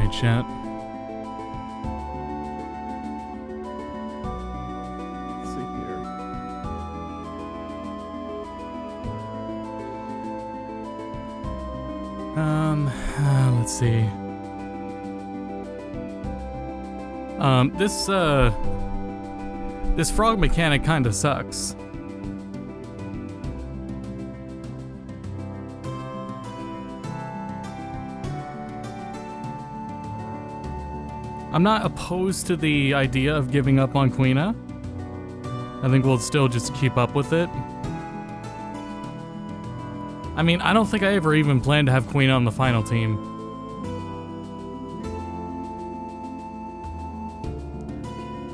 right, chat. Let's see here. Let's see. This frog mechanic kind of sucks. I'm not opposed to the idea of giving up on Queena. I think we'll still just keep up with it. I mean, I don't think I ever even planned to have Queena on the final team.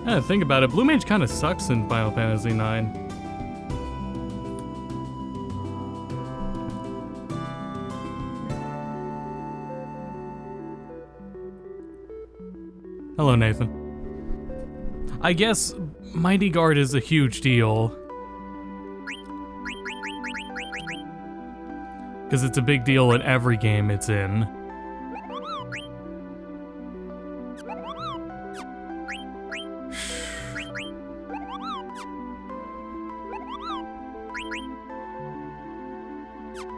Yeah, think about it. Blue Mage kind of sucks in Final Fantasy IX. Hello, Nathan. I guess Mighty Guard is a huge deal. Because it's a big deal in every game it's in.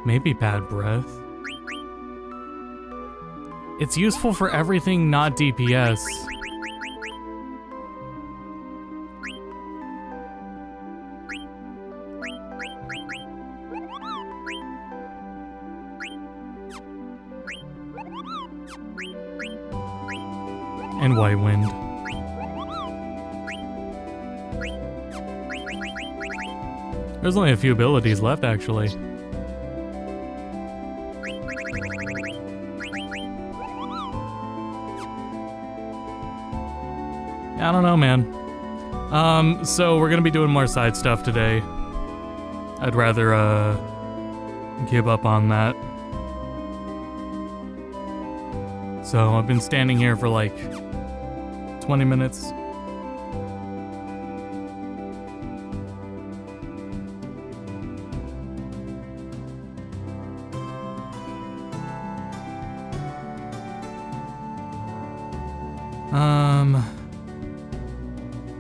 Maybe Bad Breath. It's useful for everything not DPS. And White Wind. There's only a few abilities left, actually. I don't know, man. So we're gonna be doing more side stuff today. I'd rather, give up on that. So I've been standing here for like 20 minutes.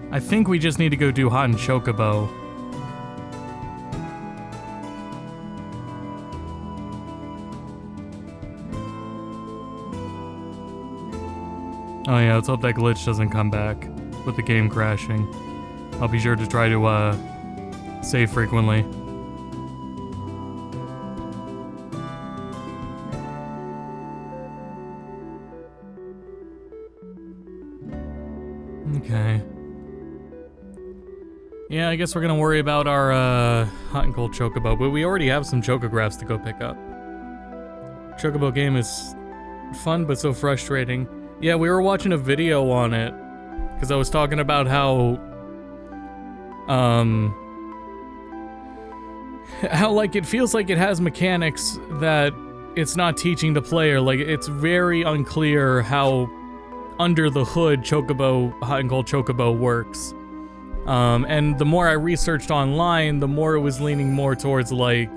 I think we just need to go do Hot and Chocobo. Oh yeah, let's hope that glitch doesn't come back with the game crashing. I'll be sure to try to, save frequently. Okay. Yeah, I guess we're gonna worry about our, Hot and Cold Chocobo, but we already have some Chocographs to go pick up. Chocobo game is fun, but so frustrating. Yeah, we were watching a video on it, because I was talking about how, like, it feels like it has mechanics that it's not teaching the player. Like, it's very unclear how under the hood Chocobo, Hot and Cold Chocobo works. And the more I researched online, the more it was leaning more towards, like,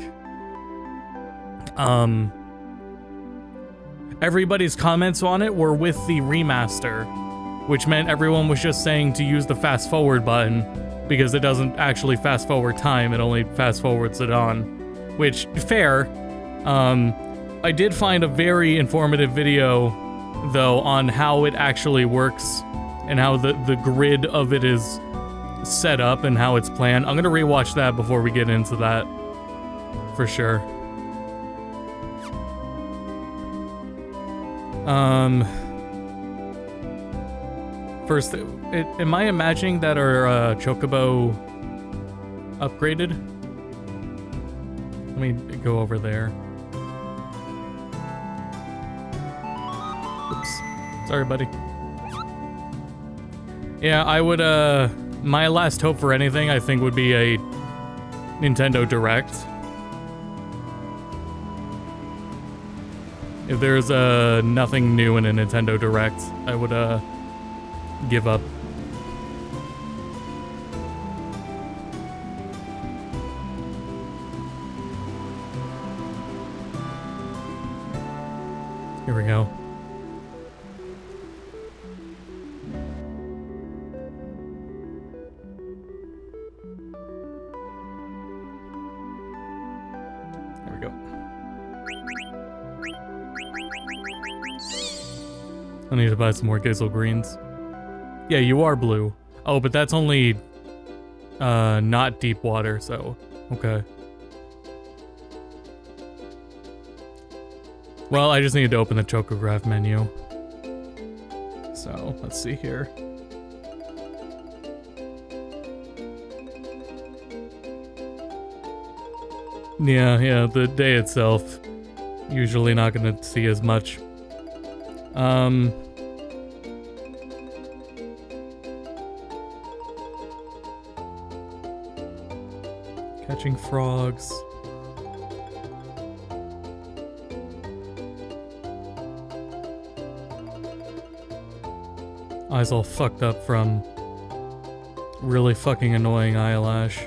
everybody's comments on it were with the remaster, which meant everyone was just saying to use the fast forward button because it doesn't actually fast forward time, it only fast forwards it on. Which, fair. I did find a very informative video, though, on how it actually works and how the grid of it is set up and how it's planned. I'm gonna rewatch that before we get into that, for sure. First, am I imagining that our Chocobo upgraded? Let me go over there. Oops. Sorry, buddy. Yeah, I would, my last hope for anything, I think, would be a Nintendo Direct. If there's nothing new in a Nintendo Direct, I would give up. Here we go. I need to buy some more Gizzle Greens. Yeah, you are blue. Oh, but that's only not deep water, so okay. Well, I just need to open the Chocograph menu. So, let's see here. Yeah, the day itself, usually not gonna see as much. Catching frogs. Eyes all fucked up from really fucking annoying eyelash.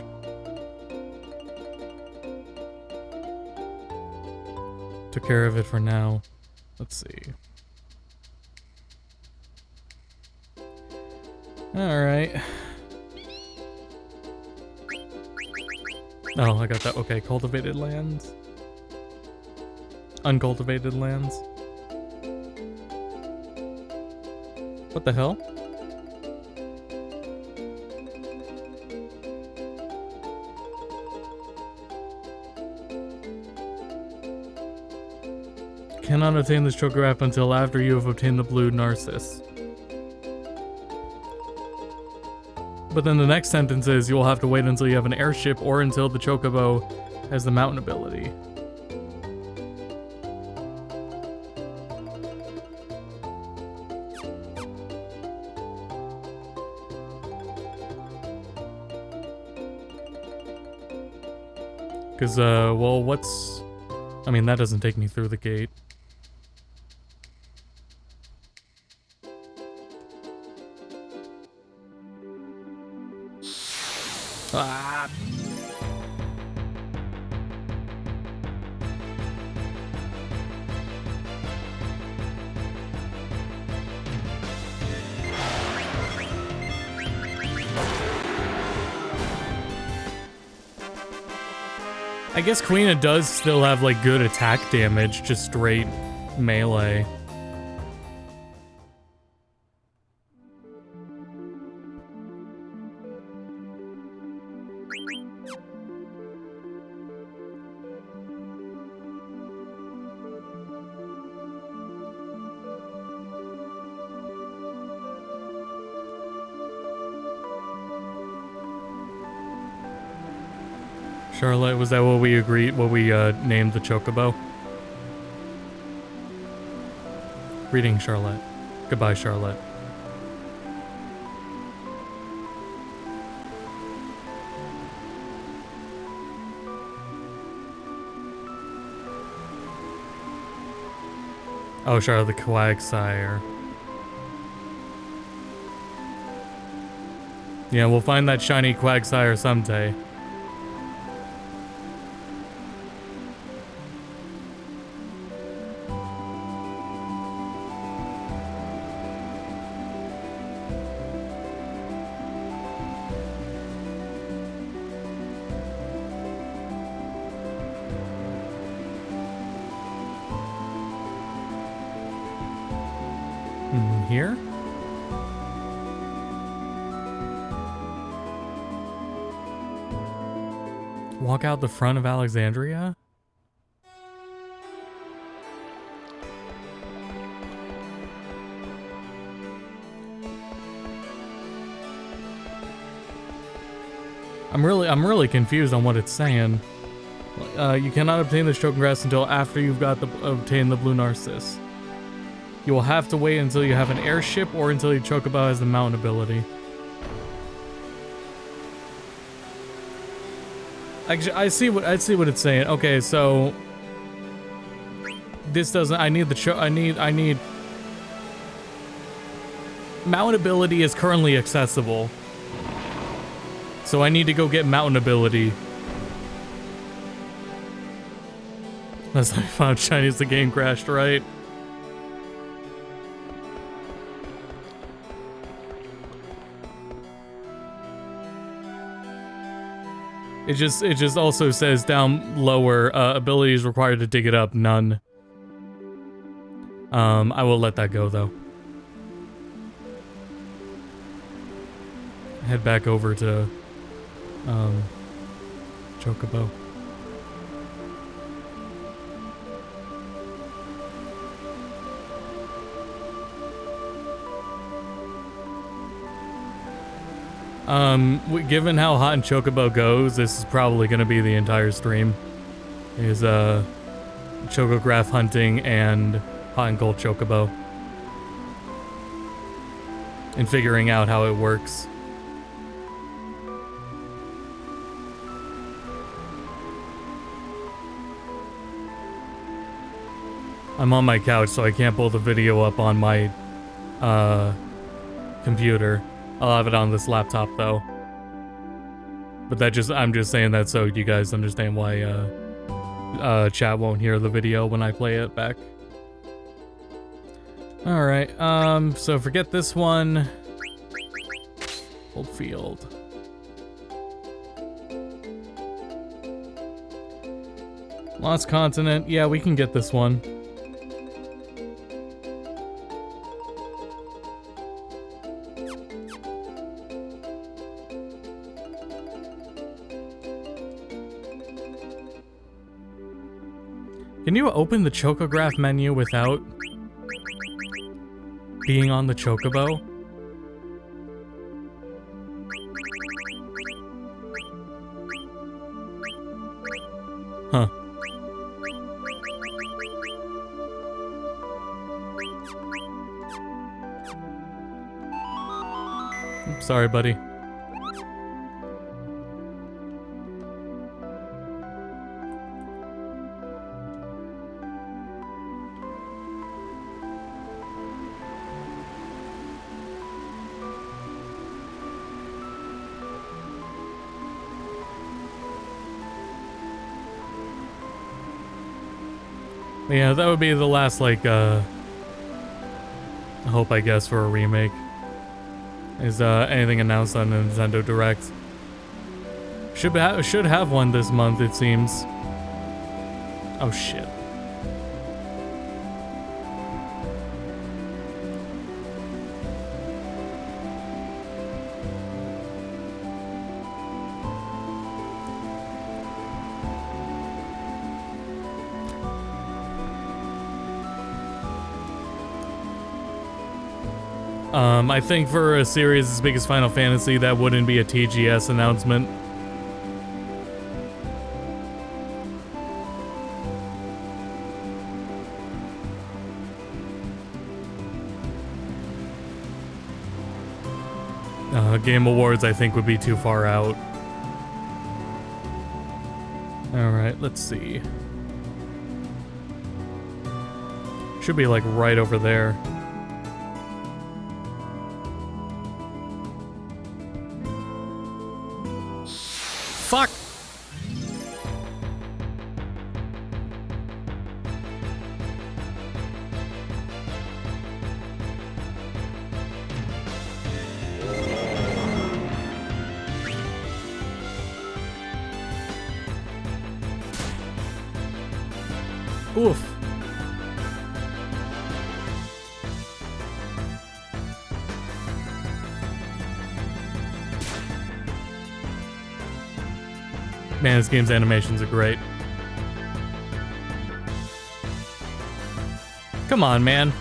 Took care of it for now. Let's see. Alright. Oh, I got that. Okay, cultivated lands. Uncultivated lands. What the hell? Cannot obtain this Chocograph until after you have obtained the blue Narcissus. But then the next sentence is you will have to wait until you have an airship or until the Chocobo has the mountain ability. Because, well, what's... I mean, that doesn't take me through the gate. Ah. I guess Quina does still have like good attack damage, just straight melee. Charlotte, was that what we agreed, what we named the Chocobo? Greeting, Charlotte. Goodbye, Charlotte. Oh, Charlotte the Quagsire. Yeah, we'll find that shiny Quagsire someday. Here? Walk out the front of Alexandria? I'm really confused on what it's saying. You cannot obtain this Chocograph until after you've obtained the blue Narcissus. You will have to wait until you have an airship or until your Chocobo has the mountain ability. Actually, I see what it's saying. Okay, so this doesn't. I need mountain ability is currently accessible, so I need to go get mountain ability. That's how I found Chinese. The game crashed, right? It just also says down lower, abilities required to dig it up, none. I will let that go though. Head back over to Chocobo. Given how hot and Chocobo goes, this is probably going to be the entire stream. Is Chocograph hunting and hot and cold Chocobo. And figuring out how it works. I'm on my couch, so I can't pull the video up on my computer. I'll have it on this laptop though. But I'm just saying that so you guys understand why chat won't hear the video when I play it back. Alright, so forget this one. Old field. Lost continent, yeah, we can get this one. Can you open the Chocograph menu without being on the Chocobo? Huh. Oops, sorry, buddy. Yeah, that would be the last, like, hope, I guess, for a remake. Is, anything announced on the Nintendo Direct. Should have one this month, it seems. Oh, shit. I think for a series as big as Final Fantasy, that wouldn't be a TGS announcement. Game Awards, I think, would be too far out. Alright, let's see. Should be, like, right over there. Fuck! Oof. Man, this game's animations are great. Come on, man.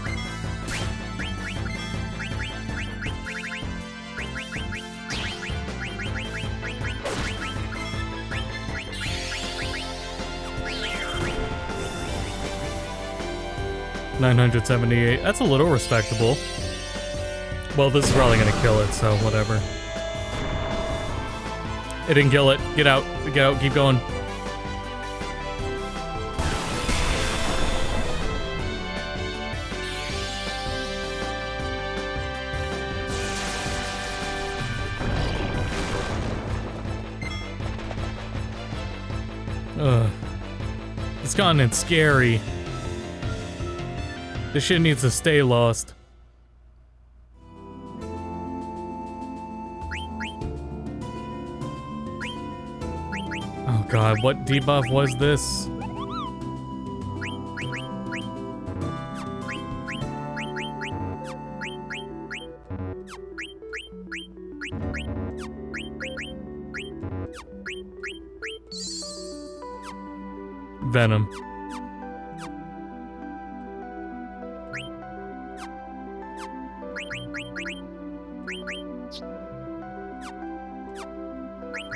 $978. That's a little respectable. Well, this is probably gonna kill it, so whatever. It didn't kill it. Get out. Get out. Keep going. Ugh. This continent's scary. This shit needs to stay lost. Oh god, what debuff was this? Venom.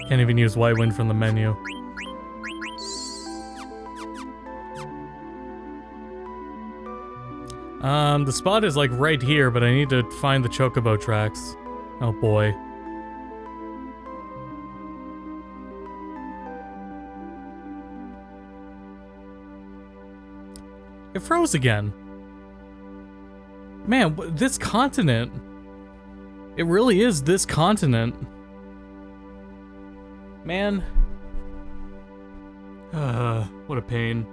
Can't even use White Wind from the menu. The spot is like right here, but I need to find the Chocobo tracks. Oh boy. It froze again. Man, this continent. It really is this continent. Man. What a pain.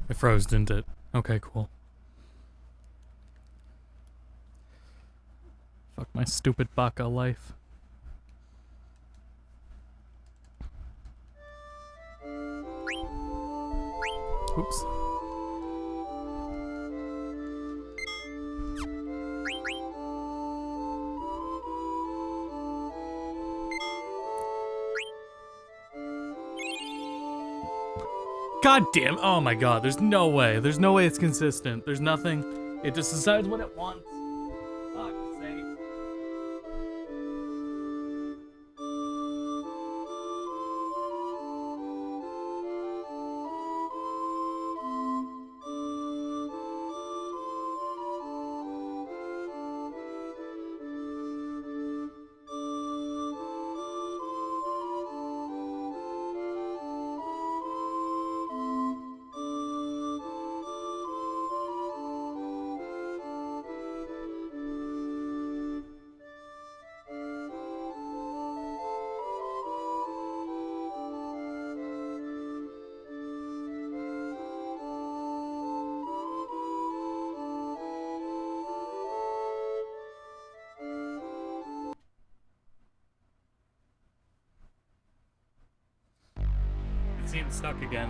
It froze, didn't it? Okay, cool. Fuck my stupid baka life. Oops. God damn. Oh my god, there's no way. There's no way it's consistent. There's nothing. It just decides what it wants. Fuck's sake. Seems stuck again.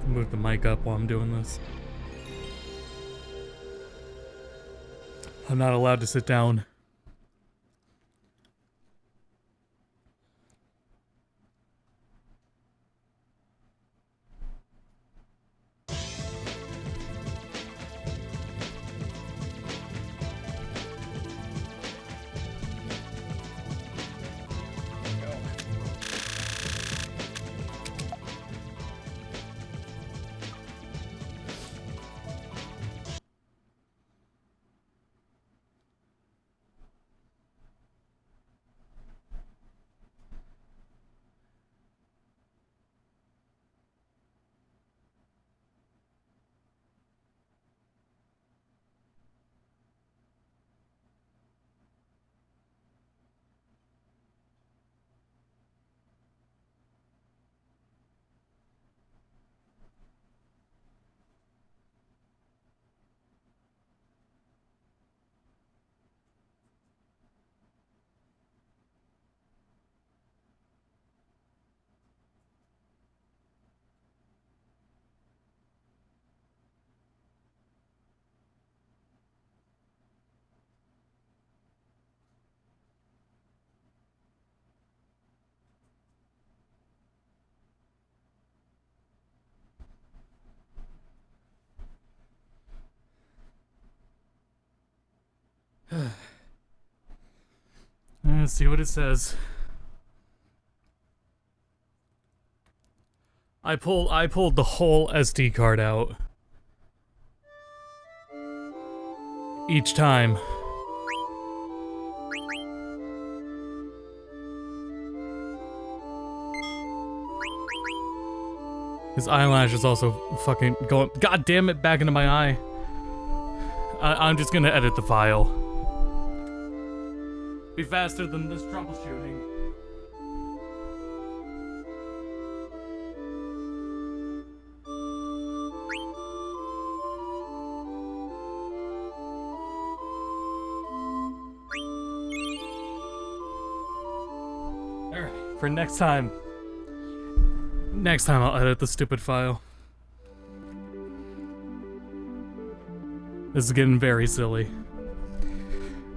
Move the mic up while I'm doing this. I'm not allowed to sit down. Let's see what it says. I pulled the whole SD card out. Each time. His eyelash is also fucking going, god damn it, back into my eye. I'm just gonna edit the file. Be faster than this troubleshooting. Alright, for next time. Next time I'll edit the stupid file. This is getting very silly.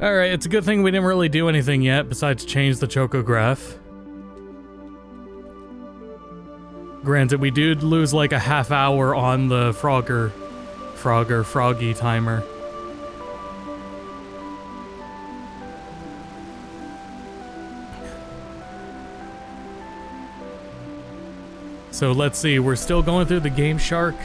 Alright, it's a good thing we didn't really do anything yet besides change the chocograph. Granted, we did lose like a half hour on the Froggy timer. So let's see, we're still going through the Game Shark.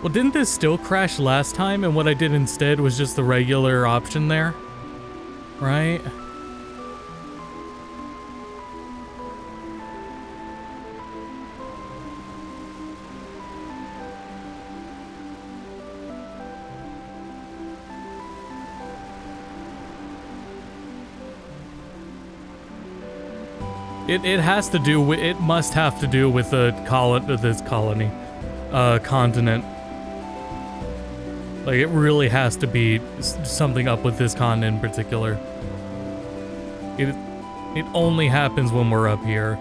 Well, didn't this still crash last time, and what I did instead was just the regular option there? Right? It has to do with, it must have to do with the continent. Like, it really has to be something up with this continent in particular. It only happens when we're up here.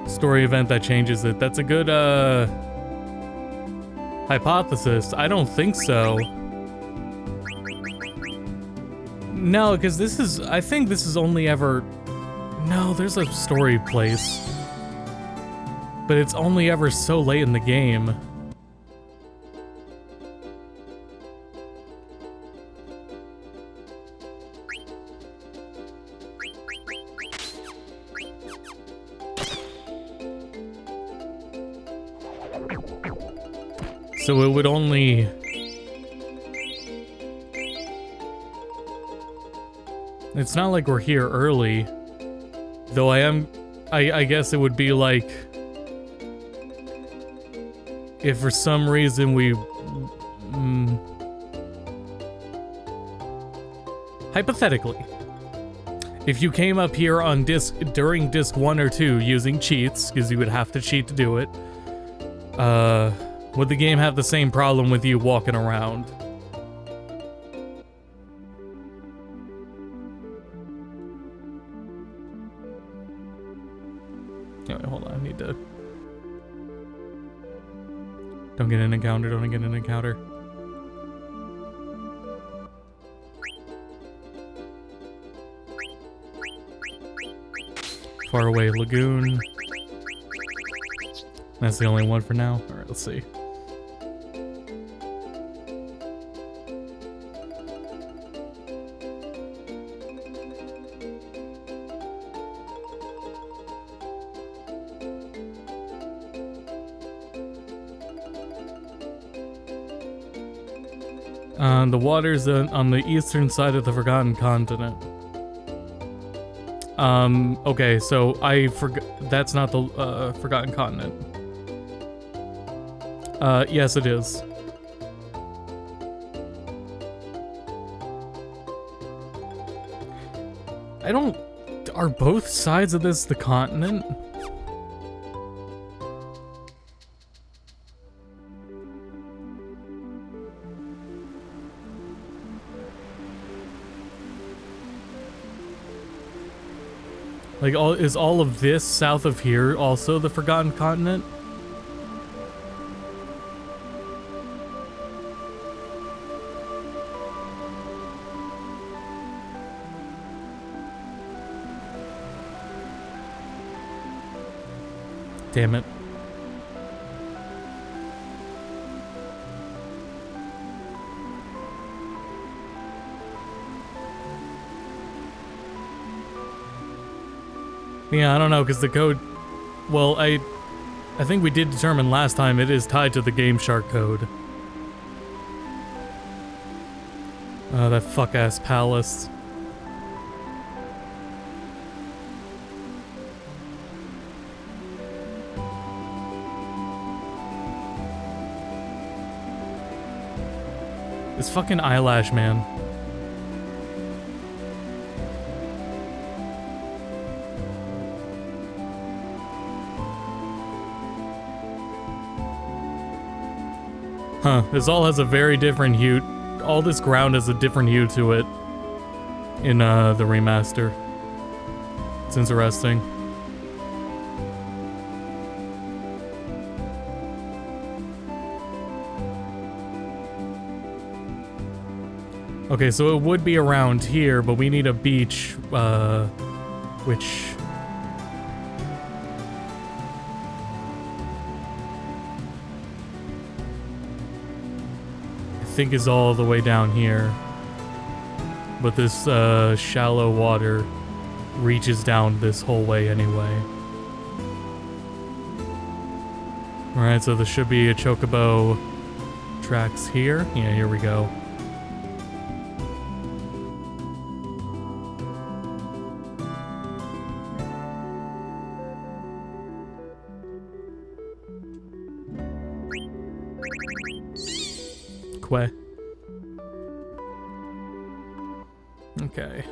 Story event that changes it. That's a good, hypothesis. I don't think so. No, because this is, I think this is only ever, no, there's a story place. But it's only ever so late in the game. So it would only... It's not like we're here early. Though I guess it would be like... If for some reason we... Hypothetically. If you came up here on during disc 1 or 2 using cheats, because you would have to cheat to do it, would the game have the same problem with you walking around? Wait, hold on, I need to... Don't get an encounter, don't get an encounter. Far away lagoon. That's the only one for now. Alright, let's see. The water's on the eastern side of the Forgotten Continent. Okay, so I forgot. That's not the Forgotten Continent. Yes, it is. I don't. Are both sides of this the continent? Like, is all of this south of here also the Forgotten Continent? Damn it. Yeah, I don't know, because the code... Well, I think we did determine last time it is tied to the Game Shark code. That fuck-ass palace. This fucking eyelash, man. Huh, this all has a very different hue. All this ground has a different hue to it in the remaster. It's interesting. Okay, so it would be around here, but we need a beach, which... I think is all the way down here. But this, shallow water reaches down this whole way anyway. Alright, so there should be a chocobo tracks here. Yeah, here we go. Quay. Okay.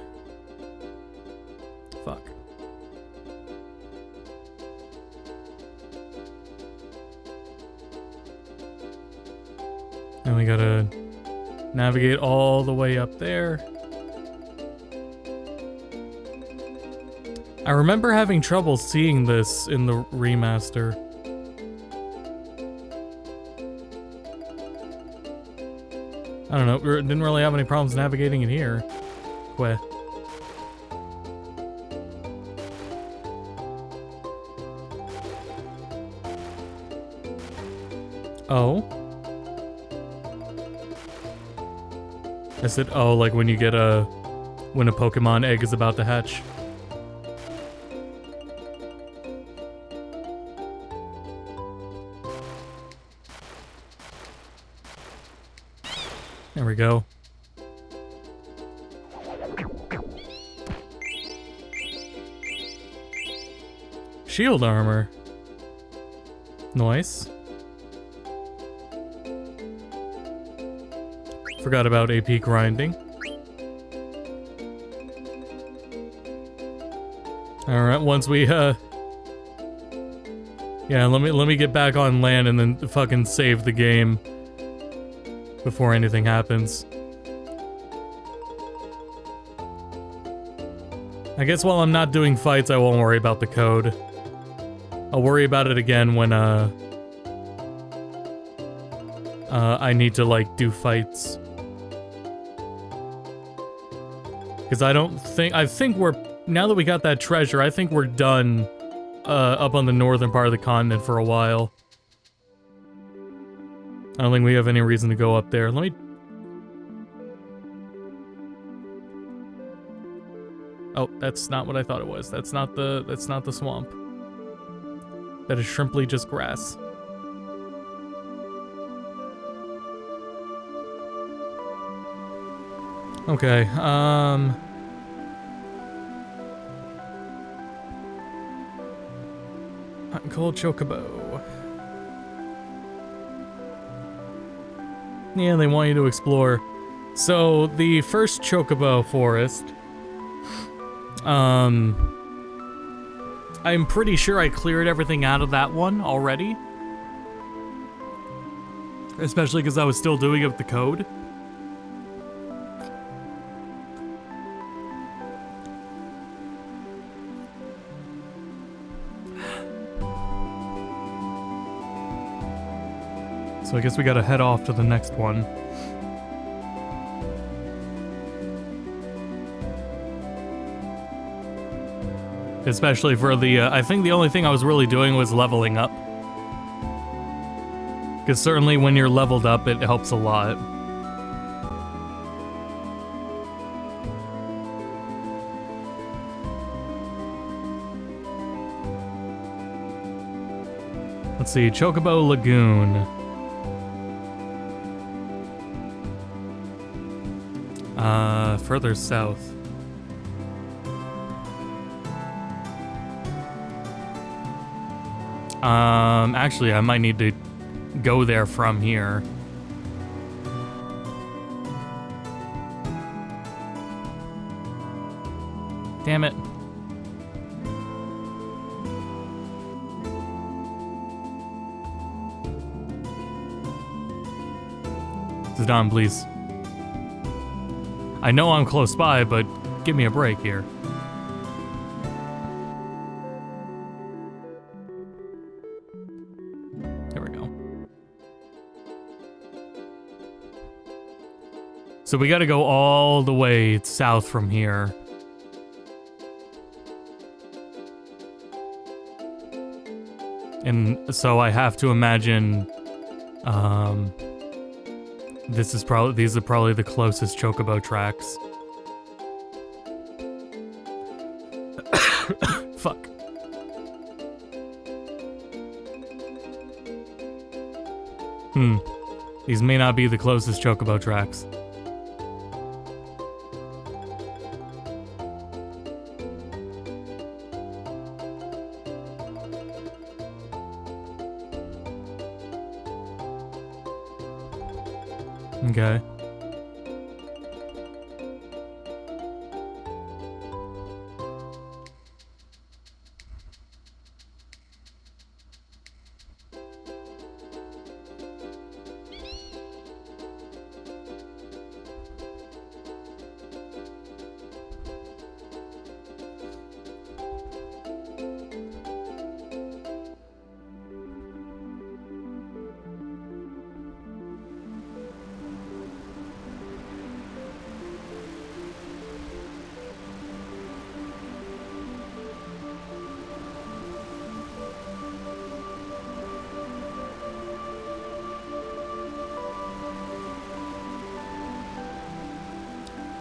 Fuck. And we gotta navigate all the way up there. I remember having trouble seeing this in the remaster. I don't know, we didn't really have any problems navigating it here. Queh. Oh? I said, oh, like when you get when a Pokemon egg is about to hatch. There we go. Shield armor. Nice. Forgot about AP grinding. Alright, once we yeah, let me get back on land and then fucking save the game before anything happens. I guess while I'm not doing fights, I won't worry about the code. I'll worry about it again when, I need to, like, do fights. Because I think we're, now that we got that treasure, I think we're done, up on the northern part of the continent for a while. I don't think we have any reason to go up there. Let me... Oh, that's not what I thought it was. That's not the swamp. That is simply just grass. Okay, Hot and cold chocobo. Yeah, they want you to explore. So, the first chocobo forest... I'm pretty sure I cleared everything out of that one already. Especially because I was still doing it with the code. So I guess we gotta head off to the next one. Especially for the, I think the only thing I was really doing was leveling up. Because certainly when you're leveled up, it helps a lot. Let's see, Chocobo Lagoon. Further south. Actually, I might need to go there from here. Damn it. Zidane, please. I know I'm close by, but give me a break here. There we go. So we gotta go all the way south from here. And so I have to imagine, these are probably the closest Chocobo tracks. Fuck. These may not be the closest Chocobo tracks. Okay.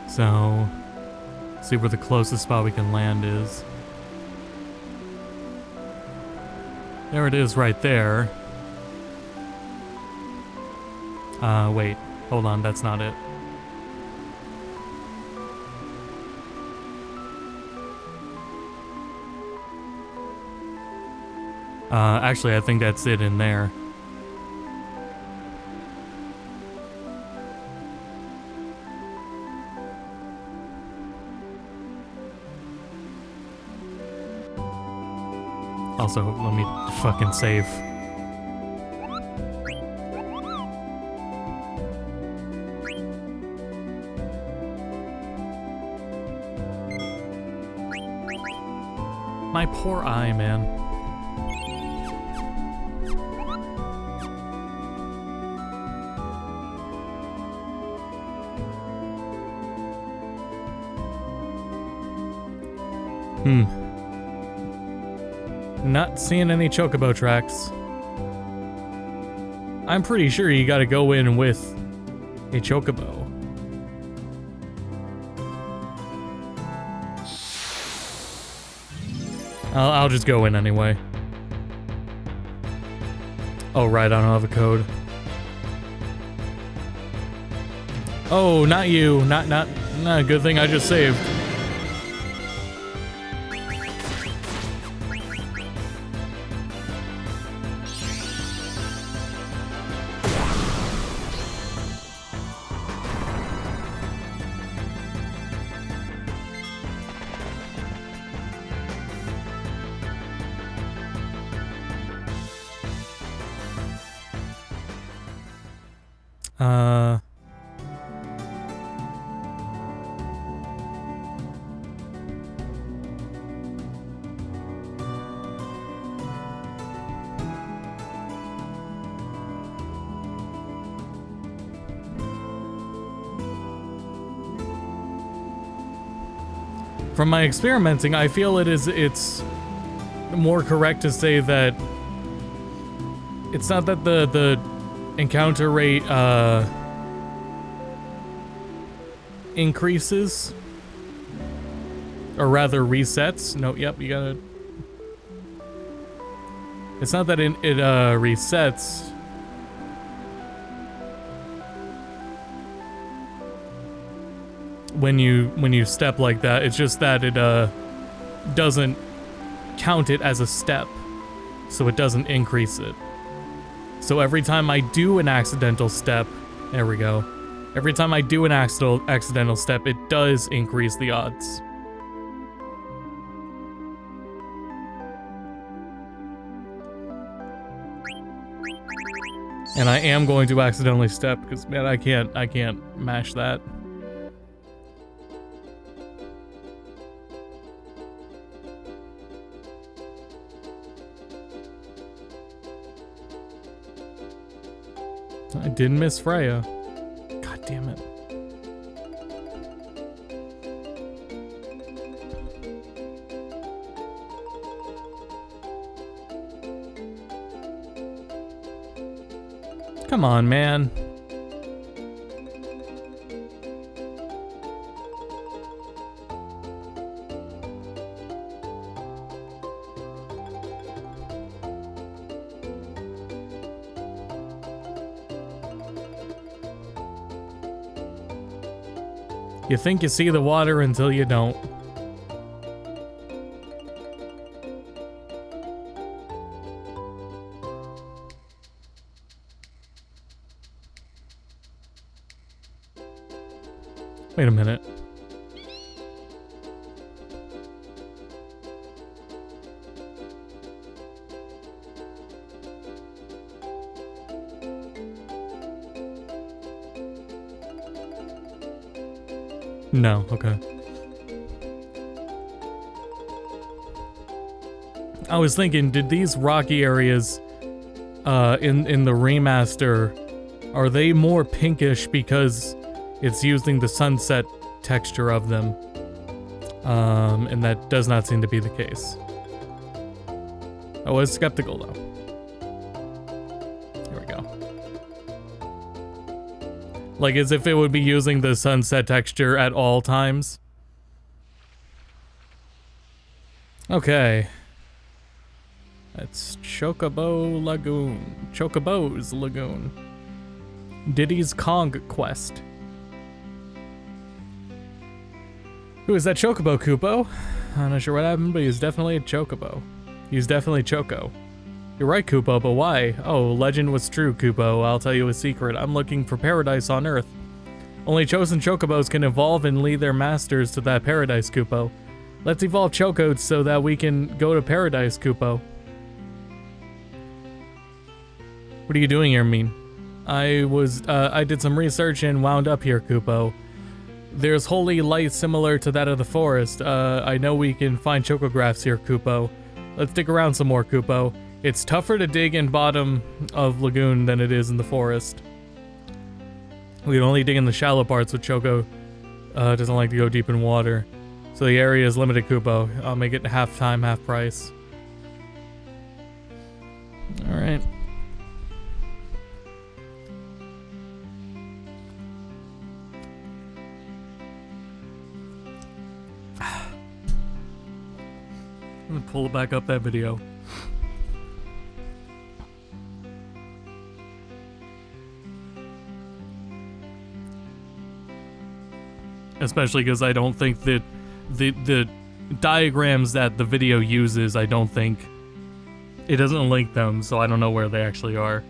So, see where the closest spot we can land is. There it is right there. Wait. Hold on, that's not it. Actually, I think that's it in there. Also, let me fucking save. My poor eye, man. Not seeing any Chocobo tracks. I'm pretty sure you gotta go in with a Chocobo. I'll just go in anyway. Oh, right, I don't have a code. Oh, not you. Not, good thing I just saved. From my experimenting, I feel it's more correct to say that it's not that the encounter rate increases, or rather resets. No, yep, you gotta. It's not that it resets. When you step like that, it's just that it doesn't count it as a step, so it doesn't increase it. So every time I do an accidental step, there we go. Every time I do an accidental step, it does increase the odds. And I am going to accidentally step because, man, I can't mash that. I didn't miss Freya. God damn it. Come on, man. You think you see the water until you don't. Wait a minute. No, okay. I was thinking, did these rocky areas in the remaster, are they more pinkish because it's using the sunset texture of them? And that does not seem to be the case. I was skeptical though. Here we go. Like as if it would be using the sunset texture at all times. Okay. That's Chocobo Lagoon. Chocobo's Lagoon. Diddy's Kong Quest. Who is that Chocobo, Kupo? I'm not sure what happened, but he's definitely a Chocobo. He's definitely Choco. You're right, Kupo, but why? Oh, legend was true, Kupo. I'll tell you a secret. I'm looking for paradise on Earth. Only chosen Chocobos can evolve and lead their masters to that paradise, Kupo. Let's evolve Chocodes so that we can go to paradise, Kupo. What are you doing here, Mean? I did some research and wound up here, Kupo. There's holy light similar to that of the forest. I know we can find chocographs here, Kupo. Let's dig around some more, Kupo. It's tougher to dig in bottom of lagoon than it is in the forest. We can only dig in the shallow parts, with Choco doesn't like to go deep in water. So the area is limited, Kupo. I'll make it half time, half price. Alright. I'm gonna pull back up that video. Especially because I don't think that the diagrams that the video uses, I don't think it doesn't link them, so I don't know where they actually are.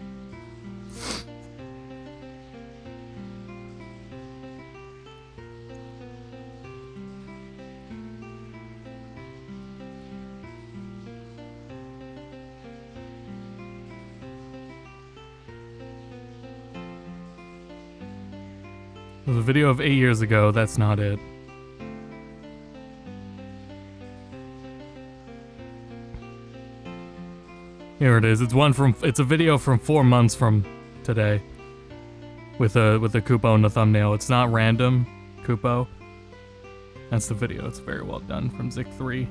There's a video of 8 years ago, that's not it. Here it is. It's a video from 4 months from today. With a Kupo in the thumbnail. It's not random, Kupo. That's the video. It's very well done from Zik 3.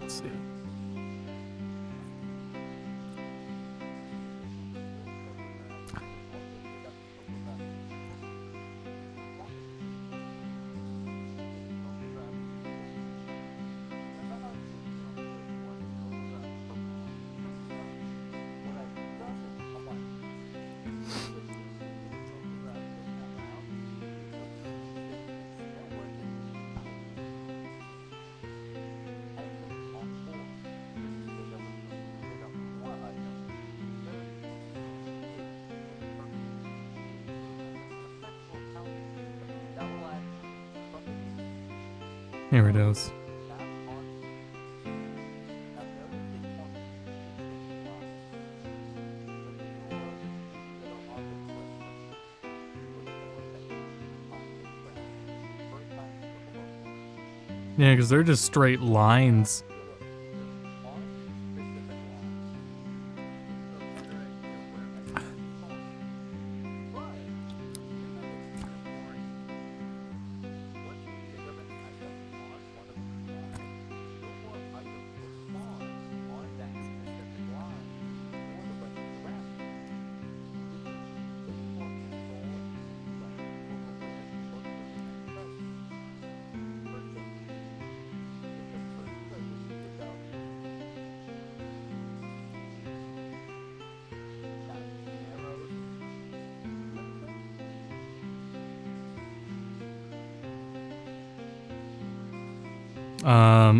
Let's see. Here it is. Yeah, because they're just straight lines.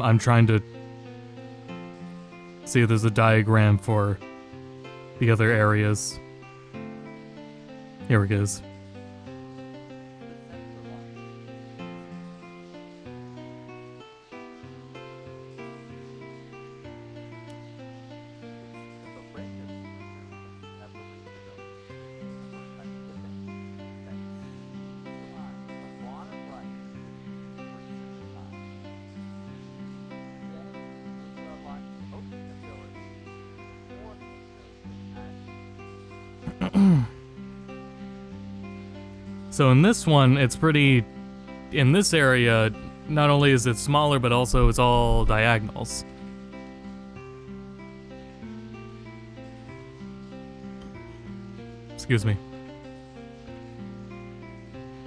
I'm trying to see if there's a diagram for the other areas. Here it is. So in this one, it's pretty... In this area, not only is it smaller, but also it's all diagonals. Excuse me.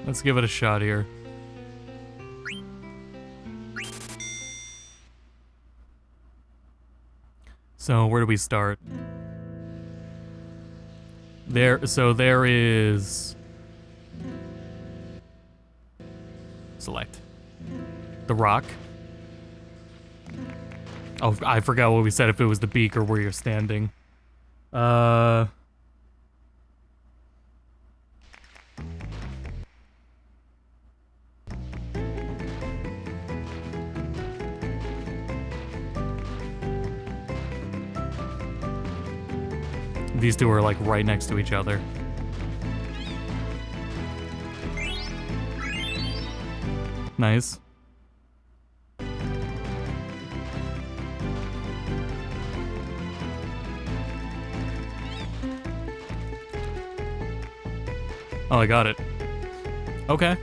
Let's give it a shot here. So where do we start? So there is... Select. The rock. Oh, I forgot what we said, if it was the beak or where you're standing. These two are like right next to each other. Nice. Oh, I got it. Okay.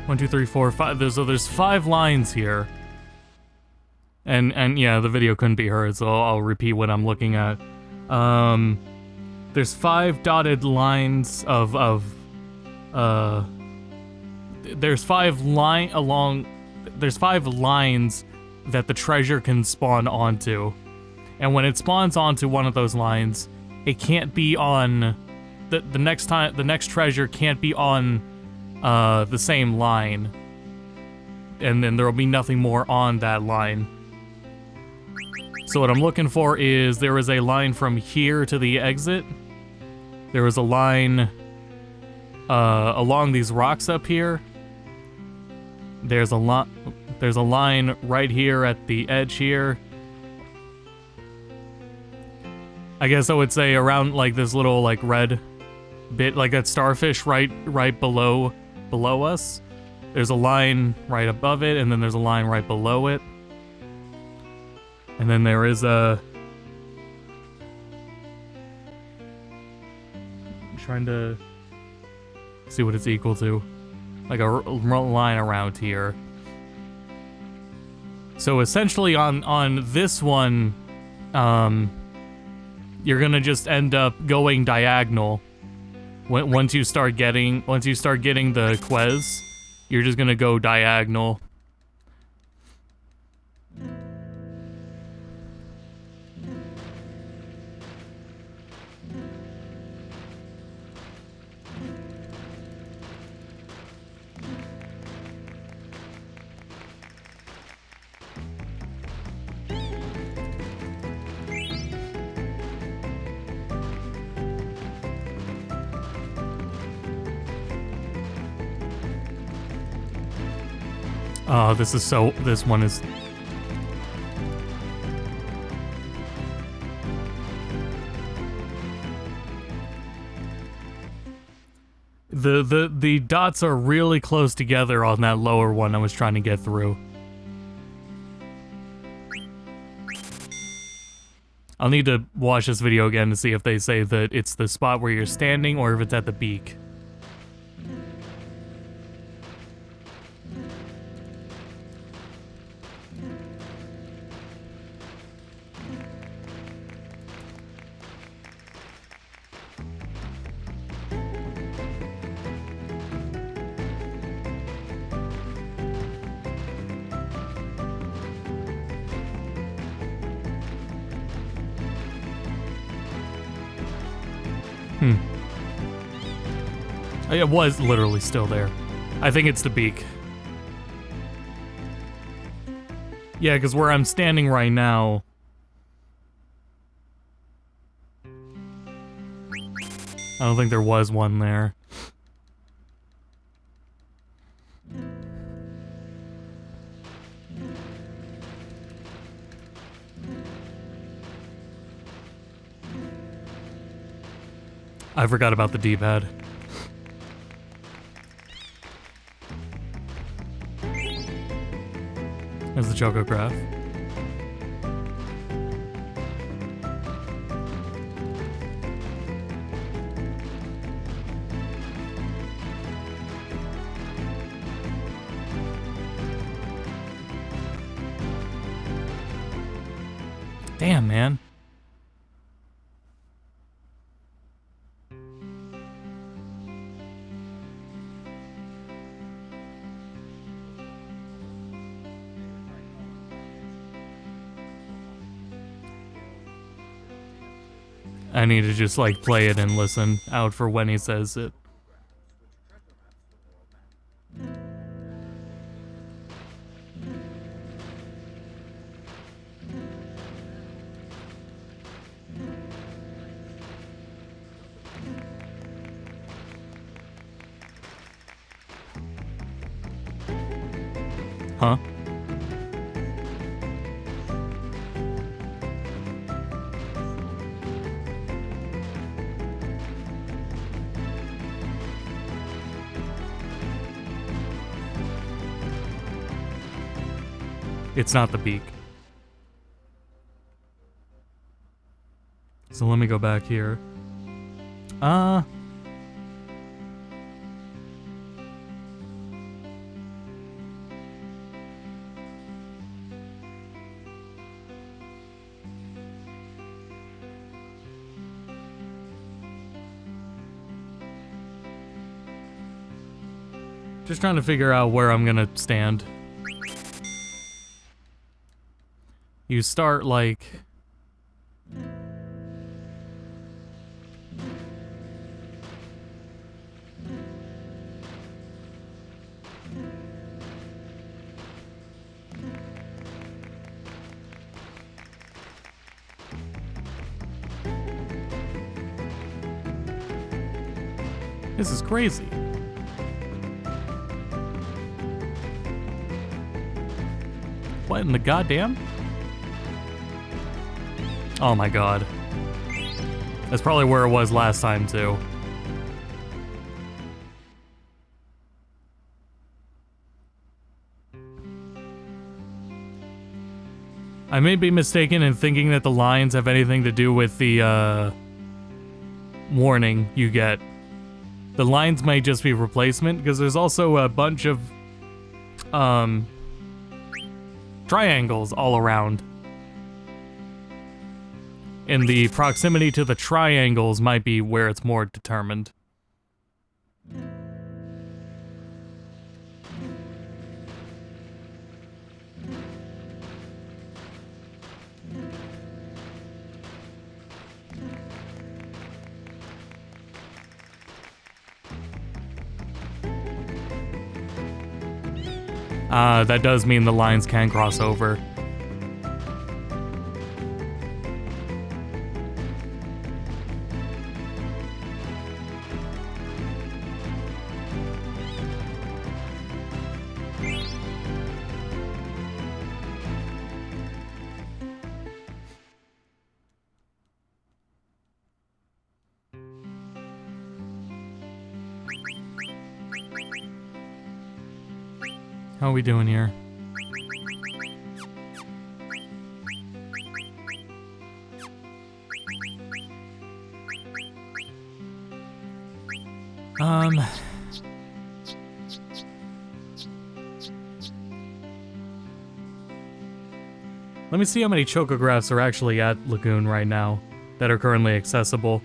1, 2, 3, 4, 5. So there's 5 lines here. And yeah, the video couldn't be heard, so I'll repeat what I'm looking at. There's 5 dotted lines there's 5 lines that the treasure can spawn onto. And when it spawns onto one of those lines, it can't be on the next treasure can't be on the same line. And then there'll be nothing more on that line. So what I'm looking for is there is a line from here to the exit. There was a line along these rocks up here. There's a line right here at the edge here. I guess I would say around like this little like red bit, like that starfish right below us. There's a line right above it, and then there's a line right below it. And then there is a... I'm trying to see what it's equal to. Like a line around here. So essentially on this one, you're gonna just end up going diagonal. Once you start getting the quest, you're just gonna go diagonal. Oh, this one is... The dots are really close together on that lower one I was trying to get through. I'll need to watch this video again to see if they say that it's the spot where you're standing or if it's at the beak. It was literally still there. I think it's the beak. Yeah, because where I'm standing right now... I don't think there was one there. I forgot about the D-pad. There's the Chocograph. Damn, man. I need to just like play it and listen out for when he says it. Huh? It's not the beak. So let me go back here. Just trying to figure out where I'm gonna stand. You start like... This is crazy. What in the goddamn? Oh my god. That's probably where it was last time, too. I may be mistaken in thinking that the lines have anything to do with the, warning you get. The lines may just be replacement, because there's also a bunch of, triangles all around. And the proximity to the triangles might be where it's more determined. That does mean the lines can cross over. How are we doing here? Let me see how many chocographs are actually at Lagoon right now that are currently accessible.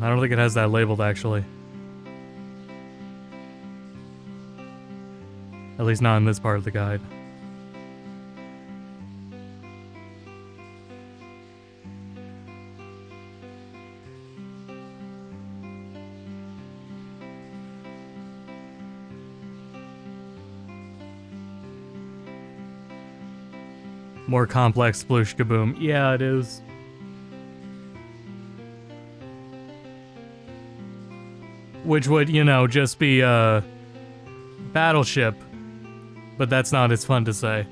I don't think it has that labeled, actually. At least not in this part of the guide. More complex sploosh kaboom. Yeah, it is. Which would, you know, just be a battleship. But that's not as fun to say.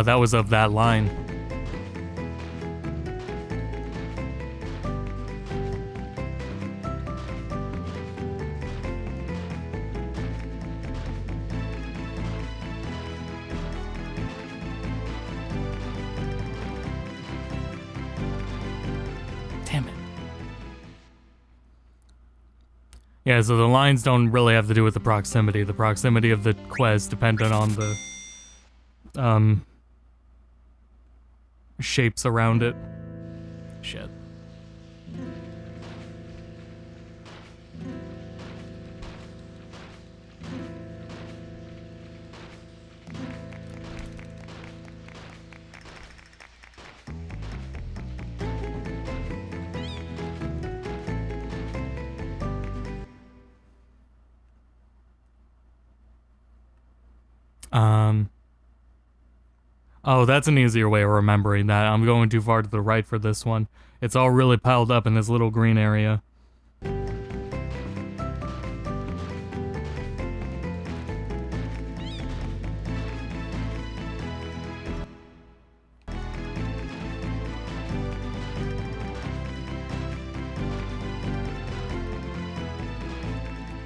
That was of that line. Damn it. Yeah, so the lines don't really have to do with the proximity. The proximity of the quest dependent on the shapes around it. Shit. Oh, that's an easier way of remembering that. I'm going too far to the right for this one. It's all really piled up in this little green area.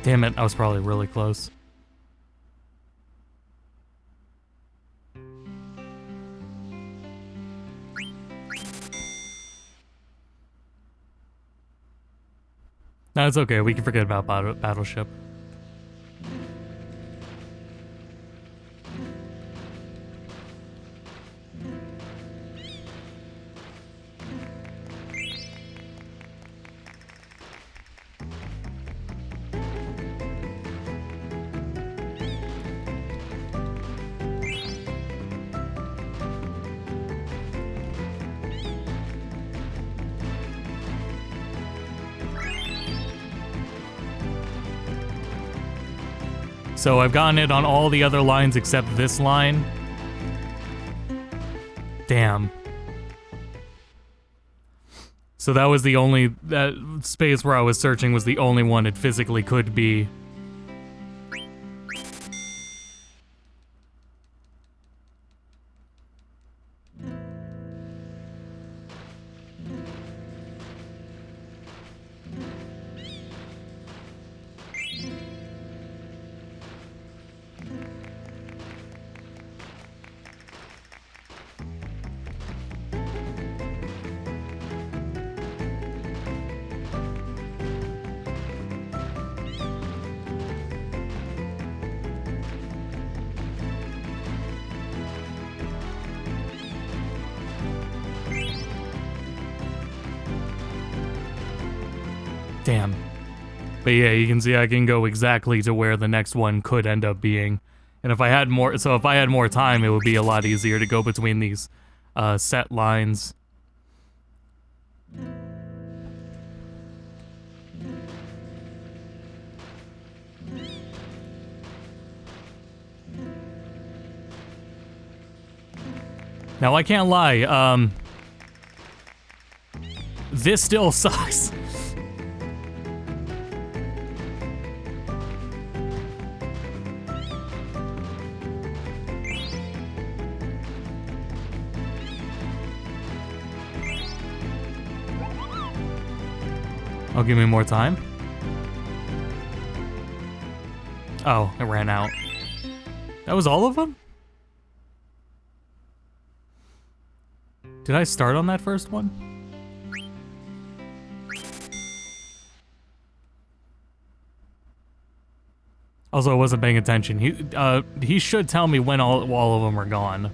Damn it, I was probably really close. No, it's okay. We can forget about Battleship. So I've gotten it on all the other lines except this line. Damn. So that was the only... that space where I was searching was the only one it physically could be. Damn. But yeah, you can see I can go exactly to where the next one could end up being. And if I had more, so if I had more time, it would be a lot easier to go between these set lines. Now I can't lie, this still sucks. Oh, give me more time? Oh, it ran out. That was all of them? Did I start on that first one? Also, I wasn't paying attention. He should tell me when all of them are gone.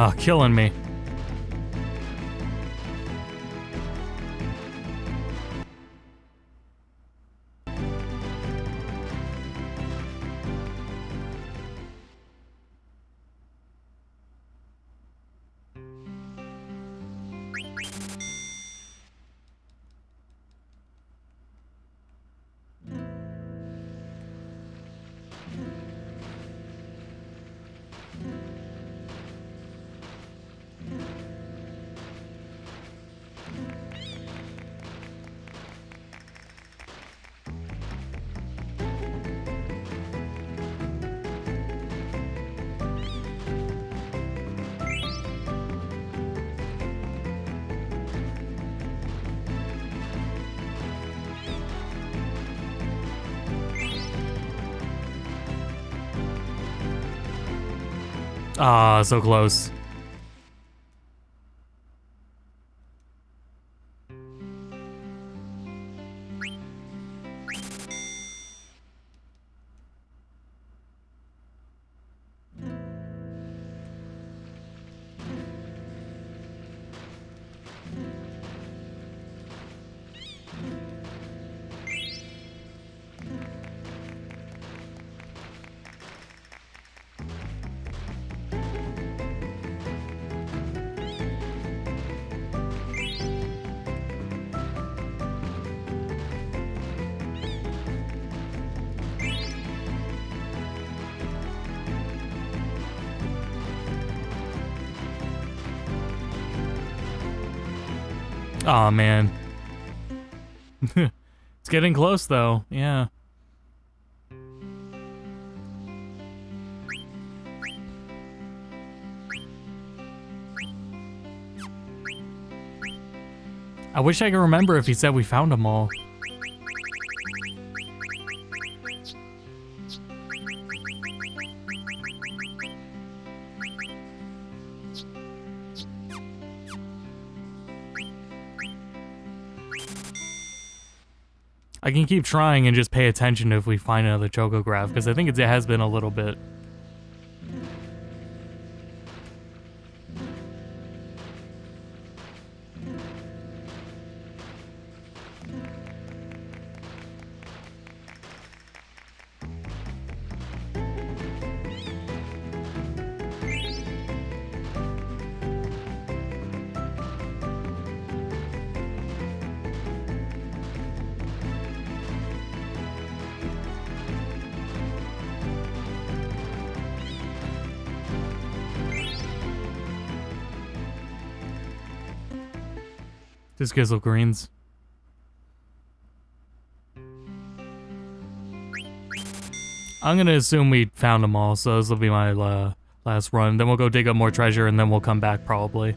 Oh, killing me. Ah, so close. Aw, man. It's getting close, though. Yeah. I wish I could remember if he said we found them all. I can keep trying and just pay attention if we find another Chocograph, because I think it has been a little bit. Just Gizzle Greens. I'm gonna assume we found them all, so this will be my last run. Then we'll go dig up more treasure, and then we'll come back probably.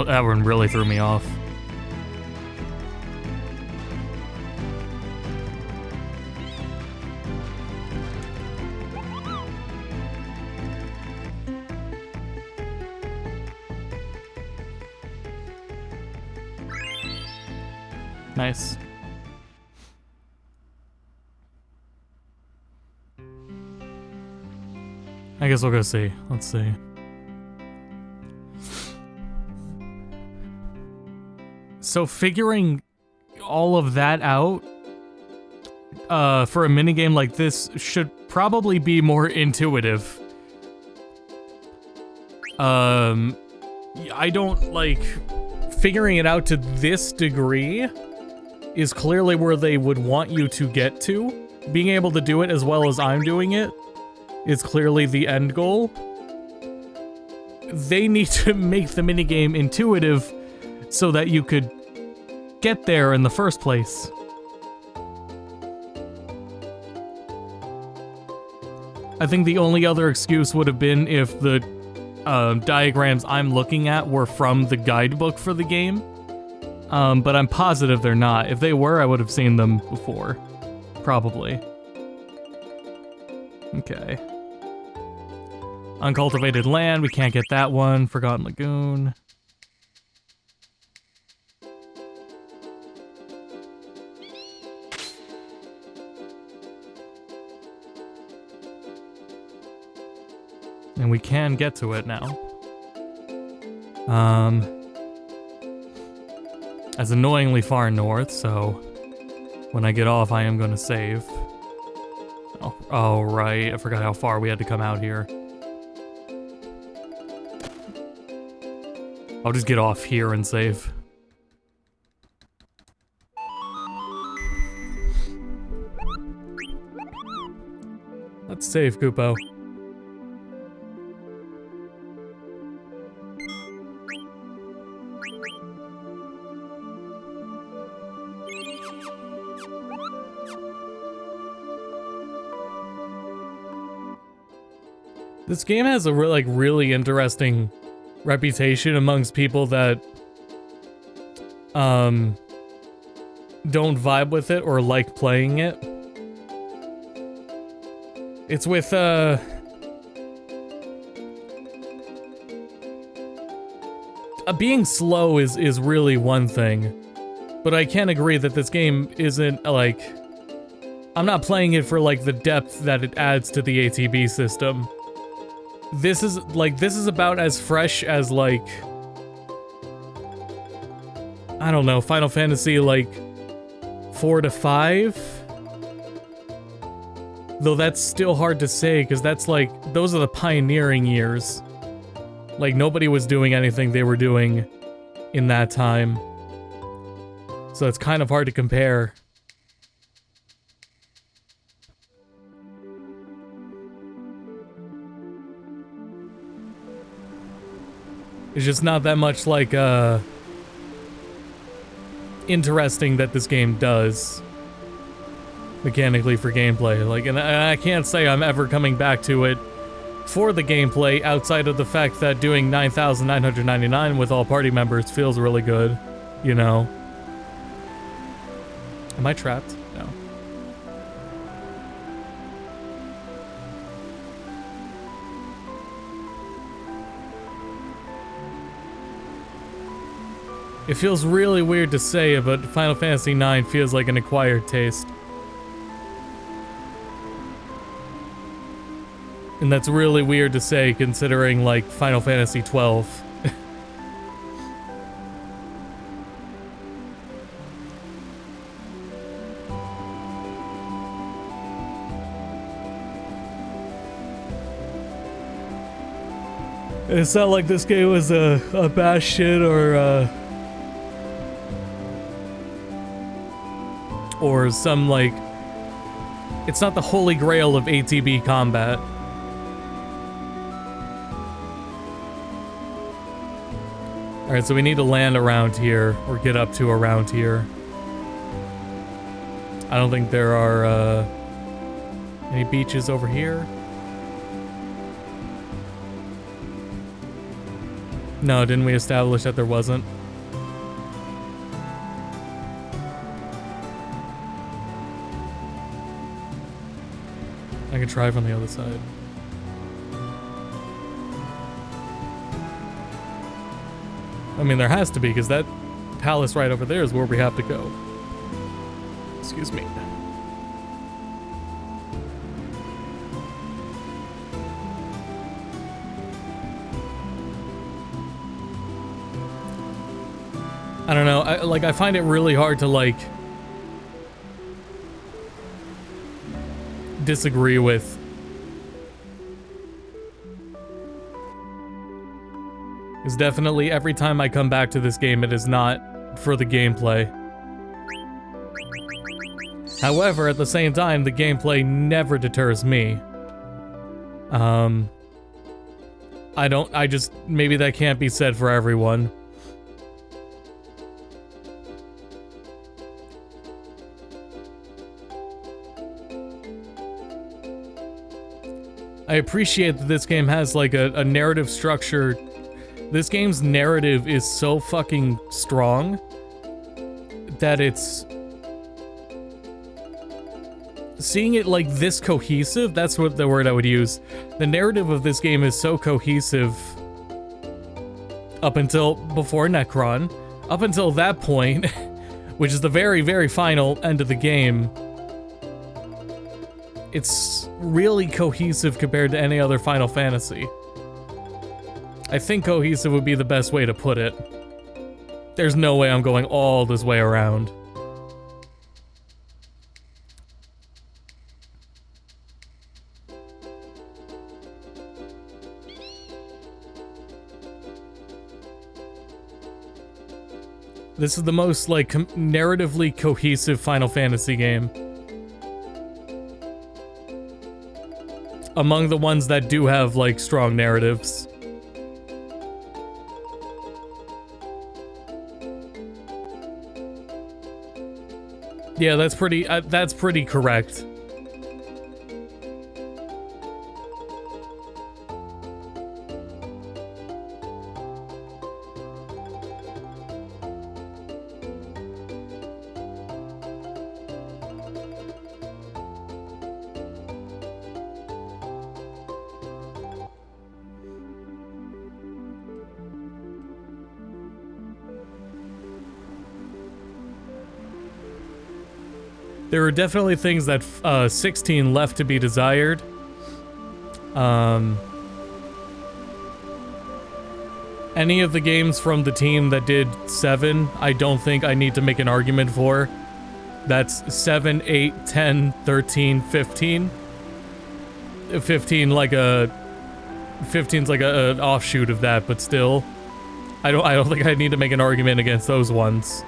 That one really threw me off. Nice. I guess we'll go see. Let's see. So figuring all of that out for a minigame like this should probably be more intuitive. I don't like figuring it out to this degree is clearly where they would want you to get to. Being able to do it as well as I'm doing it is clearly the end goal. They need to make the minigame intuitive so that you could get there in the first place. I think the only other excuse would have been if the diagrams I'm looking at were from the guidebook for the game. But I'm positive they're not. If they were, I would have seen them before. Probably. Okay. Uncultivated land, we can't get that one. Forgotten Lagoon. And we can get to it now. That's annoyingly far north, so when I get off, I am going to save. Oh, right. I forgot how far we had to come out here. I'll just get off here and save. Let's save, Koopo. This game has a really interesting reputation amongst people that don't vibe with it or like playing it. It's with being slow is really one thing, but I can agree that this game isn't like, I'm not playing it for like the depth that it adds to the ATB system. This is about as fresh as like, I don't know, Final Fantasy like 4 to 5. Though that's still hard to say, because that's like, those are the pioneering years. Like, nobody was doing anything they were doing in that time. So it's kind of hard to compare. It's just not that much, like, interesting that this game does mechanically for gameplay. Like, and I can't say I'm ever coming back to it for the gameplay outside of the fact that doing 9,999 with all party members feels really good, you know. Am I trapped? No. It feels really weird to say, but Final Fantasy IX feels like an acquired taste. And that's really weird to say considering, like, Final Fantasy XII. It's not like this game was a bad shit or some, like... It's not the holy grail of ATB combat. Alright, so we need to land around here, or get up to around here. I don't think there are, any beaches over here. No, didn't we establish that there wasn't? I can try from the other side. I mean, there has to be, because that palace right over there is where we have to go. Excuse me. I don't know, I find it really hard to, like, disagree with. Because definitely every time I come back to this game, it is not for the gameplay. However, at the same time, the gameplay never deters me. Maybe that can't be said for everyone. I appreciate that this game has, like, a narrative structure. This game's narrative is so fucking strong that it's... Seeing it, like, this cohesive, that's what the word I would use. The narrative of this game is so cohesive up until before Necron. Up until that point, which is the very, very final end of the game, it's really cohesive compared to any other Final Fantasy. I think cohesive would be the best way to put it. There's no way I'm going all this way around. This is the most, like, narratively cohesive Final Fantasy game. Among the ones that do have, like, strong narratives. Yeah, that's pretty correct. There are definitely things that 16 left to be desired. Any of the games from the team that did 7, I don't think I need to make an argument for. That's 7, 8, 10, 13, 15. 15's like an offshoot of that, but still, I don't think I need to make an argument against those ones.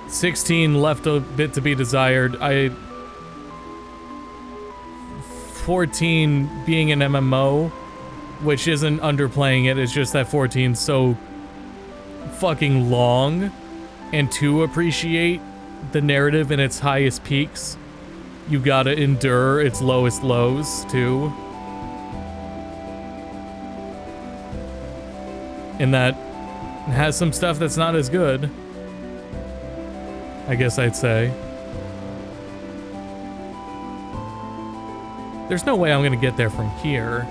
16 left a bit to be desired. 14 being an MMO, which isn't underplaying it, it's just that 14's so fucking long, and to appreciate the narrative in its highest peaks, you gotta endure its lowest lows, too. And that has some stuff that's not as good, I guess I'd say. There's no way I'm gonna get there from here.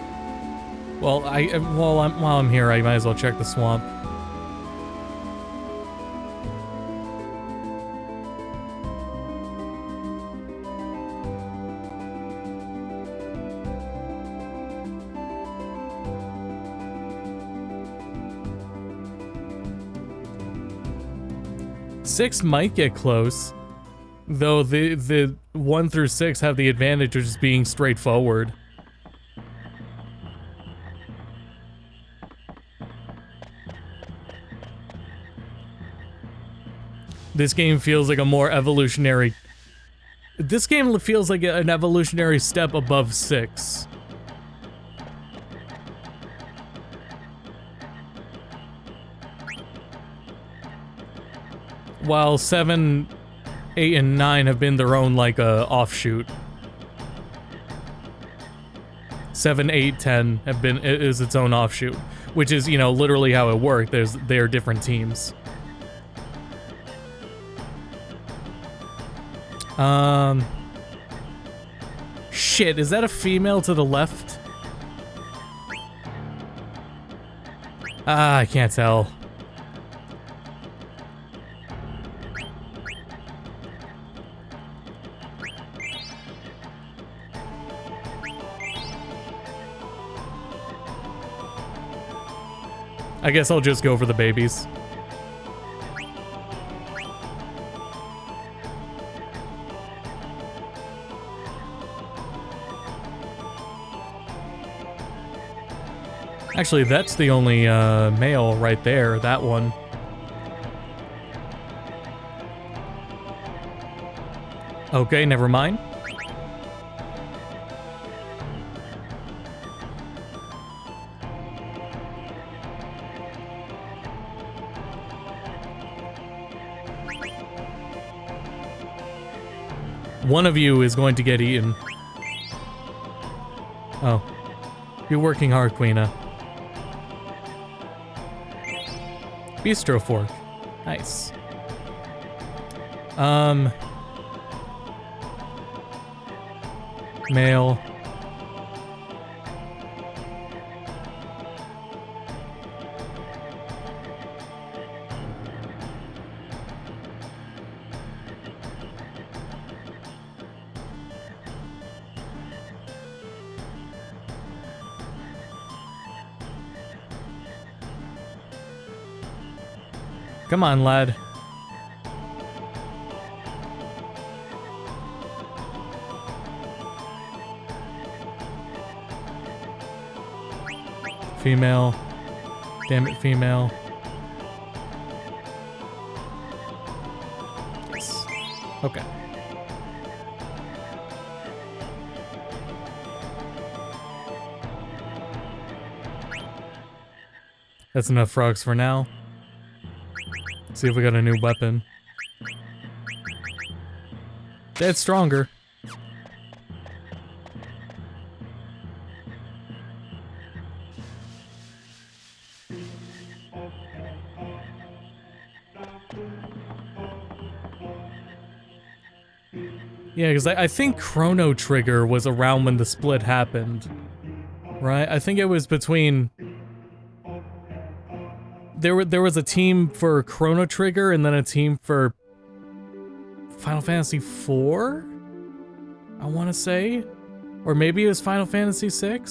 Well, while I'm here, I might as well check the swamp. Six might get close, though the 1 through 6 have the advantage of just being straightforward. This game feels like a more evolutionary... This game feels like an evolutionary step above 6. While 7, 8, and 9 have been their own, like, offshoot. 7, 8, 10 is its own offshoot. Which is, you know, literally how it worked. They are different teams. Shit, is that a female to the left? Ah, I can't tell. I guess I'll just go for the babies. Actually, that's the only male right there, that one. Okay, never mind. One of you is going to get eaten. Oh. You're working hard, Queena. Bistro fork. Nice. Male. Come on, lad. Female. Damn it, female. Yes. Okay. That's enough frogs for now. See if we got a new weapon. That's stronger. Yeah, because I think Chrono Trigger was around when the split happened. Right? I think it was between... There was a team for Chrono Trigger and then a team for Final Fantasy IV? I want to say? Or maybe it was Final Fantasy VI?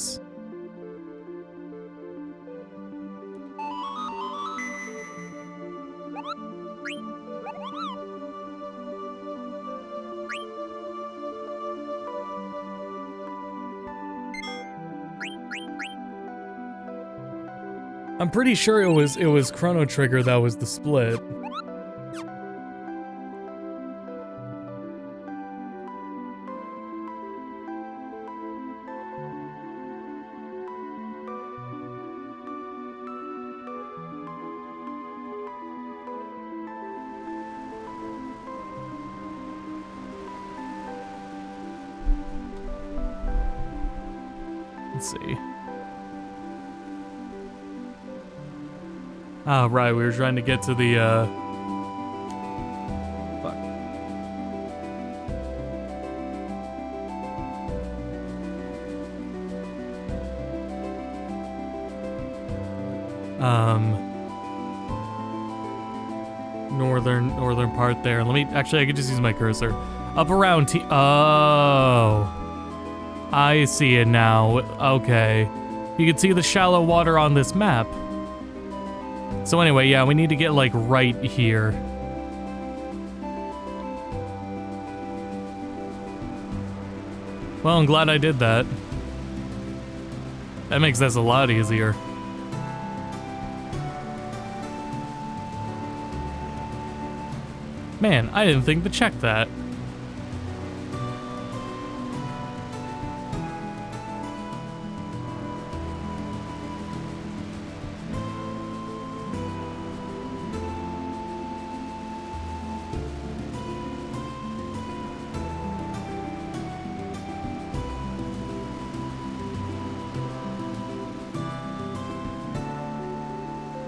I'm pretty sure it was Chrono Trigger that was the split. Let's see. Ah, right, we were trying to get to the, Fuck. northern part there. Let me, actually, I could just use my cursor. Up around oh. I see it now. Okay. You can see the shallow water on this map. So anyway, yeah, we need to get, like, right here. Well, I'm glad I did that. That makes this a lot easier. Man, I didn't think to check that.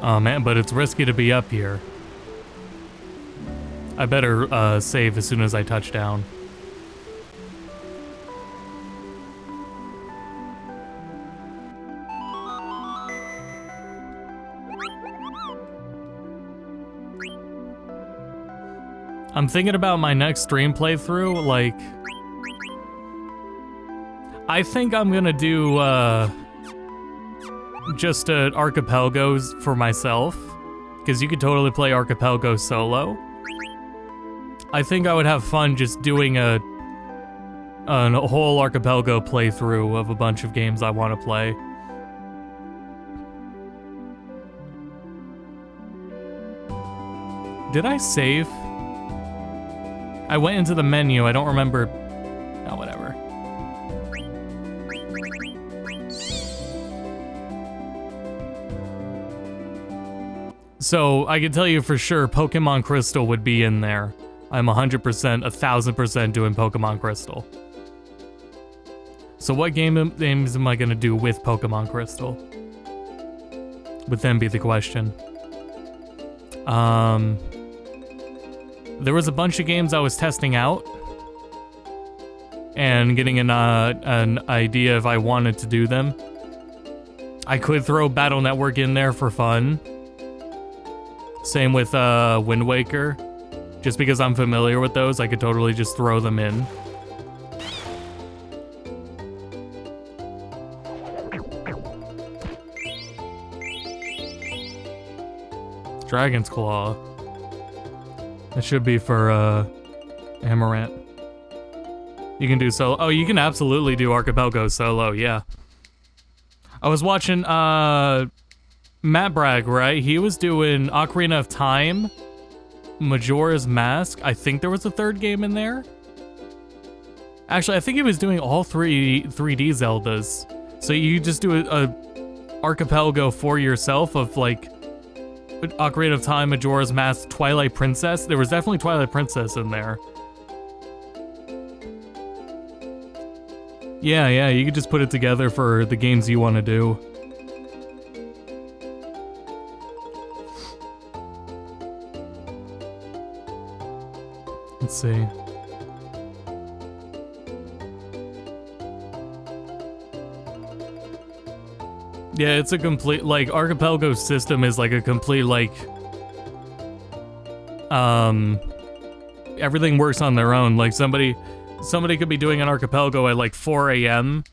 Oh man, but it's risky to be up here. I better save as soon as I touch down. I'm thinking about my next stream playthrough, like... I think I'm gonna do, just archipelagos for myself, because you could totally play archipelago solo. I think I would have fun just doing a whole archipelago playthrough of a bunch of games I want to play. Did I save? I went into the menu, I don't remember. Oh, whatever. So, I can tell you for sure, Pokemon Crystal would be in there. I'm 100%, 1000% doing Pokemon Crystal. So what games am I gonna do with Pokemon Crystal? Would then be the question. There was a bunch of games I was testing out. And getting an idea if I wanted to do them. I could throw Battle Network in there for fun. Same with Wind Waker. Just because I'm familiar with those, I could totally just throw them in. Dragon's Claw. That should be for Amaranth. You can do solo. Oh, you can absolutely do Archipelago solo, yeah. I was watching Matt Bragg, right? He was doing Ocarina of Time, Majora's Mask. I think there was a third game in there. Actually, I think he was doing all 3D Zeldas. So you just do a archipelago for yourself of like Ocarina of Time, Majora's Mask, Twilight Princess. There was definitely Twilight Princess in there. Yeah, you could just put it together for the games you want to do. Let's see. Yeah, it's a complete, like, Archipelago system is like a complete, like, everything works on their own. Like, somebody could be doing an archipelago at like 4 a.m.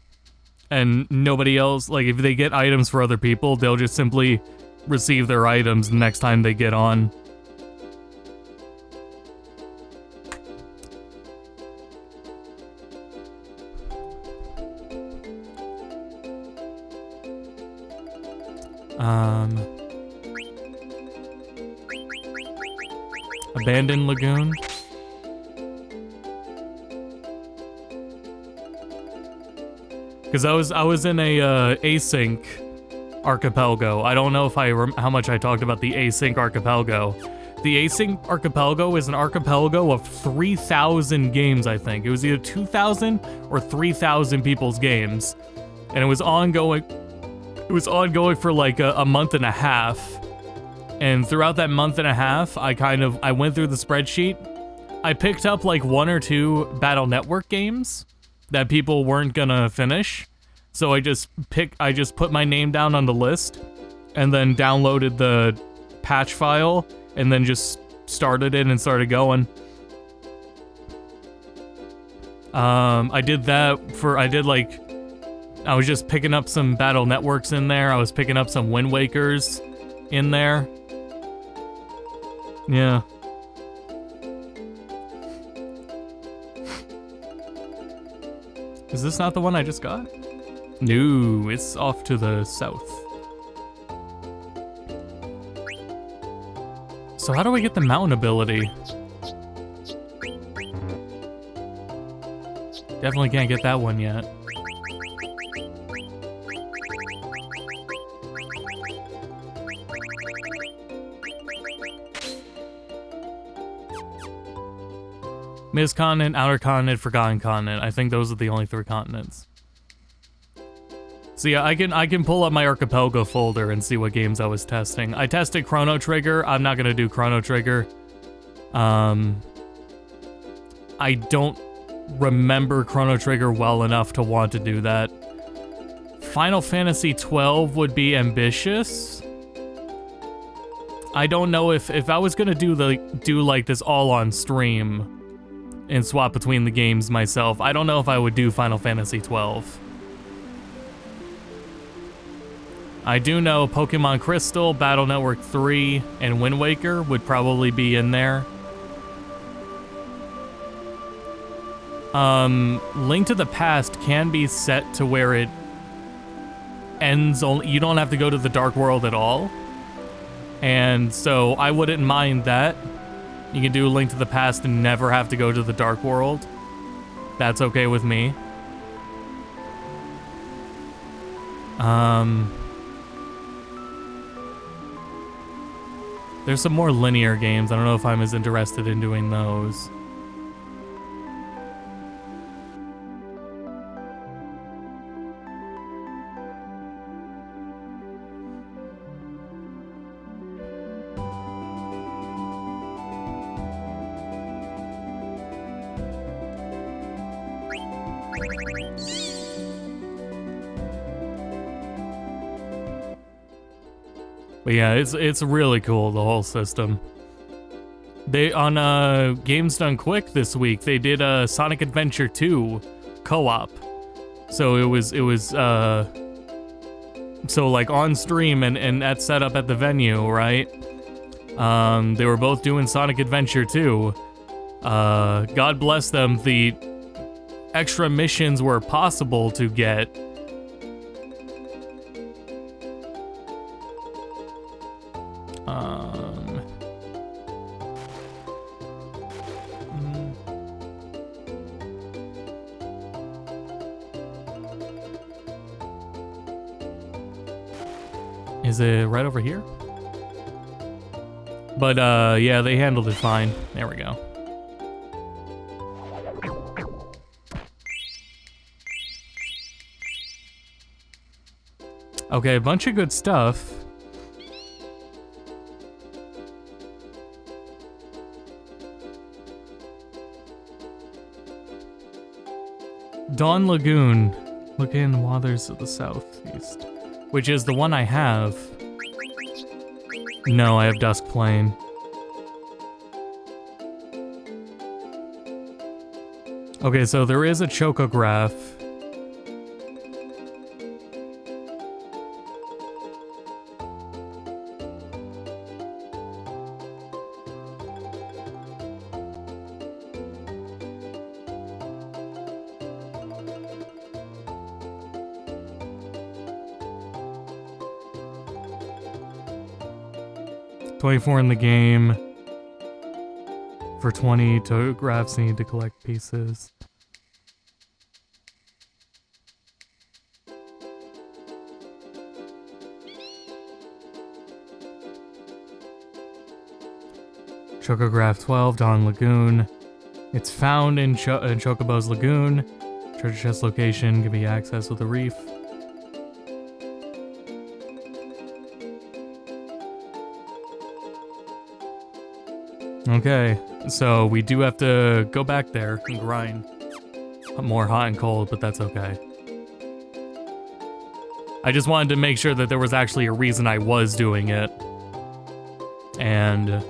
and nobody else, like, if they get items for other people, they'll just simply receive their items the next time they get on. Abandoned Lagoon. Because I was in a async archipelago. I don't know if how much I talked about the async archipelago. The async archipelago is an archipelago of 3,000 games, I think. It was either 2,000 or 3,000 people's games. And it was ongoing. It was ongoing for like a month and a half. And throughout that month and a half, I went through the spreadsheet. I picked up like 1 or 2 Battle Network games that people weren't gonna finish. So I just put my name down on the list and then downloaded the patch file and then just started it and started going. I did that I was just picking up some Battle Networks in there. I was picking up some Wind Wakers in there. Yeah. Is this not the one I just got? No, it's off to the south. So how do we get the mountain ability? Definitely can't get that one yet. Mid Continent, Outer Continent, Forgotten Continent. I think those are the only 3 continents. So yeah, I can pull up my archipelago folder and see what games I was testing. I tested Chrono Trigger. I'm not gonna do Chrono Trigger. I don't remember Chrono Trigger well enough to want to do that. Final Fantasy 12 would be ambitious. I don't know if I was gonna do like this all on stream and swap between the games myself. I don't know if I would do Final Fantasy 12. I do know Pokemon Crystal, Battle Network 3, and Wind Waker would probably be in there. Link to the Past can be set to where it ends only. You don't have to go to the Dark World at all. And so I wouldn't mind that. You can do Link to the Past and never have to go to the Dark World. That's okay with me. There's some more linear games. I don't know if I'm as interested in doing those. But yeah, it's really cool, the whole system. They on Games Done Quick this week, they did a Sonic Adventure 2 co-op. So it was so like on stream and at setup at the venue, right? They were both doing Sonic Adventure 2. God bless them, the extra missions were possible to get. Is it right over here? But yeah, they handled it fine. There we go. Okay, a bunch of good stuff. Dawn Lagoon. Look in waters to the southeast. Which is the one I have. No, I have Dusk Plain. Okay, so there is a Chocograph. 24 in the game. For 20 tographs, you need to collect pieces. Chocograph 12, Dawn Lagoon. It's found in Chocobo's Lagoon. Treasure chest location can be accessed with a reef. Okay, so we do have to go back there and grind. More hot and cold, but that's okay. I just wanted to make sure that there was actually a reason I was doing it. And...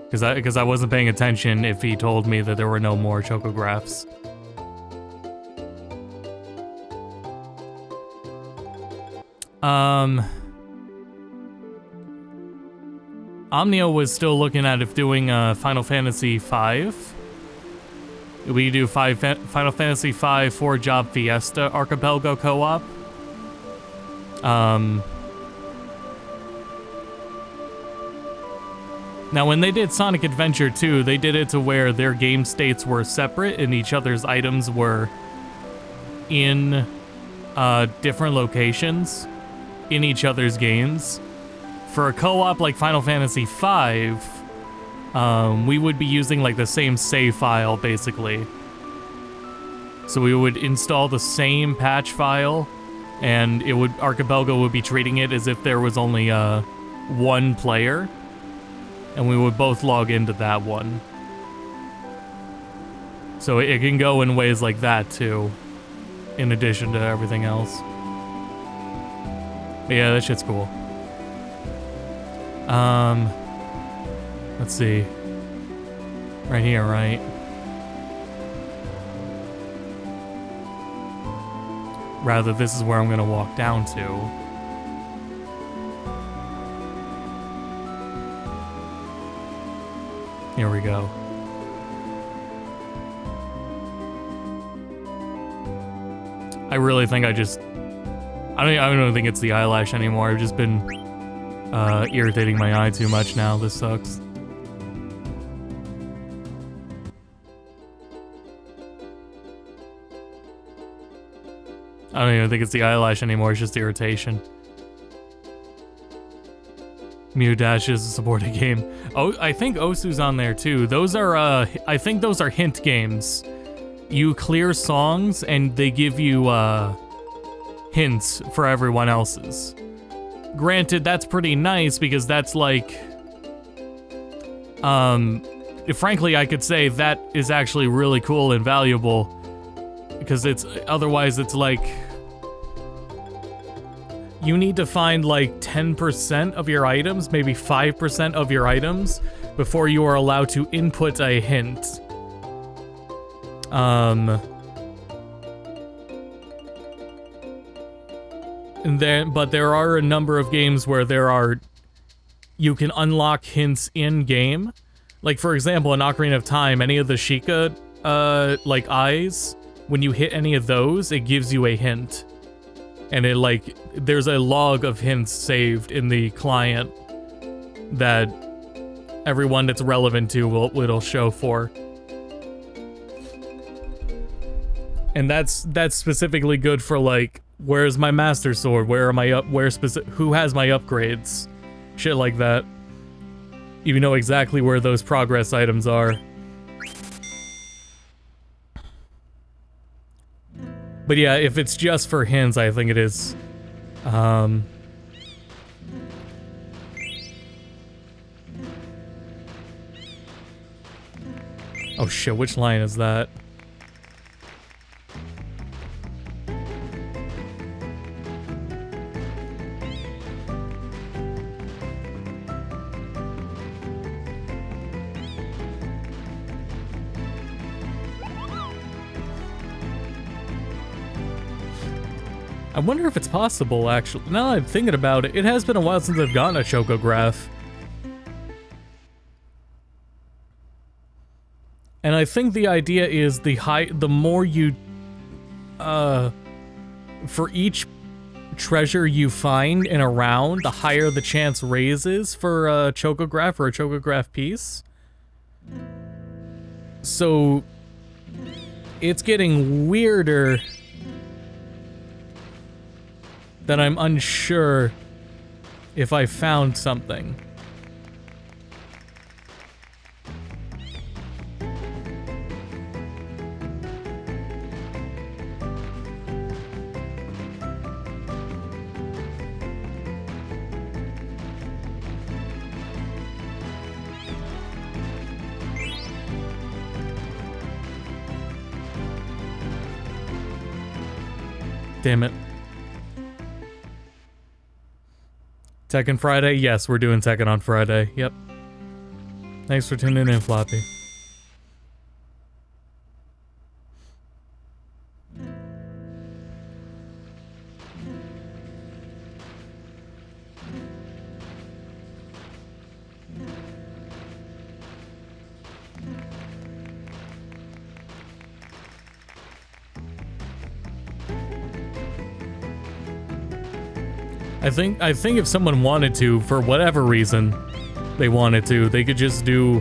Because I wasn't paying attention if he told me that there were no more chocographs. Omnio was still looking at if doing Final Fantasy V. We do Final Fantasy V 4-job Fiesta Archipelago co-op. Now, when they did Sonic Adventure 2, they did it to where their game states were separate and each other's items were in different locations in each other's games. For a co-op like Final Fantasy V, we would be using like the same save file, basically. So we would install the same patch file, and Archipelago would be treating it as if there was only one player. And we would both log into that one. So it can go in ways like that too, in addition to everything else. But yeah, that shit's cool. Let's see. Right here, right? Rather, this is where I'm gonna walk down to. Here we go. I really think I don't even think it's the eyelash anymore. I've just been irritating my eye too much now. This sucks. I don't even think it's the eyelash anymore. It's just irritation. Mew Dash is a supported game. Oh, I think Osu's on there too. Those are, I think those are hint games. You clear songs and they give you, hints for everyone else's. Granted, that's pretty nice because that's like, frankly, I could say that is actually really cool and valuable because otherwise it's like, you need to find like 10% of your items, maybe 5% of your items, before you are allowed to input a hint. But there are a number of games where you can unlock hints in game. Like for example, in Ocarina of Time, any of the Sheikah, like eyes, when you hit any of those, it gives you a hint. And there's a log of hints saved in the client that everyone that's relevant to it'll show for. And that's specifically good for like, where's my Master Sword? Who has my upgrades? Shit like that. You know exactly where those progress items are. But yeah, if it's just for hints, I think it is. Oh shit, which line is that? I wonder if it's possible, actually. Now that I'm thinking about it, it has been a while since I've gotten a chocograph. And I think the idea is the more you, for each treasure you find in a round, the higher the chance raises for a chocograph or a chocograph piece. So it's getting weirder that I'm unsure if I found something. Damn it. Tekken Friday? Yes, we're doing Tekken on Friday. Yep. Thanks for tuning in, Floppy. I think if someone wanted to, for whatever reason they wanted to, they could just do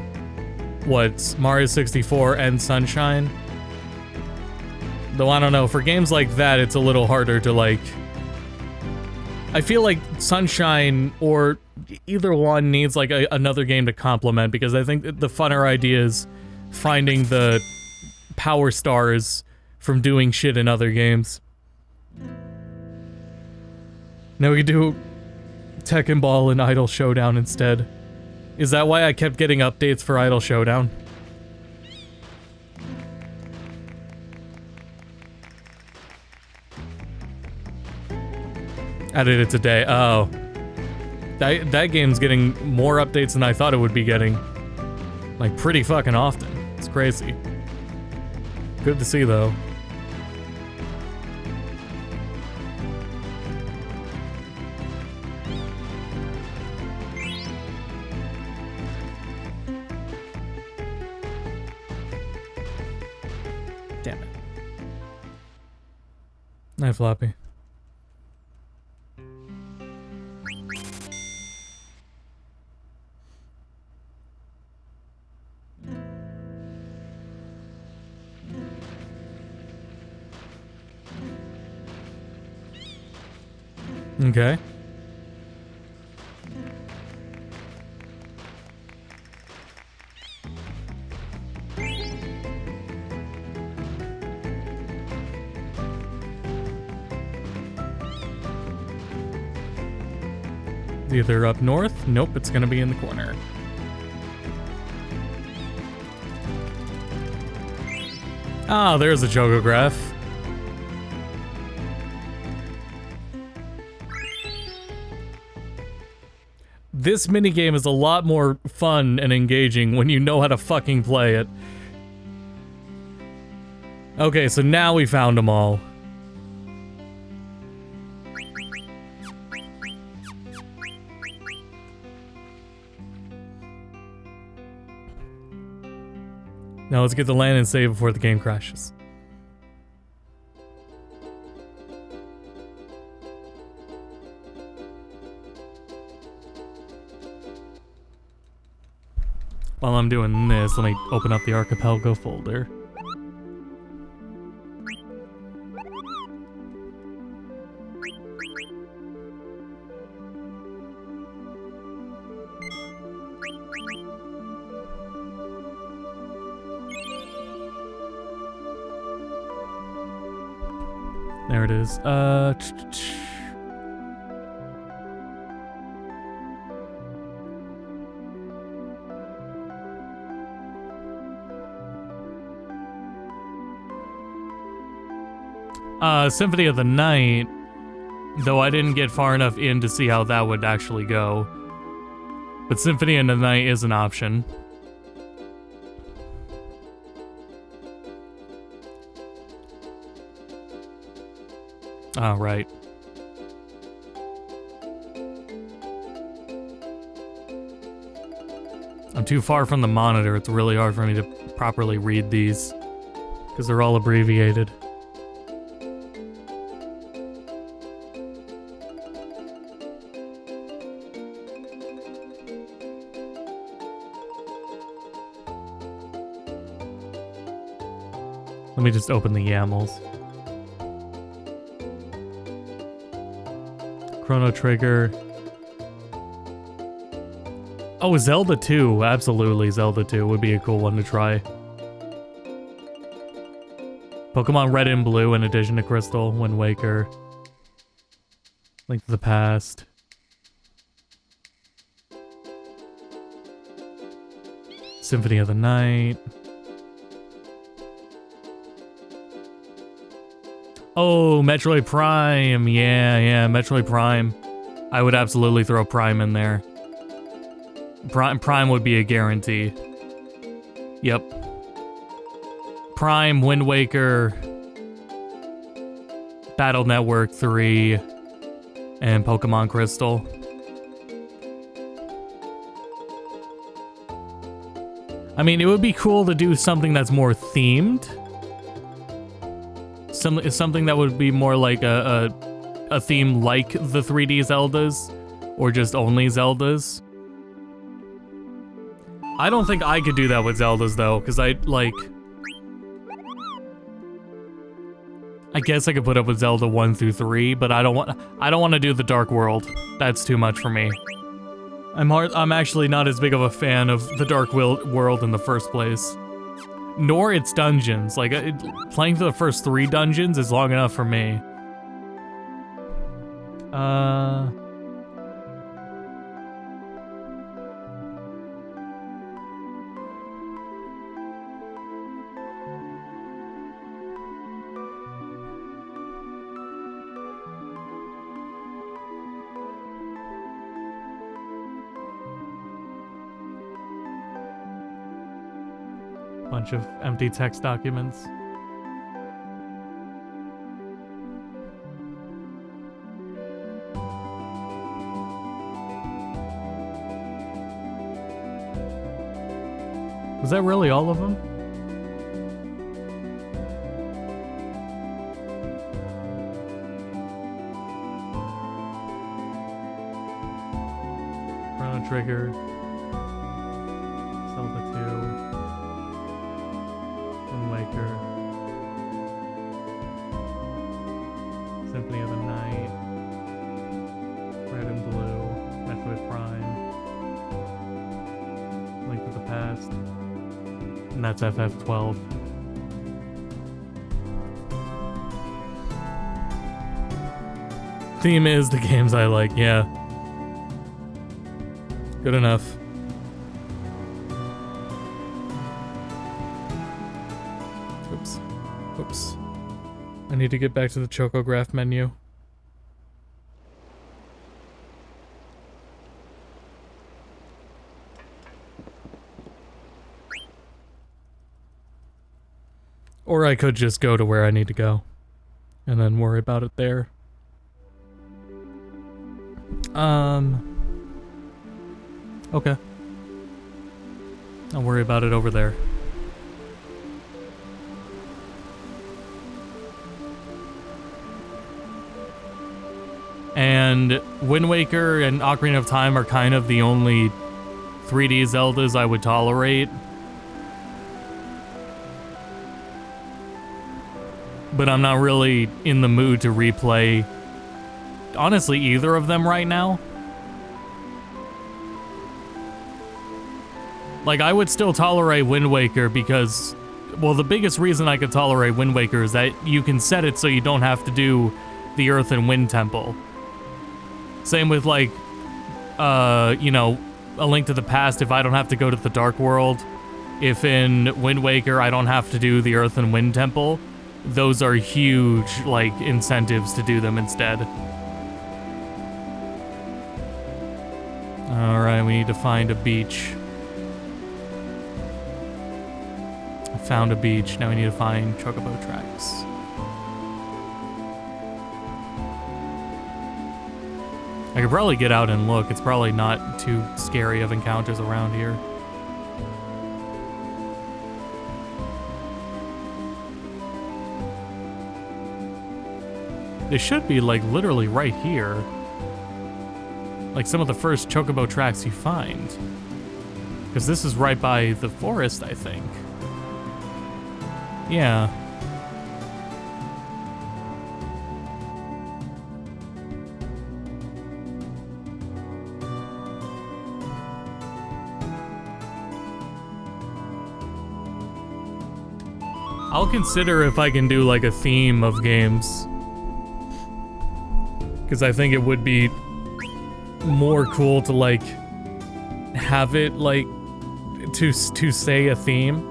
what, Mario 64 and Sunshine. Though I don't know, for games like that it's a little harder to like. I feel like Sunshine or either one needs like another game to complement, because I think that the funner idea is finding the power stars from doing shit in other games. Now we could do Tekken Ball and Idol Showdown instead. Is that why I kept getting updates for Idol Showdown? Added it today. Oh. That game's getting more updates than I thought it would be getting. Like, pretty fucking often. It's crazy. Good to see, though. Damn it. Night, Floppy. Okay. Either up north? Nope, it's gonna be in the corner. Ah, there's a chocograph. This minigame is a lot more fun and engaging when you know how to fucking play it. Okay, so now we found them all. Now let's get the land and save before the game crashes. While I'm doing this, let me open up the Archipelago folder. There it is. Symphony of the Night, though I didn't get far enough in to see how that would actually go. But Symphony of the Night is an option. Oh, right. I'm too far from the monitor. It's really hard for me to properly read these, because they're all abbreviated. Let me just open the YAMLs. Chrono Trigger. Oh, Zelda 2. Absolutely, Zelda 2 would be a cool one to try. Pokemon Red and Blue in addition to Crystal, Wind Waker. Link to the Past. Symphony of the Night. Oh, Metroid Prime. Yeah, Metroid Prime. I would absolutely throw Prime in there. Prime would be a guarantee. Yep. Prime, Wind Waker, Battle Network 3, and Pokemon Crystal. I mean, it would be cool to do something that's more themed. Something that would be more like a theme like the 3D Zeldas, or just only Zeldas. I don't think I could do that with Zeldas though, because I guess I could put up with Zelda 1 through 3, but I don't want to do the Dark World. That's too much for me. I'm actually not as big of a fan of the Dark World in the first place. Nor its dungeons. Like, playing through the first 3 dungeons is long enough for me. Bunch of empty text documents. Was that really all of them? Chrono Trigger. Zelda 2. Waker, Symphony of the Night, Red and Blue, Metroid Prime, Link to the Past, and that's FF12. Theme is the games I like, yeah. Good enough. Oops. I need to get back to the Chocograph menu. Or I could just go to where I need to go and then worry about it there. Okay. I'll worry about it over there. And Wind Waker and Ocarina of Time are kind of the only 3D Zeldas I would tolerate. But I'm not really in the mood to replay, honestly, either of them right now. Like, I would still tolerate Wind Waker because, well, the biggest reason I could tolerate Wind Waker is that you can set it so you don't have to do the Earth and Wind Temple. Same with, like, you know, A Link to the Past, if I don't have to go to the Dark World. If in Wind Waker I don't have to do the Earth and Wind Temple, those are huge, like, incentives to do them instead. Alright, we need to find a beach. I found a beach, now we need to find Chocobo tracks. I could probably get out and look. It's probably not too scary of encounters around here. They should be, like, literally right here. Like some of the first Chocobo tracks you find. Because this is right by the forest, I think. Yeah. I'll consider if I can do like a theme of games. Because I think it would be more cool to like have it like to say a theme.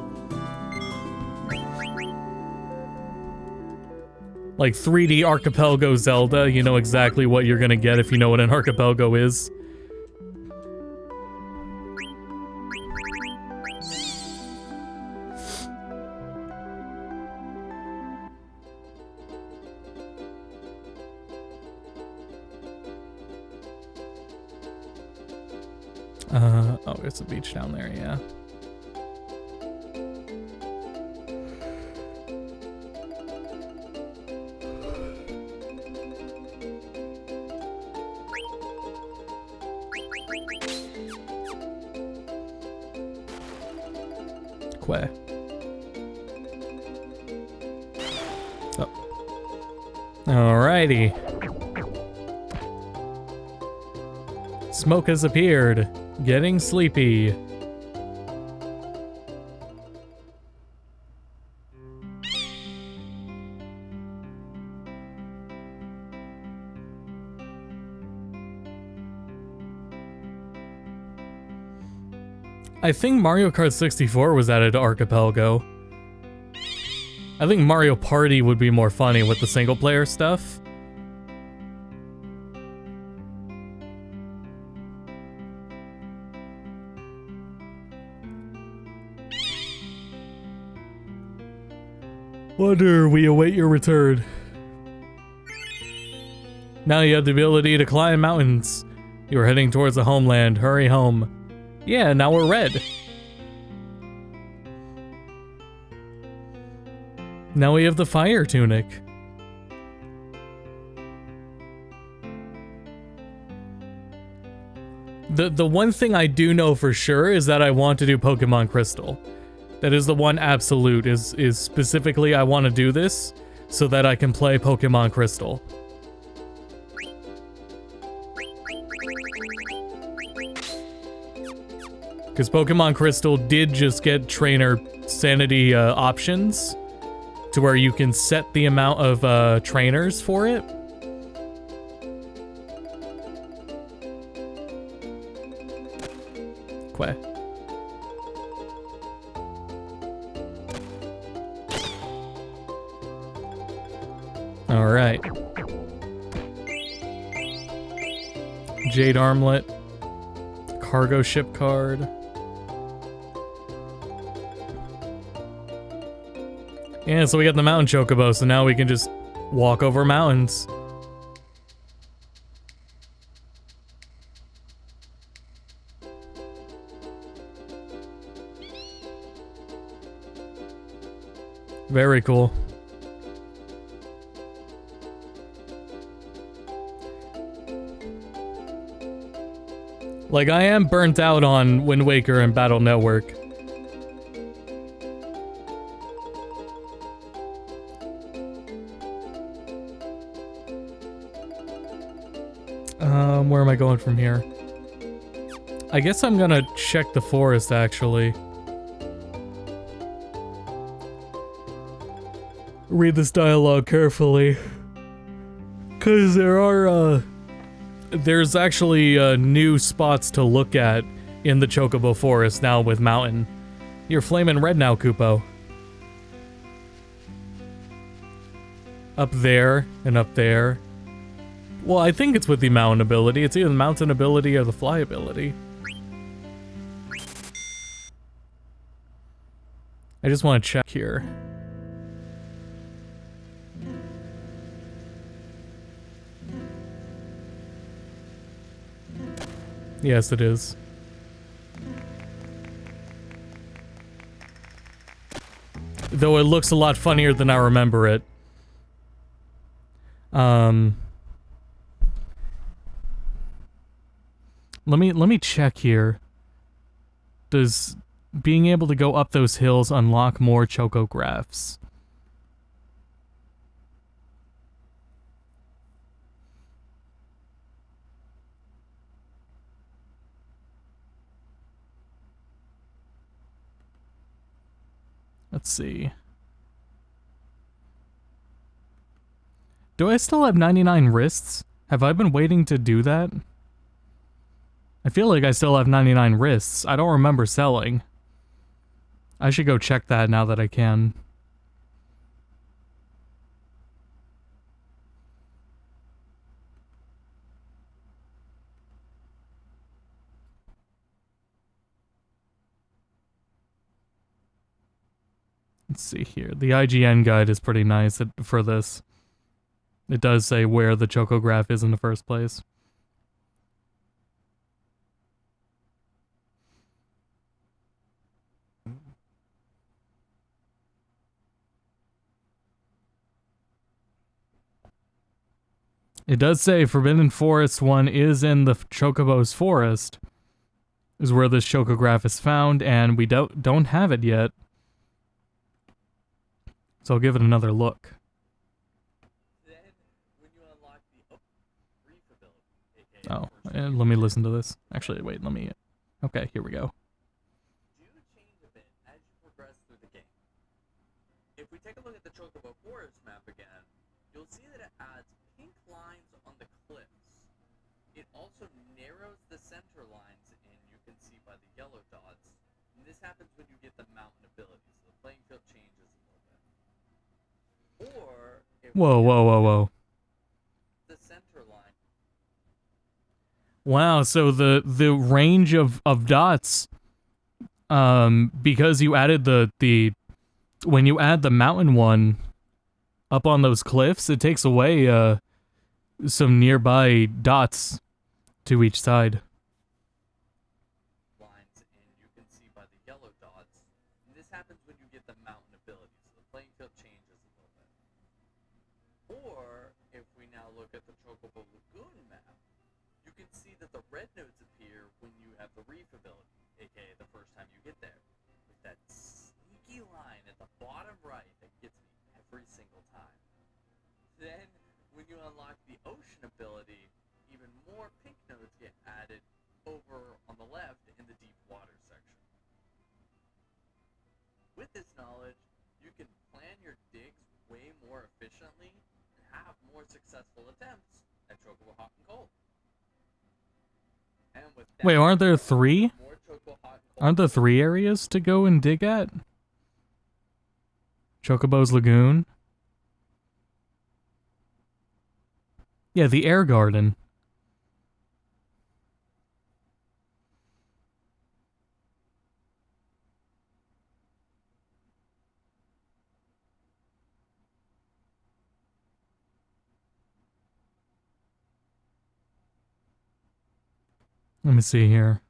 Like 3D Archipelago Zelda, you know exactly what you're gonna get if you know what an archipelago is. Oh, there's a beach down there, yeah. Que. Oh. Alrighty. Smoke has appeared. Getting sleepy. I think Mario Kart 64 was added to Archipelago. I think Mario Party would be more funny with the single player stuff. Wonder, we await your return. Now you have the ability to climb mountains. You are heading towards the homeland. Hurry home. Yeah, now we're red. Now we have the fire tunic. The one thing I do know for sure is that I want to do Pokemon Crystal. That is the one absolute, is specifically I want to do this so that I can play Pokemon Crystal. Because Pokemon Crystal did just get trainer sanity options to where you can set the amount of trainers for it. Que. All right. Jade Armlet. Cargo ship card. Yeah, so we got the mountain chocobo, so now we can just walk over mountains. Very cool. Like, I am burnt out on Wind Waker and Battle Network. Where am I going from here? I guess I'm gonna check the forest, actually. Read this dialogue carefully. Because there's actually new spots to look at in the Chocobo Forest now with Mountain. You're flaming red now, Koopo. Up there, and up there. Well, I think it's with the mountain ability. It's either the mountain ability or the fly ability. I just want to check here. Yes, it is. Though it looks a lot funnier than I remember it. Let me check here. Does being able to go up those hills unlock more chocographs? Let's see. Do I still have 99 wrists? Have I been waiting to do that? I feel like I still have 99 wrists. I don't remember selling. I should go check that now that I can. Let's see here. The IGN guide is pretty nice for this. It does say where the chocograph is in the first place. It does say Forbidden Forest 1 is in the Chocobo's forest, is where this chocograph is found, and we don't have it yet. So I'll give it another look. Oh, and let me listen to this. Actually, wait, let me... Okay, here we go. Do change a bit as you progress through the game. If we take a look at the Chocobo Forest map again, you'll see that it adds pink lines on the cliffs. It also narrows the center lines in, you can see by the yellow dots. And this happens when you get the mountain ability, so the playing field changes a little bit. Or... Whoa. The center line. Wow, so the range of dots, because you added when you add the mountain one up on those cliffs, it takes away some nearby dots to each side. Lines in, you can see by the yellow dots. And this happens when you get the mountain ability, so the playing field changes a little bit. Or, if we now look at the Chocobo Lagoon map, you can see that the red nodes appear when you have the reef ability, aka the first time you get there. With that sneaky line at the bottom right that gets me every single time. Then, when you unlock the ocean ability, even more pink nodes get added over on the left in the deep water section. With this knowledge, you can plan your digs way more efficiently and have more successful attempts at Chocobo Hot and Cold. And with that, Wait, aren't there three? more Chocobo Hot and Cold. Aren't there 3 areas to go and dig at? Chocobo's Lagoon? Yeah, the Air Garden. Let me see here.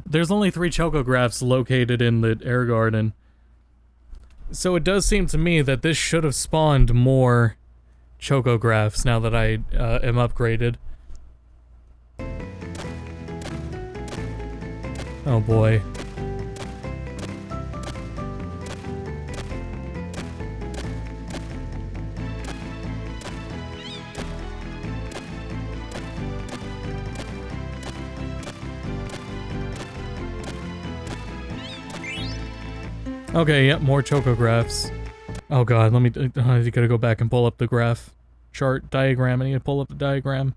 There's only 3 chocographs located in the Air Garden. So it does seem to me that this should have spawned more chocographs now that I am upgraded. Oh boy. Okay, yep, more chocographs. Oh god, let me... I gotta go back and pull up the graph. Chart, diagram, I need to pull up the diagram.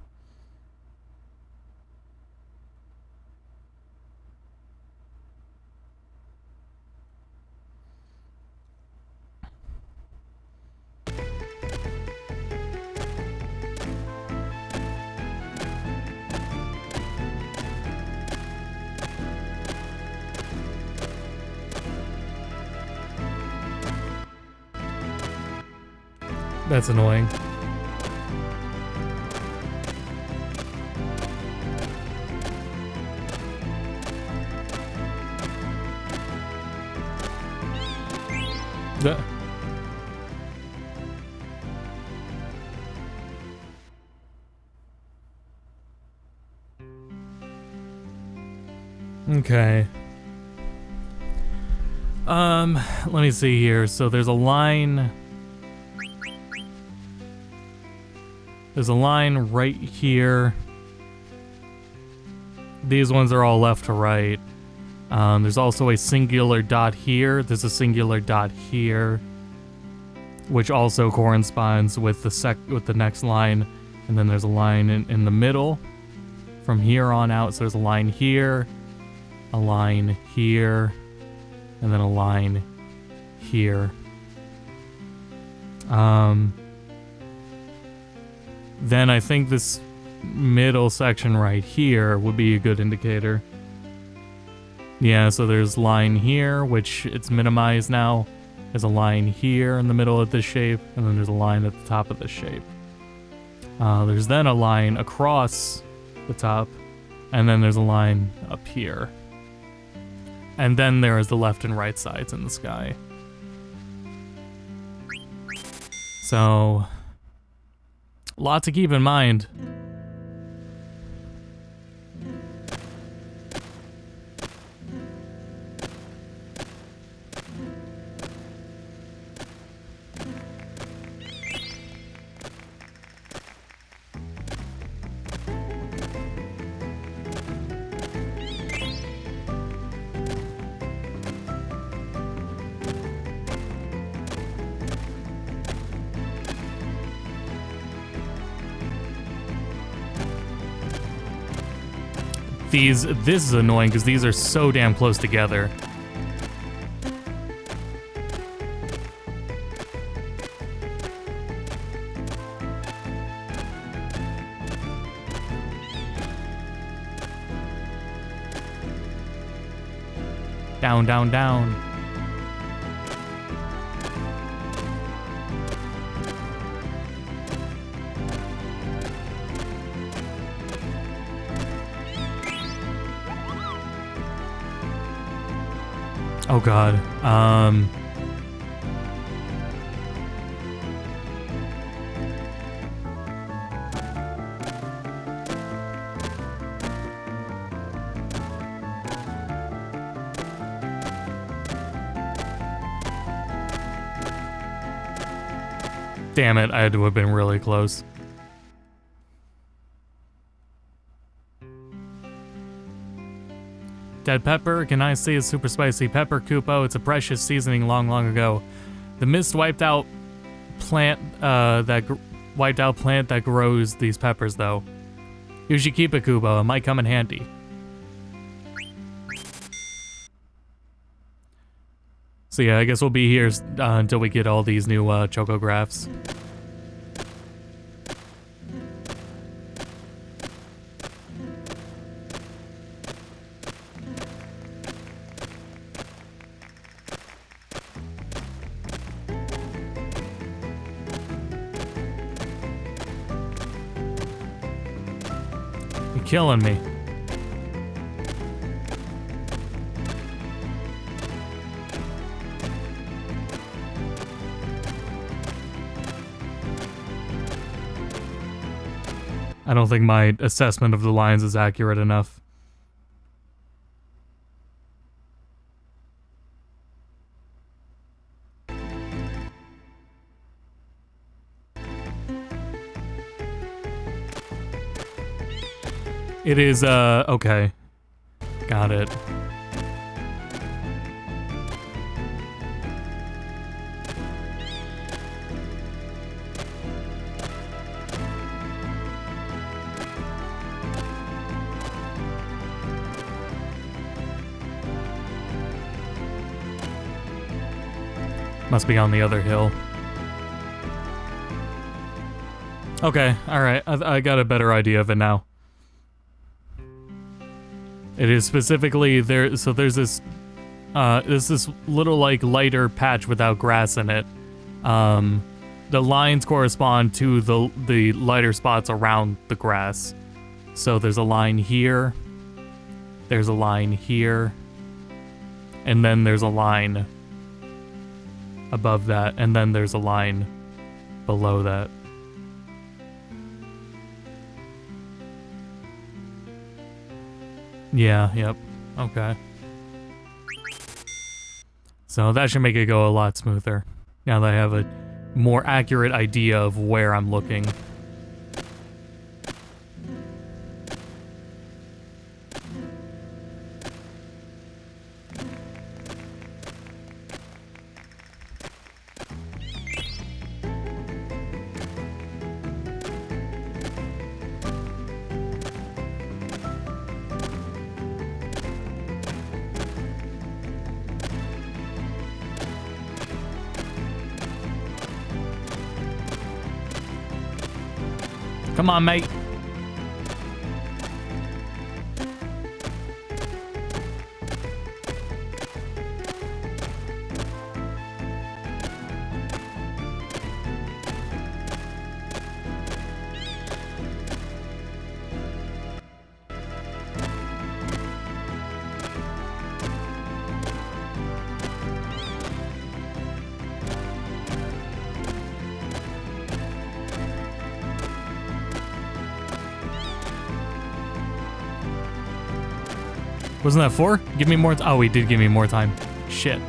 That's annoying. That... Okay. Let me see here. So there's a line. There's a line right here. These ones are all left to right. There's also a singular dot here. There's a singular dot here, which also corresponds with the next line. And then there's a line in the middle from here on out. So there's a line here, a line here, and then a line here. Then I think this middle section right here would be a good indicator. Yeah, so there's line here, which it's minimized now. There's a line here in the middle of this shape, and then there's a line at the top of this shape. There's then a line across the top, and then there's a line up here. And then there is the left and right sides in the sky. So, a lot to keep in mind. This is annoying because these are so damn close together. Down, down, down. Oh god. Damn it, I had to have been really close. Dead pepper, can I say a super spicy pepper, Kupo? It's a precious seasoning long, long ago. The mist wiped out plant that grows these peppers, though. You should keep it, Kupo. It might come in handy. So yeah, I guess we'll be here until we get all these new chocographs. You're killing me. I don't think my assessment of the lines is accurate enough. It is, okay. Got it. Must be on the other hill. Okay, alright. I got a better idea of it now. It is specifically there, so there's this little like lighter patch without grass in it. The lines correspond to the lighter spots around the grass. So there's a line here, there's a line here, and then there's a line above that, and then there's a line below that. Yeah, yep. Okay. So that should make it go a lot smoother. Now that I have a more accurate idea of where I'm looking. Come on, mate. Wasn't that 4? Give me more. Oh, he did give me more time. Shit.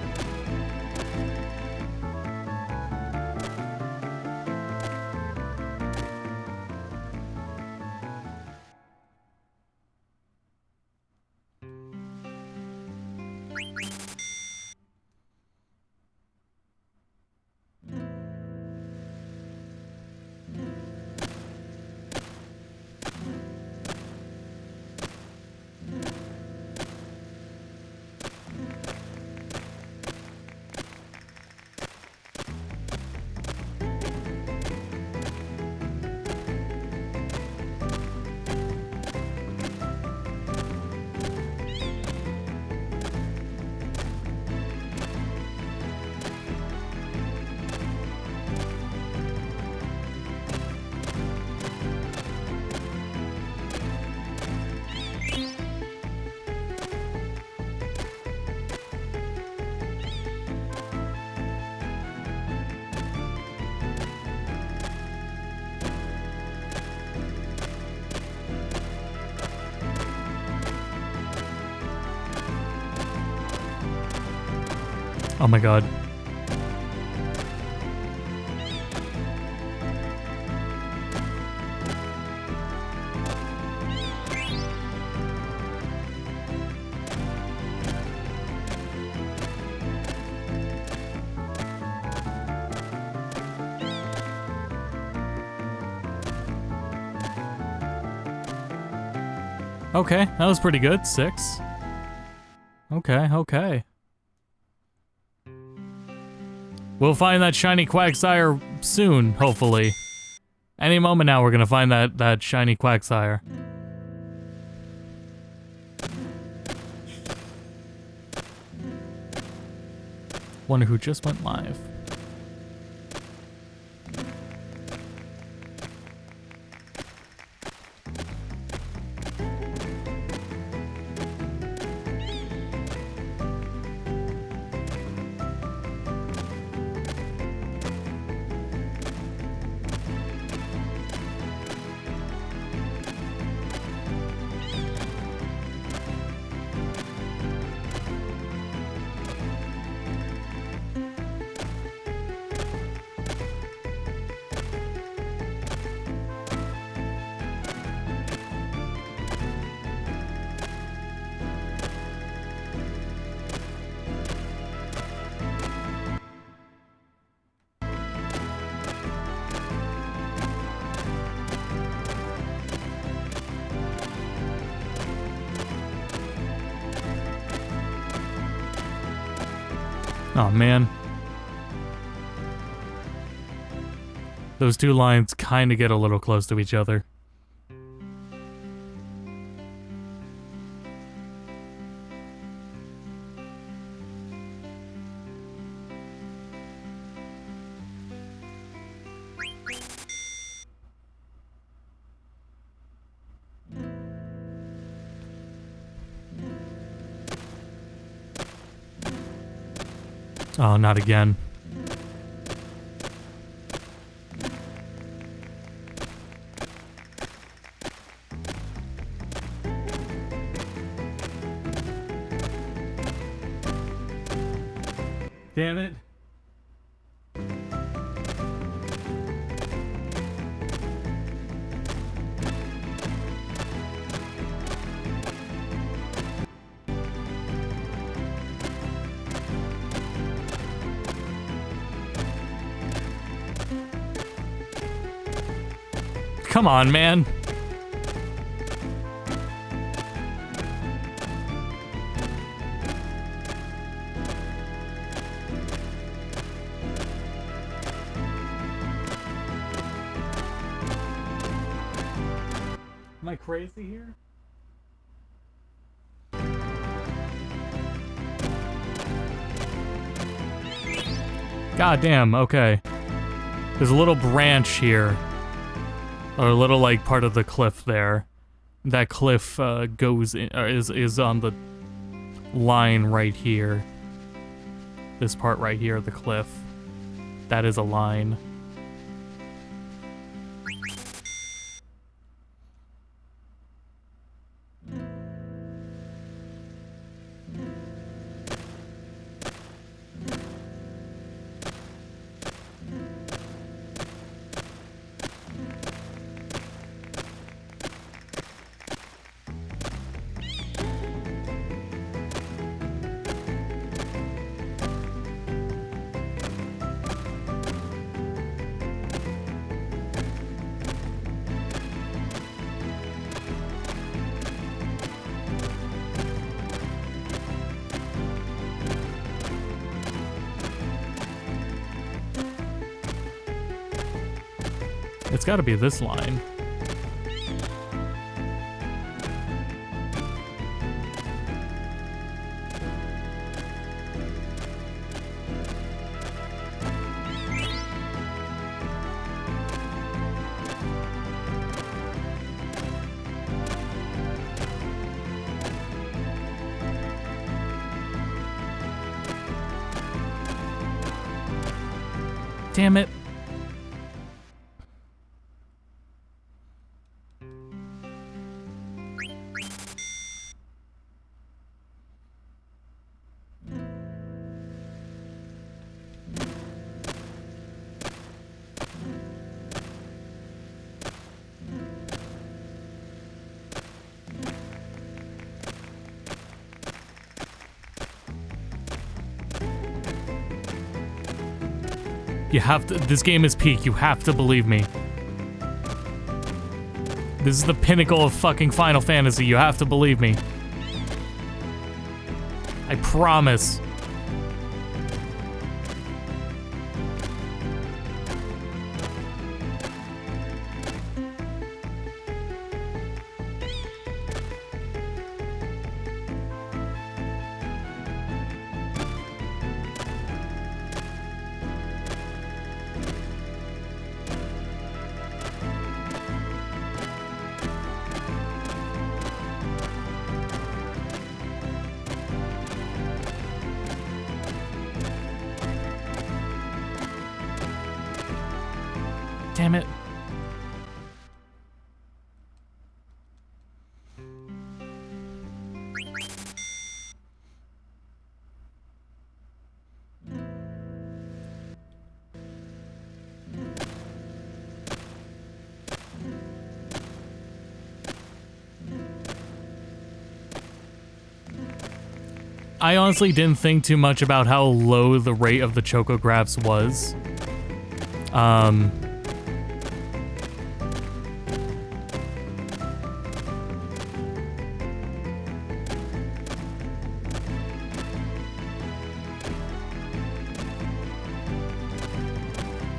Oh my god. Okay, that was pretty good. 6. Okay, okay. We'll find that shiny Quagsire soon, hopefully. Any moment now we're gonna find that shiny Quagsire. Wonder who just went live. Oh man. Those two lines kind of get a little close to each other. Oh, not again. Damn it. Come on, man. Am I crazy here? God damn, okay. There's a little branch here. Or a little, like, part of the cliff there. That cliff goes in, is on the line right here. This part right here, the cliff. That is a line. It's gotta be this line. Damn it. You have to, this game is peak, you have to believe me. This is the pinnacle of fucking Final Fantasy, you have to believe me. I promise. Damn it. I honestly didn't think too much about how low the rate of the chocographs was.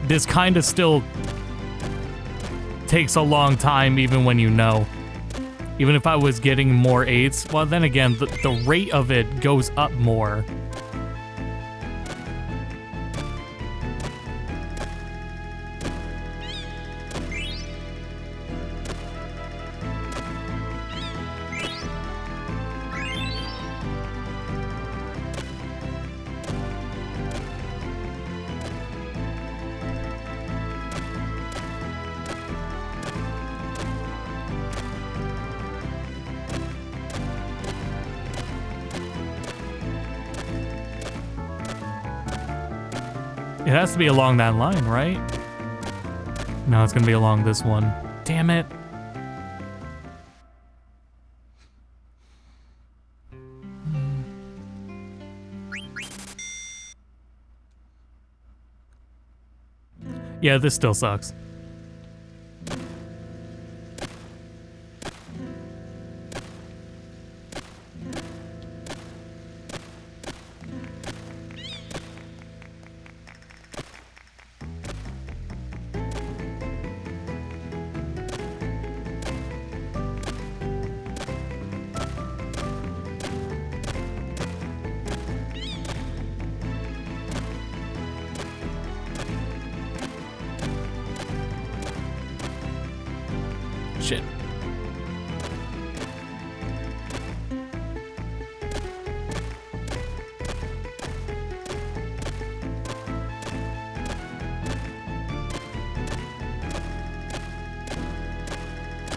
This kind of still takes a long time even when you know. Even if I was getting more 8s, well then again, the rate of it goes up more. It has to be along that line, right? No, it's gonna be along this one. Damn it. Yeah, this still sucks. Shit.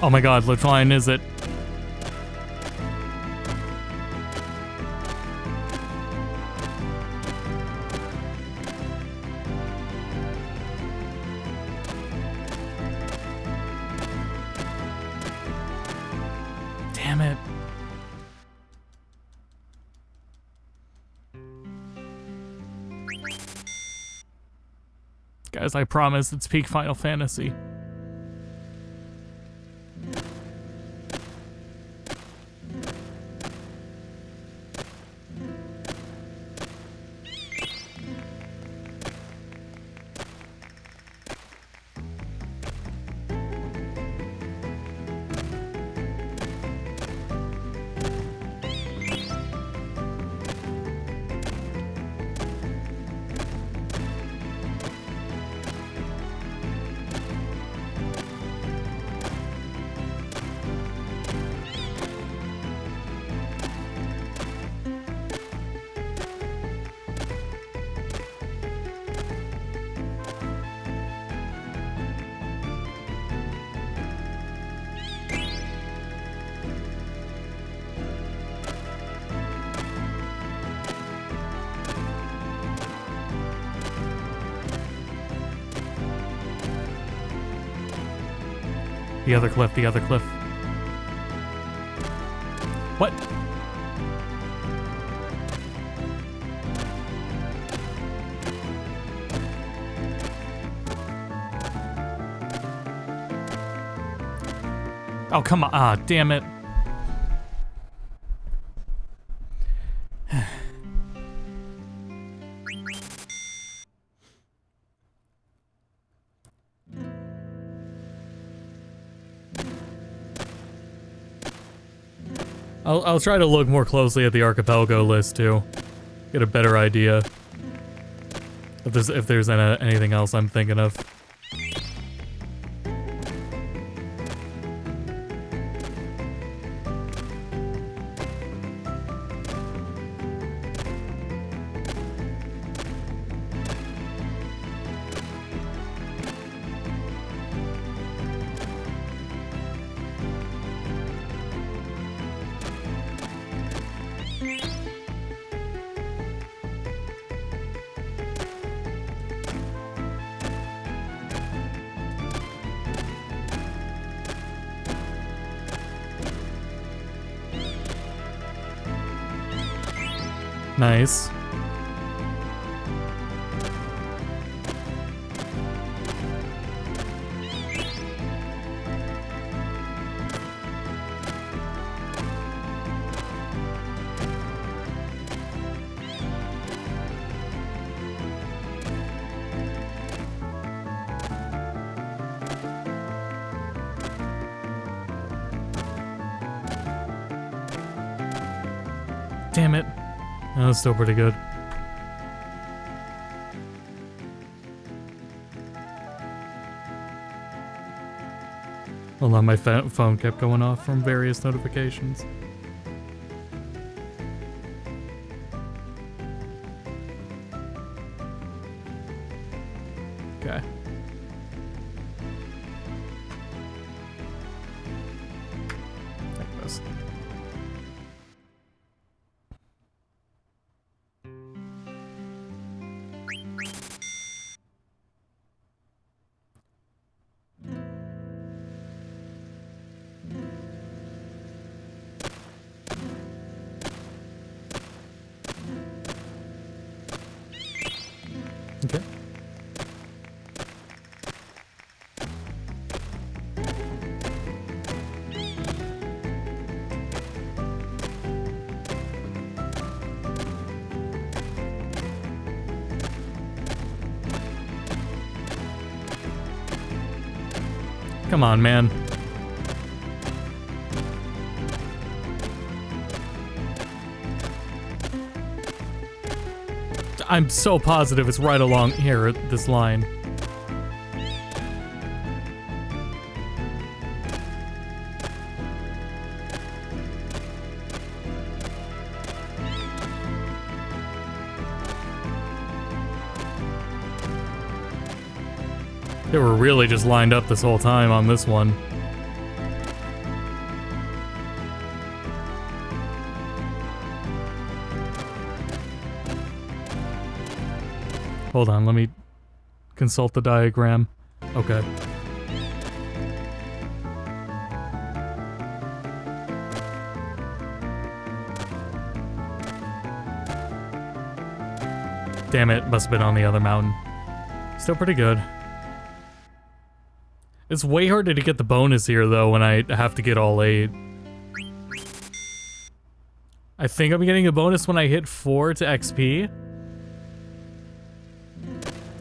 Oh my god, which line is it? Damn it. Guys, I promise it's peak Final Fantasy. The other cliff, the other cliff. What? Oh, come on. Ah, damn it. I'll try to look more closely at the archipelago list too. Get a better idea if there's anything else I'm thinking of. Nice. Damn it. That was still pretty good. Hold on, my phone kept going off from various notifications. Okay. There it goes. Come on, man. I'm so positive it's right along here, this line. They were really just lined up this whole time on this one. Hold on, let me consult the diagram. Okay. Damn it, must have been on the other mountain. Still pretty good. It's way harder to get the bonus here, though, when I have to get all 8. I think I'm getting a bonus when I hit 4 to XP.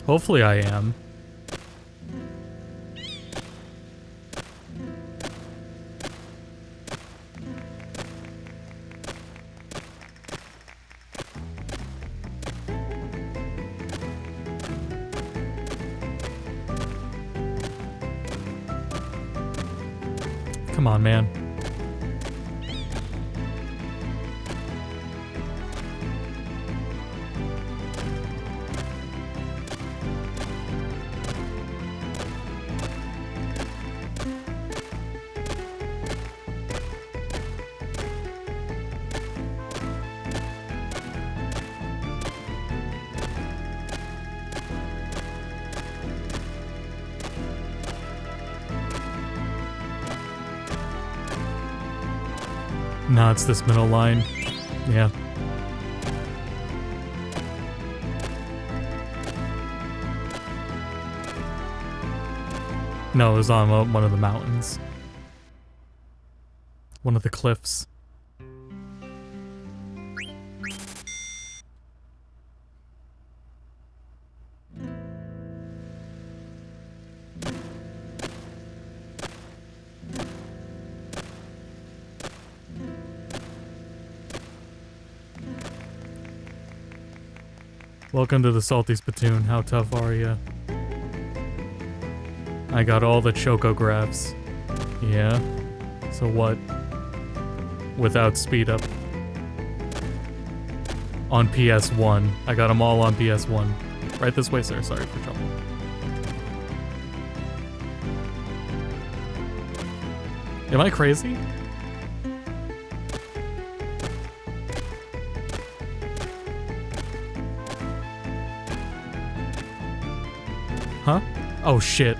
Hopefully I am. Come on, man. No, it's this middle line. Yeah. No, it was on one of the mountains. One of the cliffs. Welcome to the Salty Spittoon. How tough are you? I got all the chocographs. Yeah? So what? Without speed up. On PS1. I got them all on PS1. Right this way, sir. Sorry for trouble. Am I crazy? Huh? Oh shit.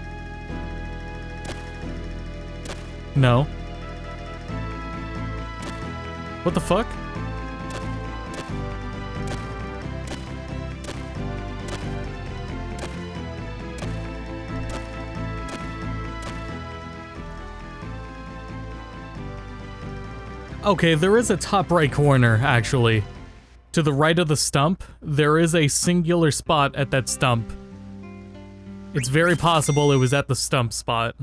No. What the fuck? Okay, there is a top right corner, actually. To the right of the stump, there is a singular spot at that stump. It's very possible it was at the stump spot.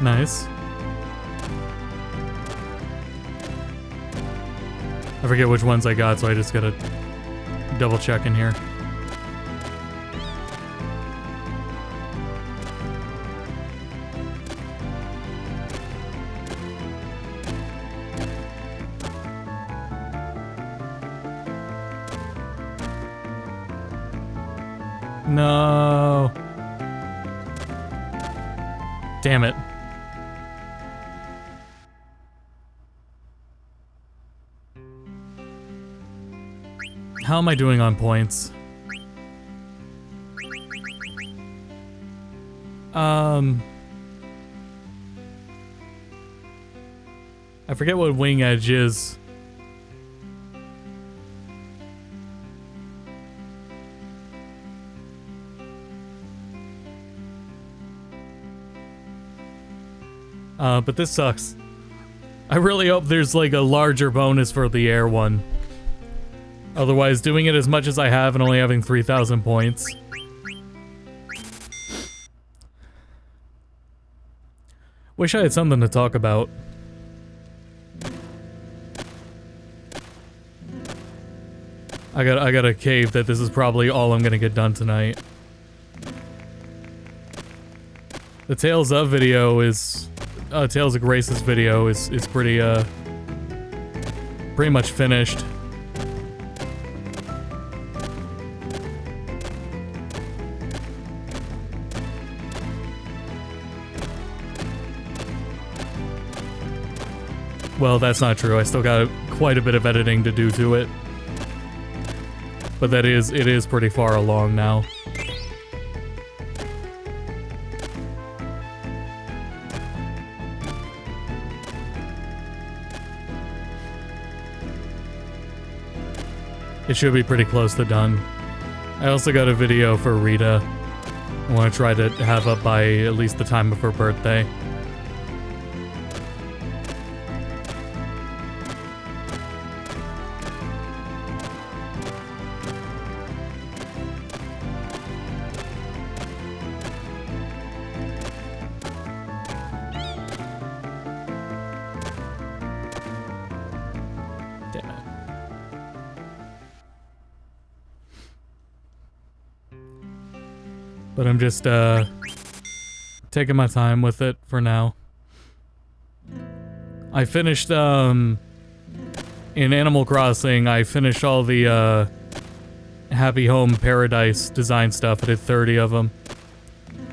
Nice. I forget which ones I got, so I just gotta double check in here. No. Damn it. How am I doing on points? I forget what wing edge is. But this sucks. I really hope there's like a larger bonus for the air one. Otherwise, doing it as much as I have and only having 3,000 points. Wish I had something to talk about. I got a cave that this is probably all I'm gonna get done tonight. The Tales of video is... Tales of Grace's video is pretty much finished. Well, that's not true. I still got quite a bit of editing to do to it. But it is pretty far along now. It should be pretty close to done. I also got a video for Rita. I want to try to have up by at least the time of her birthday. But I'm just, taking my time with it for now. I finished, in Animal Crossing, I finished all the, Happy Home Paradise design stuff. I did 30 of them.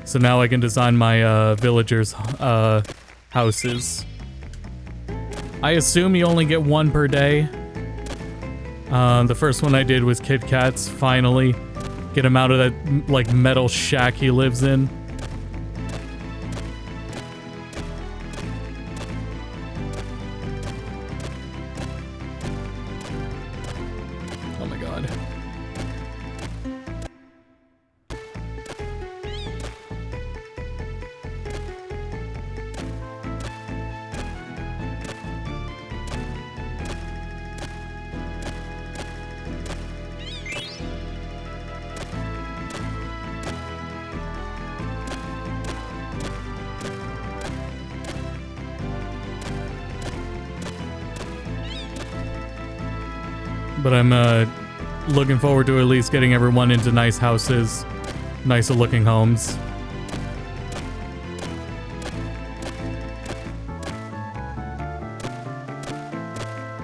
So now I can design my, villagers', houses. I assume you only get one per day. The first one I did was Kit Kat's, finally. Get him out of that, like, metal shack he lives in. Oh my god. But I'm looking forward to at least getting everyone into nice houses, nicer looking homes.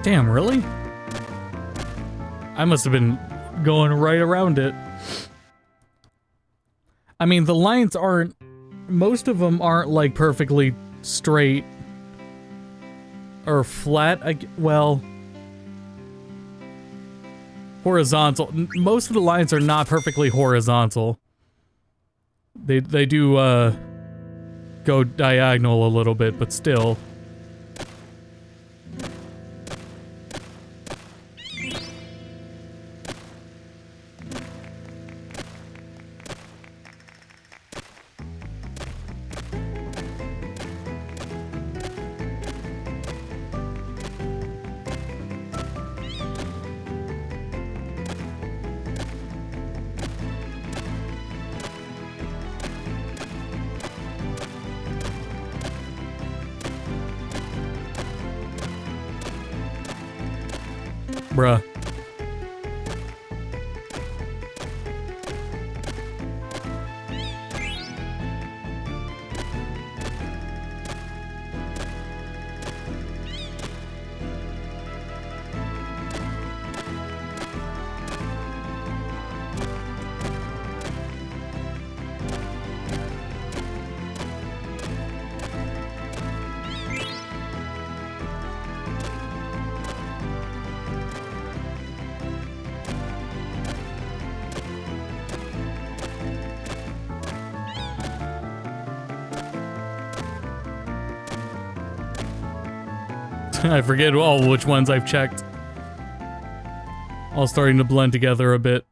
Damn, really? I must have been going right around it. I mean, the lines aren't... Most of them aren't, like, perfectly straight or flat. Well... Horizontal. Most of the lines are not perfectly horizontal. They do go diagonal a little bit, but still. Bruh. I forget all which ones I've checked. All starting to blend together a bit.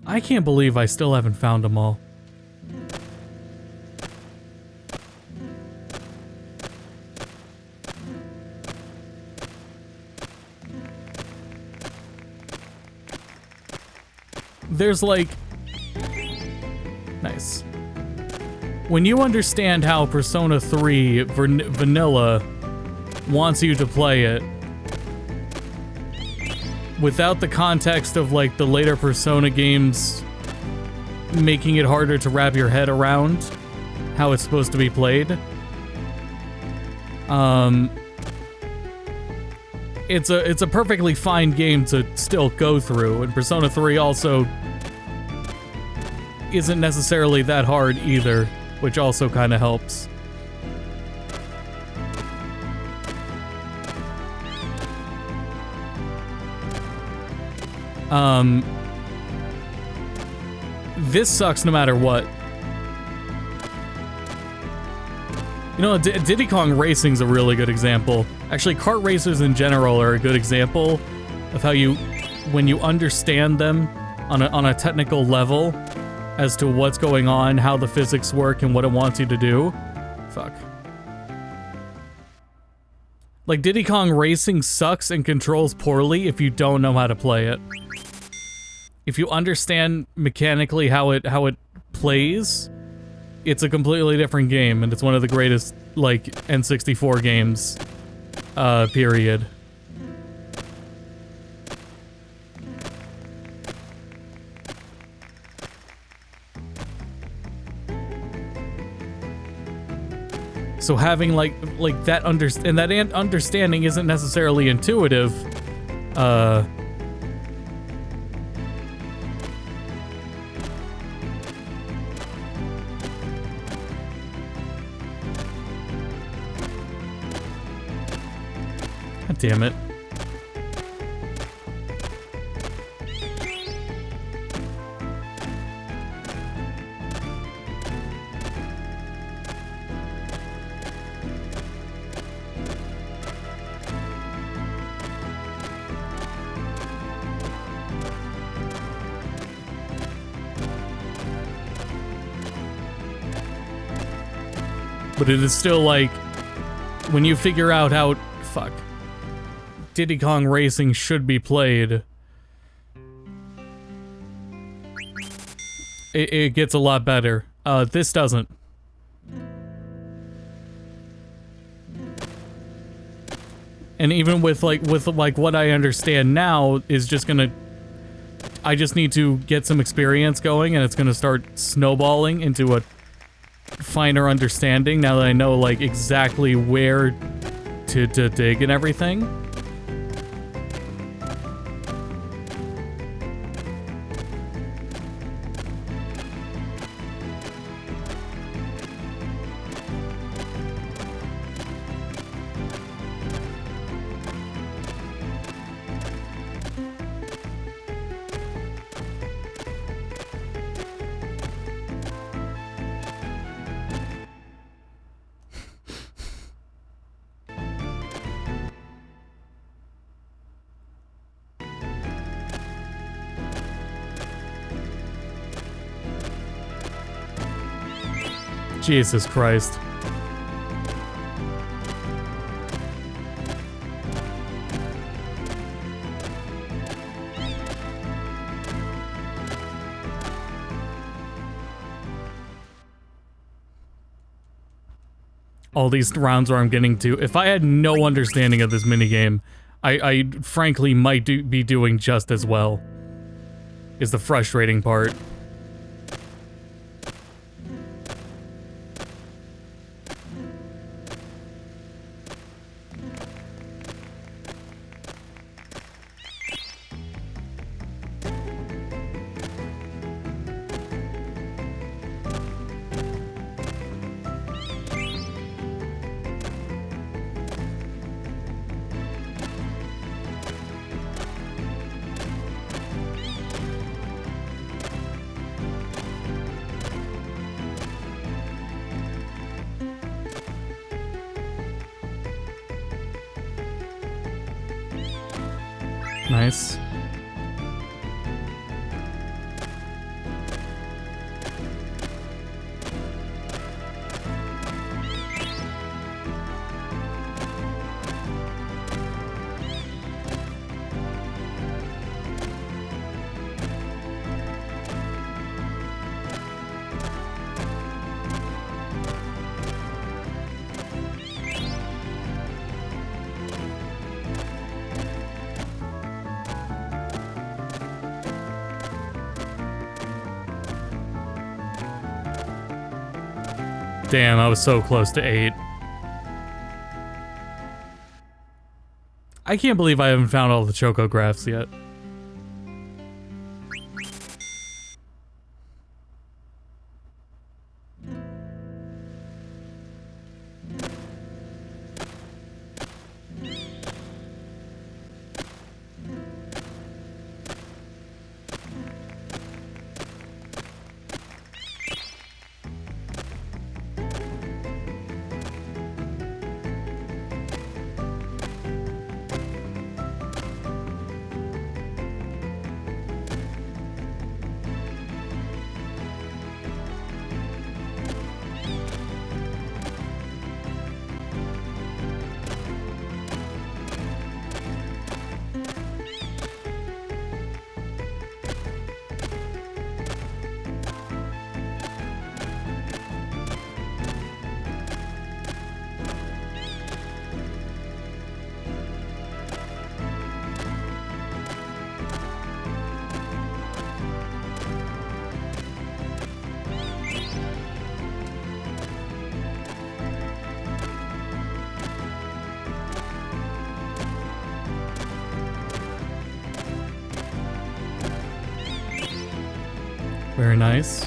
I can't believe I still haven't found them all. There's like... Nice. When you understand how Persona 3 Vanilla wants you to play it, without the context of like the later Persona games making it harder to wrap your head around how it's supposed to be played, it's a perfectly fine game to still go through, and Persona 3 also isn't necessarily that hard either, which also kind of helps. This sucks no matter what. You know, Diddy Kong Racing's a really good example. Actually, kart racers in general are a good example of how you, when you understand them on a technical level as to what's going on, how the physics work, and what it wants you to do. Fuck. Like, Diddy Kong Racing sucks and controls poorly if you don't know how to play it. If you understand mechanically how it plays, it's a completely different game, and it's one of the greatest, like, N64 games, period. So having like that understanding isn't necessarily intuitive. God damn it. But it is still like, when you figure out how, fuck, Diddy Kong Racing should be played, it gets a lot better. This doesn't. And even with what I understand now is just gonna, I just need to get some experience going, and it's gonna start snowballing into a finer understanding now that I know like exactly where to dig and everything. Jesus Christ. All these rounds where I'm getting to, if I had no understanding of this minigame, I frankly might be doing just as well, is the frustrating part. Nice. Damn, I was so close to 8. I can't believe I haven't found all the chocographs yet. Very nice.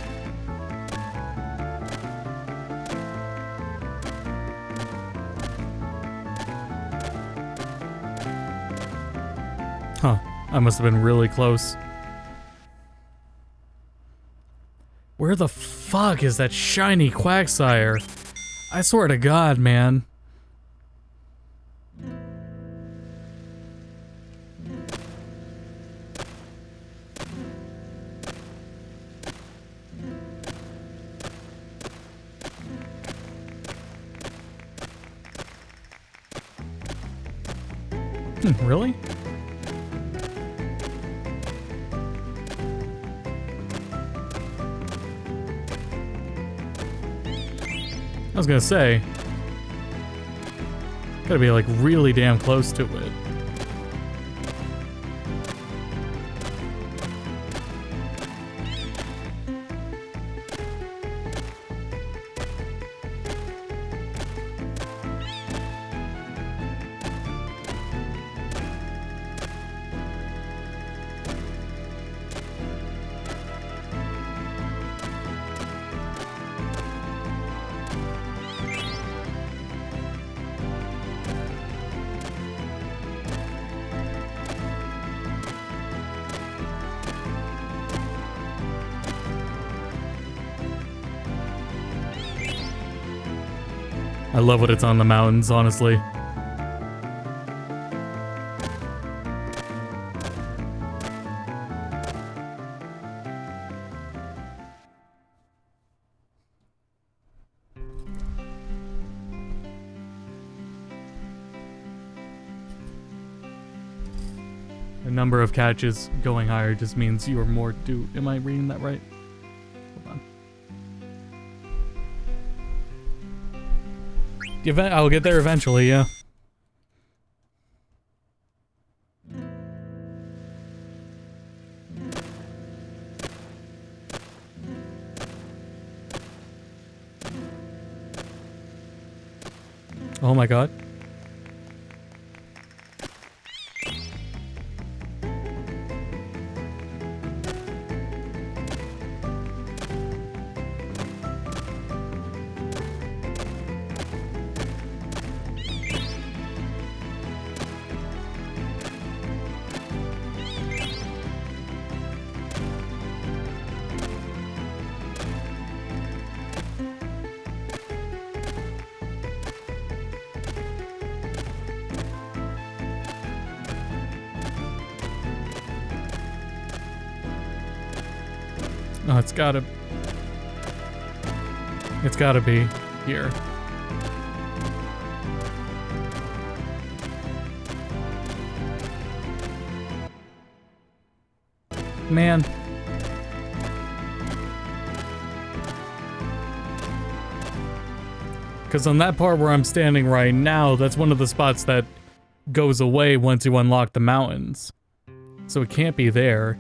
Huh. I must have been really close. Where the fuck is that shiny Quagsire? I swear to God, man. Really? I was gonna say, gotta be like really damn close to it. I love when it's on the mountains, honestly. The number of catches going higher just means you are more due. Am I reading that right? Hold on. I'll get there eventually, yeah. Oh my God. Oh, it's gotta be here. Man. Because on that part where I'm standing right now, that's one of the spots that goes away once you unlock the mountains. So it can't be there.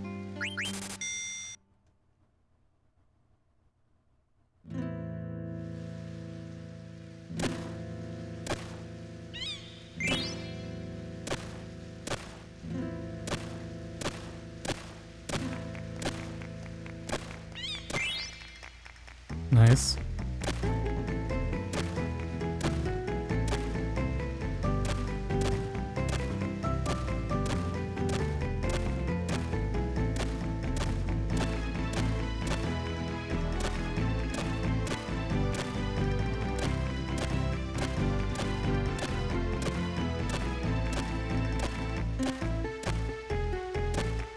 Nice.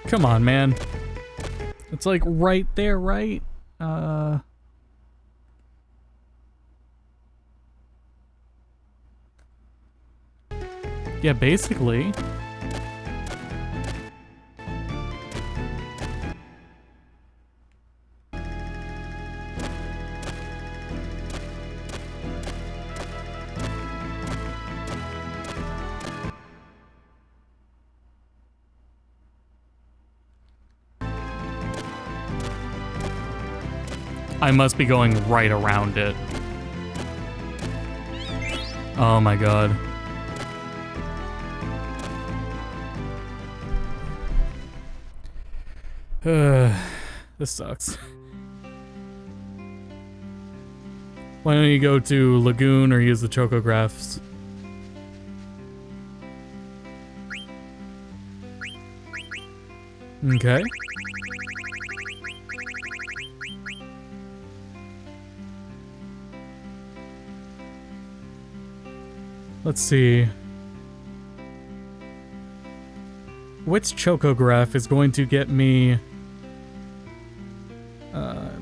Come on, man. It's like right there, right? Yeah, basically. I must be going right around it. Oh my god. This sucks. Why don't you go to Lagoon or use the chocographs? Okay. Let's see. Which chocograph is going to get me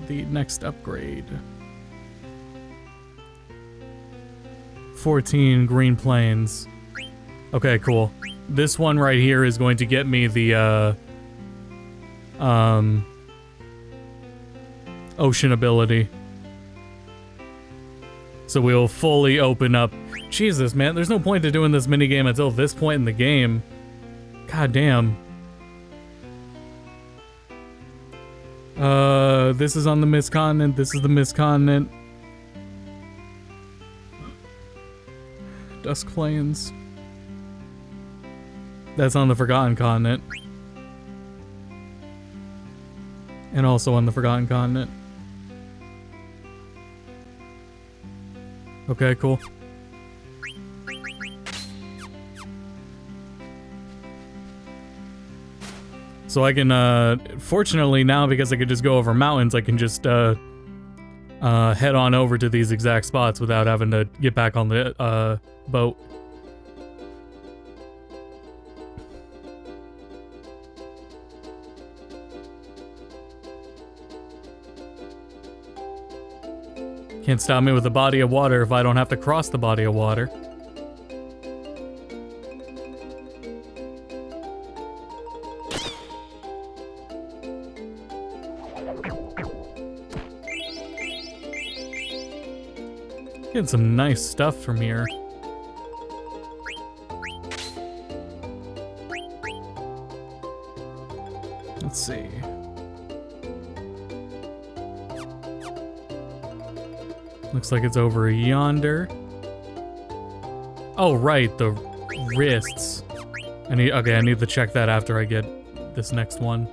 the next upgrade? 14 Green Plains. Okay, cool. This one right here is going to get me the ocean ability. So we'll fully open up. Jesus, man, there's no point to doing this minigame until this point in the game. God damn. This is on the Mist Continent. This is the Mist Continent. Dusk Plains. That's on the Forgotten Continent. And also on the Forgotten Continent. Okay, cool. So I can, fortunately now, because I could just go over mountains, I can just, head on over to these exact spots without having to get back on the, boat. Can't stop me with a body of water if I don't have to cross the body of water. Getting some nice stuff from here. Let's see. Looks like it's over yonder. Oh, right, the wrists. I need to check that after I get this next one.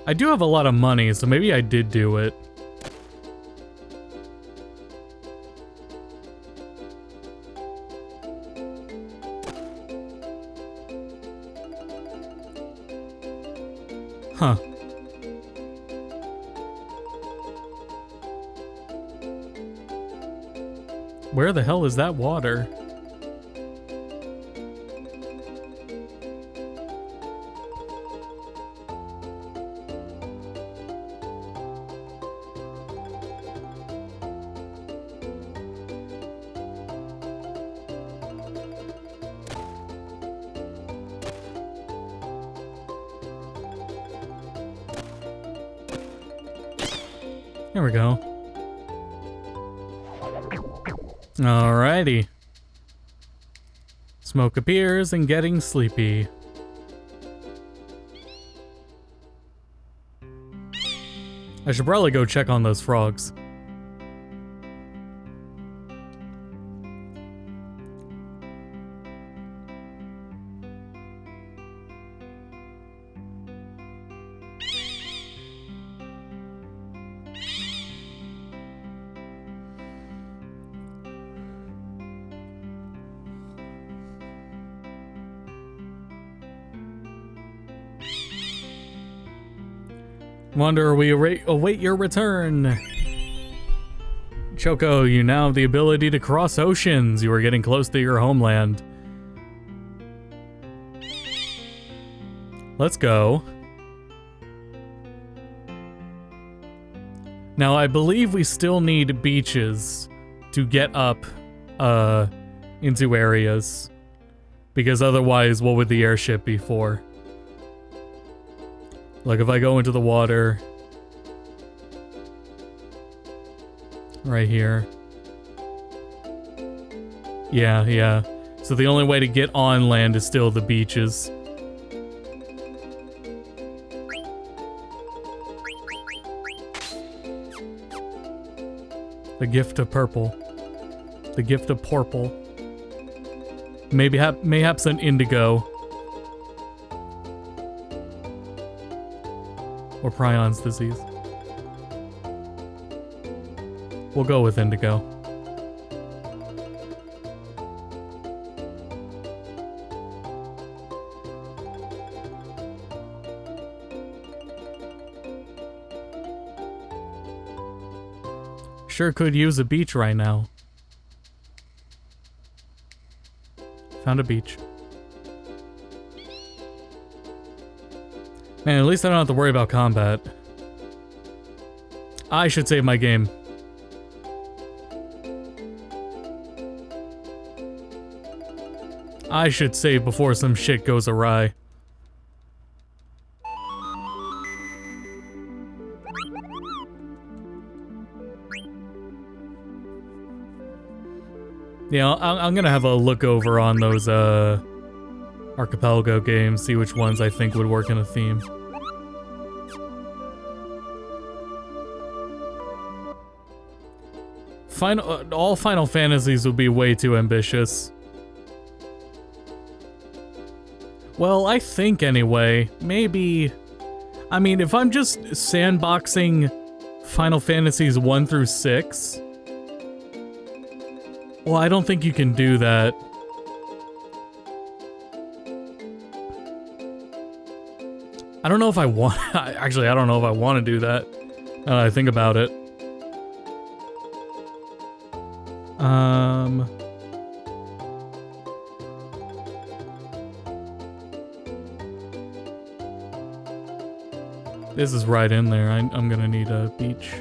I do have a lot of money, so maybe I did do it. Huh. Where the hell is that water? There we go. Alrighty. Smoke appears and getting sleepy. I should probably go check on those frogs. Wonder, we await your return. Choco, you now have the ability to cross oceans. You are getting close to your homeland. Let's go. Now, I believe we still need beaches to get up into areas. Because otherwise, what would the airship be for? Like, if I go into the water... right here. Yeah. So the only way to get on land is still the beaches. The gift of purple. The gift of purple. Mayhaps an indigo. Or Prions disease. We'll go with indigo. Sure could use a beach right now. Found a beach. Man, at least I don't have to worry about combat. I should save my game. I should save before some shit goes awry. Yeah, I'm gonna have a look over on those archipelago games, see which ones I think would work in a theme. All Final Fantasies would be way too ambitious. Well, I think anyway, maybe... I mean, if I'm just sandboxing Final Fantasies 1 through 6... Well, I don't think you can do that. I don't know if I want... Actually, I don't know if I want to do that. Now that I think about it. This is right in there. I'm gonna need a beach.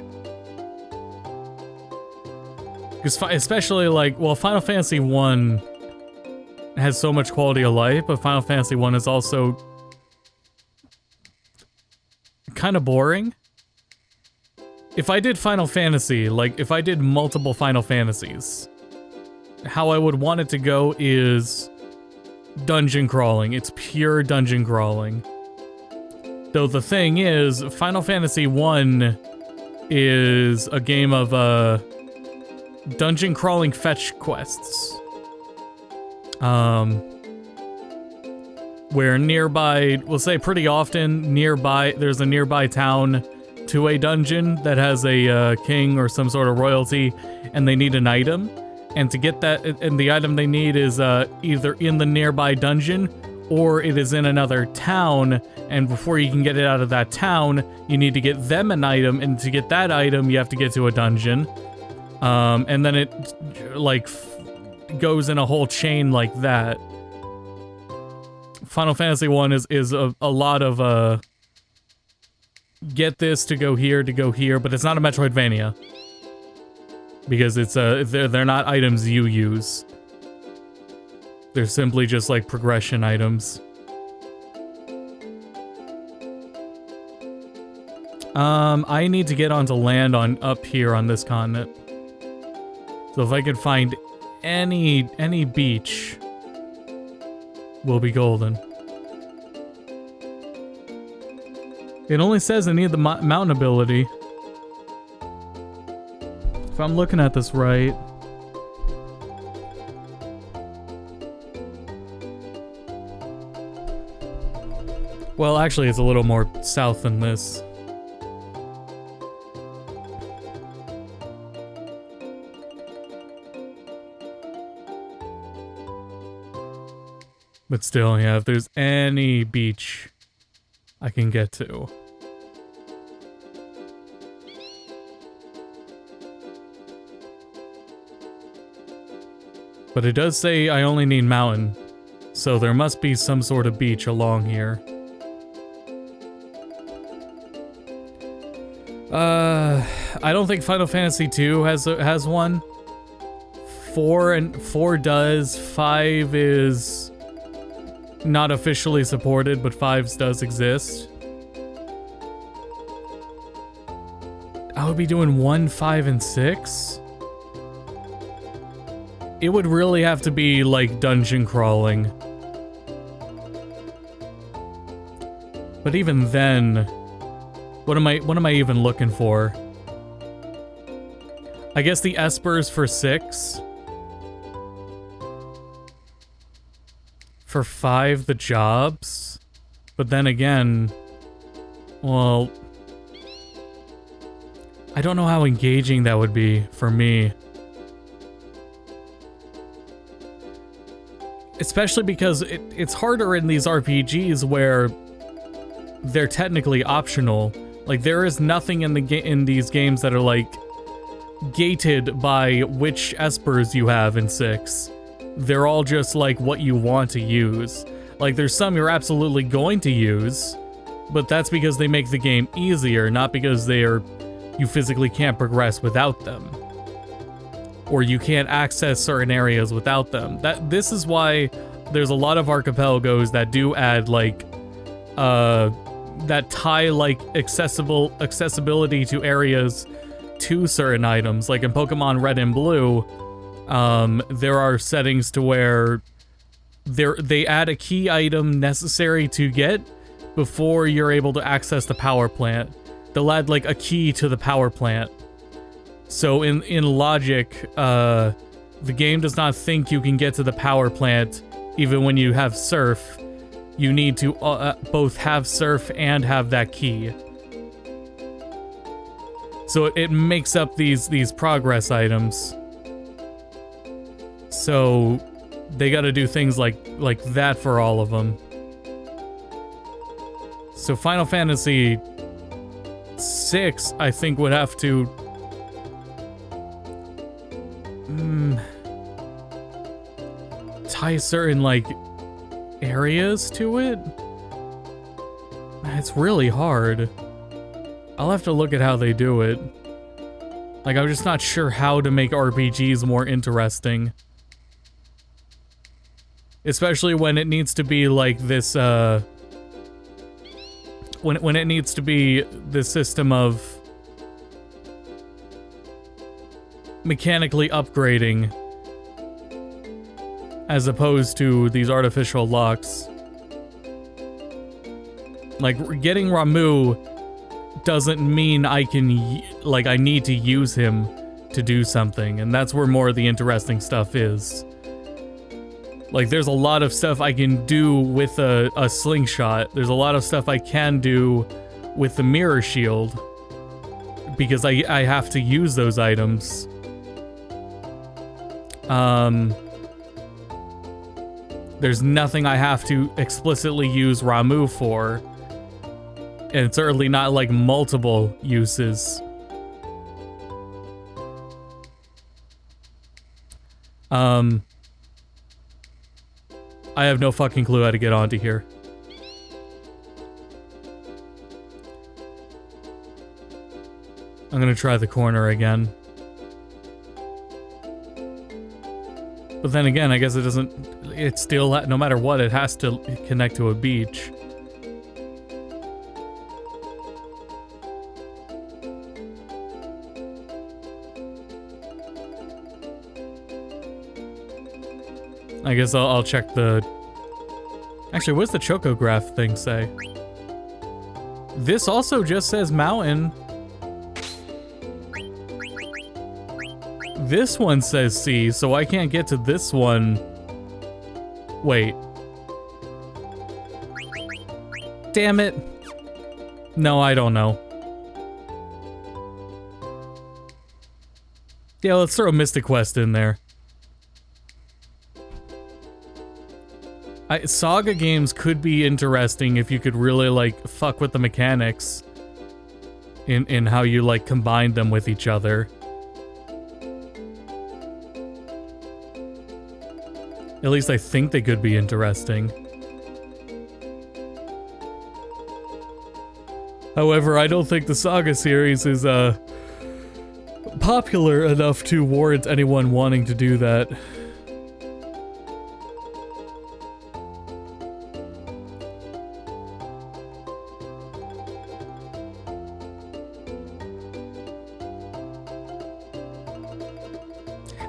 Because especially like, well, Final Fantasy 1 has so much quality of life, but Final Fantasy 1 is also kind of boring. If I did Final Fantasy, like if I did multiple Final Fantasies, how I would want it to go is dungeon crawling. It's pure dungeon crawling. Though the thing is, Final Fantasy 1 is a game of dungeon crawling fetch quests. Where nearby, we'll say pretty often, there's a nearby town to a dungeon that has a king or some sort of royalty, and they need an item. And to get that, and the item they need is either in the nearby dungeon, or it is in another town, and before you can get it out of that town, you need to get them an item, and to get that item, you have to get to a dungeon. And then it like goes in a whole chain like that. Final Fantasy 1 is a lot of get this to go here, but it's not a Metroidvania. Because it's they're not items you use. They're simply just like progression items. I need to get onto land on up here on this continent. So if I could find any beach, will be golden. It only says I need the mountain ability. If I'm looking at this right. Well, actually, it's a little more south than this. But still, yeah, if there's any beach I can get to. But it does say I only need mountain, so there must be some sort of beach along here. I don't think Final Fantasy 2 has one. 4 does. 5 is not officially supported, but 5's does exist. I would be doing 1, 5, and 6. It would really have to be like dungeon crawling. But even then, what am I even looking for? I guess the espers for 6. For 5, the jobs. But then again, well, I don't know how engaging that would be for me. Especially because it's harder in these RPGs where they're technically optional. Like, there is nothing in these games that are like gated by which espers you have in 6. They're all just like what you want to use. Like, there's some you're absolutely going to use, but that's because they make the game easier, not because you physically can't progress without them. Or you can't access certain areas without them. This is why there's a lot of archipelagos that do add like that tie like accessibility to areas to certain items. Like in Pokemon Red and Blue, there are settings to where they add a key item necessary to get before you're able to access the power plant. They'll add like a key to the power plant. So in logic, the game does not think you can get to the power plant even when you have Surf. You need to both have Surf and have that key. So it makes up these progress items. So they got to do things like that for all of them. So Final Fantasy 6, I think, would have to tie certain like areas to it. It's really hard. I'll have to look at how they do it. Like, I'm just not sure how to make RPGs more interesting. Especially when it needs to be like this, when it needs to be the system of mechanically upgrading as opposed to these artificial locks. Like, getting Ramuh doesn't mean I need to use him to do something, and that's where more of the interesting stuff is. Like, there's a lot of stuff I can do with a slingshot. There's a lot of stuff I can do with the mirror shield, because I have to use those items. There's nothing I have to explicitly use Ramuh for. And it's certainly not like multiple uses. I have no fucking clue how to get onto here. I'm gonna try the corner again. But then again, I guess it doesn't... It still... No matter what, it has to connect to a beach. I guess I'll check the... Actually, what does the chocograph thing say? This also just says mountain. This one says sea, so I can't get to this one. Wait. Damn it. No, I don't know. Yeah, let's throw Mystic Quest in there. Saga games could be interesting if you could really, like, fuck with the mechanics in how you, like, combine them with each other. At least I think they could be interesting. However, I don't think the Saga series is, popular enough to warrant anyone wanting to do that.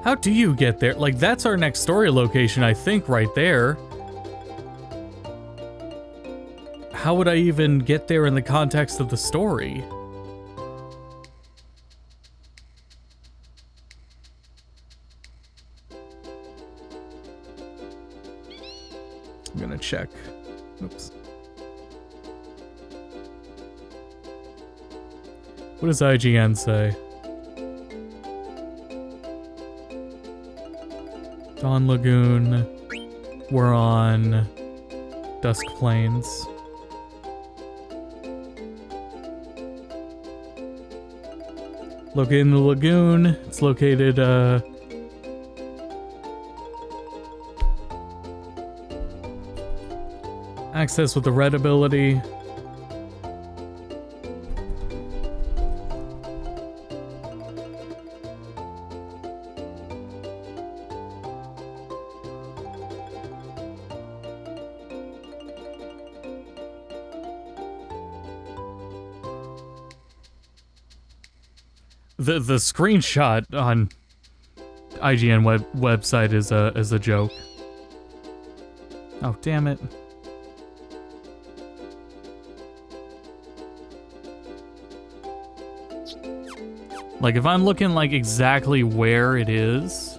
How do you get there? Like, that's our next story location, I think, right there. How would I even get there in the context of the story? I'm gonna check. Oops. What does IGN say? Dawn Lagoon. We're on Dusk Plains. Located in the lagoon. It's located, access with the red ability. The screenshot on IGN website is a joke. Oh, damn it. Like, if I'm looking, like, exactly where it is...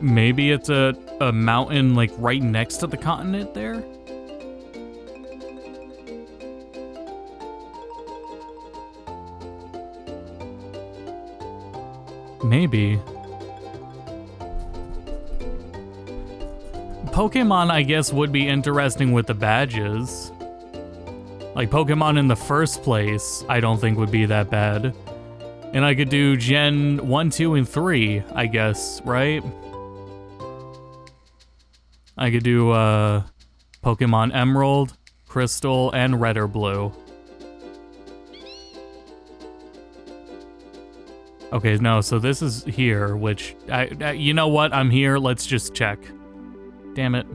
Maybe it's a mountain, like, right next to the continent there? Maybe. Pokemon, I guess, would be interesting with the badges. Like, Pokemon in the first place, I don't think would be that bad. And I could do Gen 1, 2, and 3, I guess, right? I could do, Pokemon Emerald, Crystal, and Red or Blue. Okay, no, so this is here, which, you know what, I'm here, let's just check. Damn it.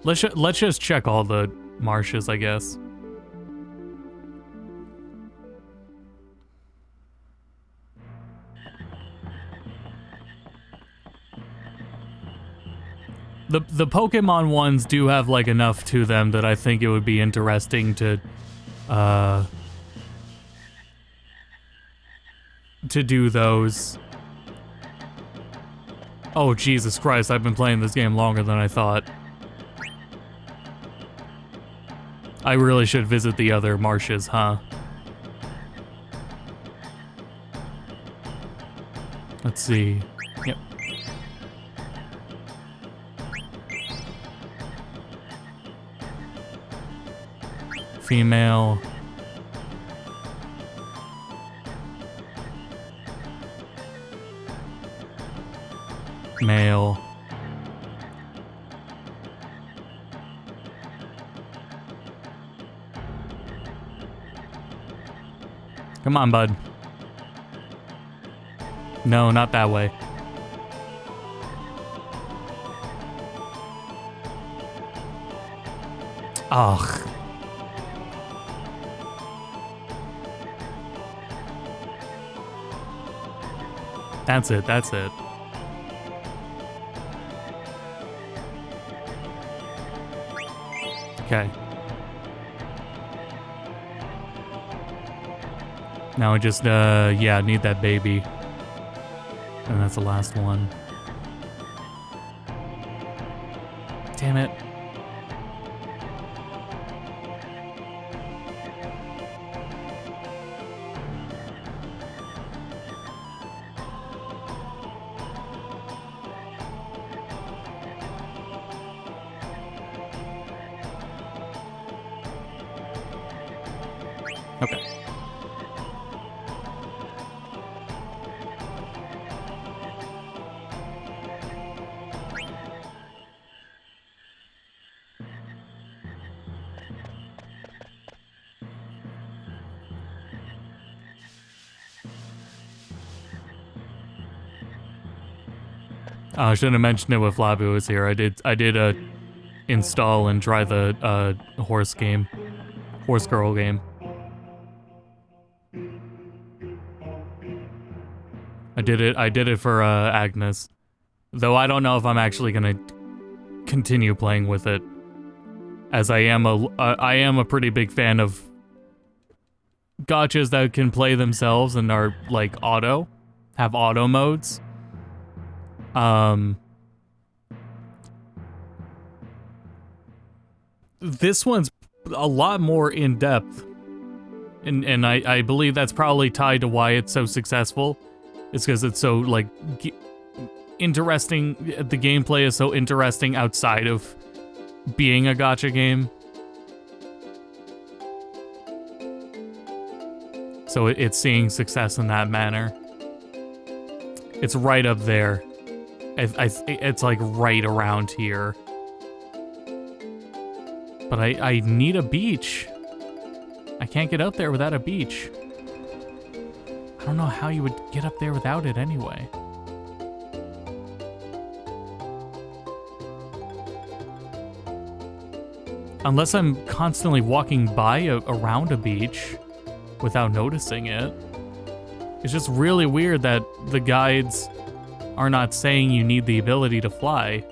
Let's just check all the marshes, I guess. The Pokemon ones do have, like, enough to them that I think it would be interesting to do those. Oh, Jesus Christ, I've been playing this game longer than I thought. I really should visit the other marshes, huh? Let's see. Yep. female. Male. Come on, bud. No, not that way. Ugh. That's it, that's it. Okay. Now I just, yeah, need that baby. And that's the last one. Damn it. Okay. I shouldn't have mentioned it with Flabu was here. I did install and try the horse girl game. I did it for Agnes. Though I don't know if I'm actually gonna continue playing with it, as I am a pretty big fan of gachas that can play themselves and are like have auto modes. This one's a lot more in depth, and I believe that's probably tied to why it's so successful. It's because it's so like interesting. The gameplay is so interesting outside of being a gacha game. So it's seeing success in that manner. It's right up there. It's like right around here. But I need a beach. I can't get up there without a beach. I don't know how you would get up there without it anyway. Unless I'm constantly walking by around a beach without noticing it. It's just really weird that the guides are not saying you need the ability to fly.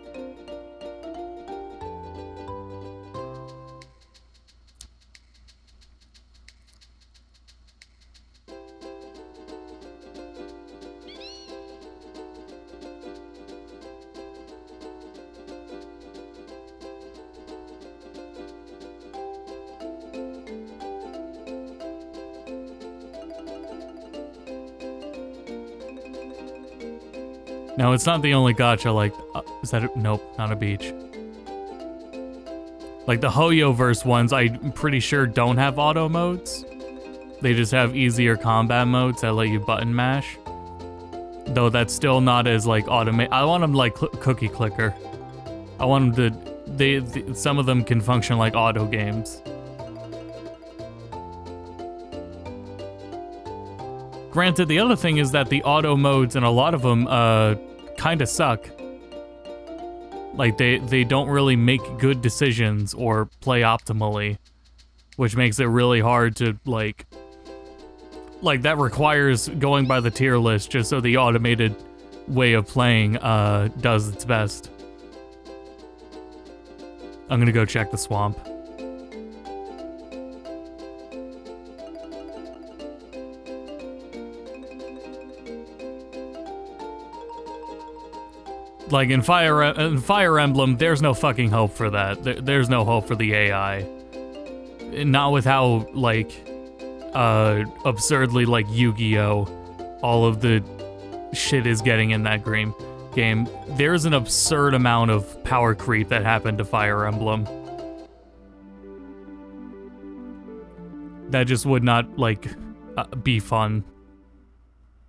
No, it's not the only gacha, like, is that nope, not a beach. Like the Hoyoverse ones, I'm pretty sure don't have auto modes. They just have easier combat modes that let you button mash. Though that's still not as like automate. I want them like cookie clicker. I want them to, some of them can function like auto games. Granted, the other thing is that the auto modes and a lot of them kind of suck. Like they don't really make good decisions or play optimally, which makes it really hard to like that requires going by the tier list just so the automated way of playing does its best. I'm gonna go check the swamp. Like in Fire Emblem, there's no fucking hope for that. There's no hope for the AI. Not with how, like, absurdly, like, Yu-Gi-Oh! All of the shit is getting in that game. There's an absurd amount of power creep that happened to Fire Emblem. That just would not, like, be fun.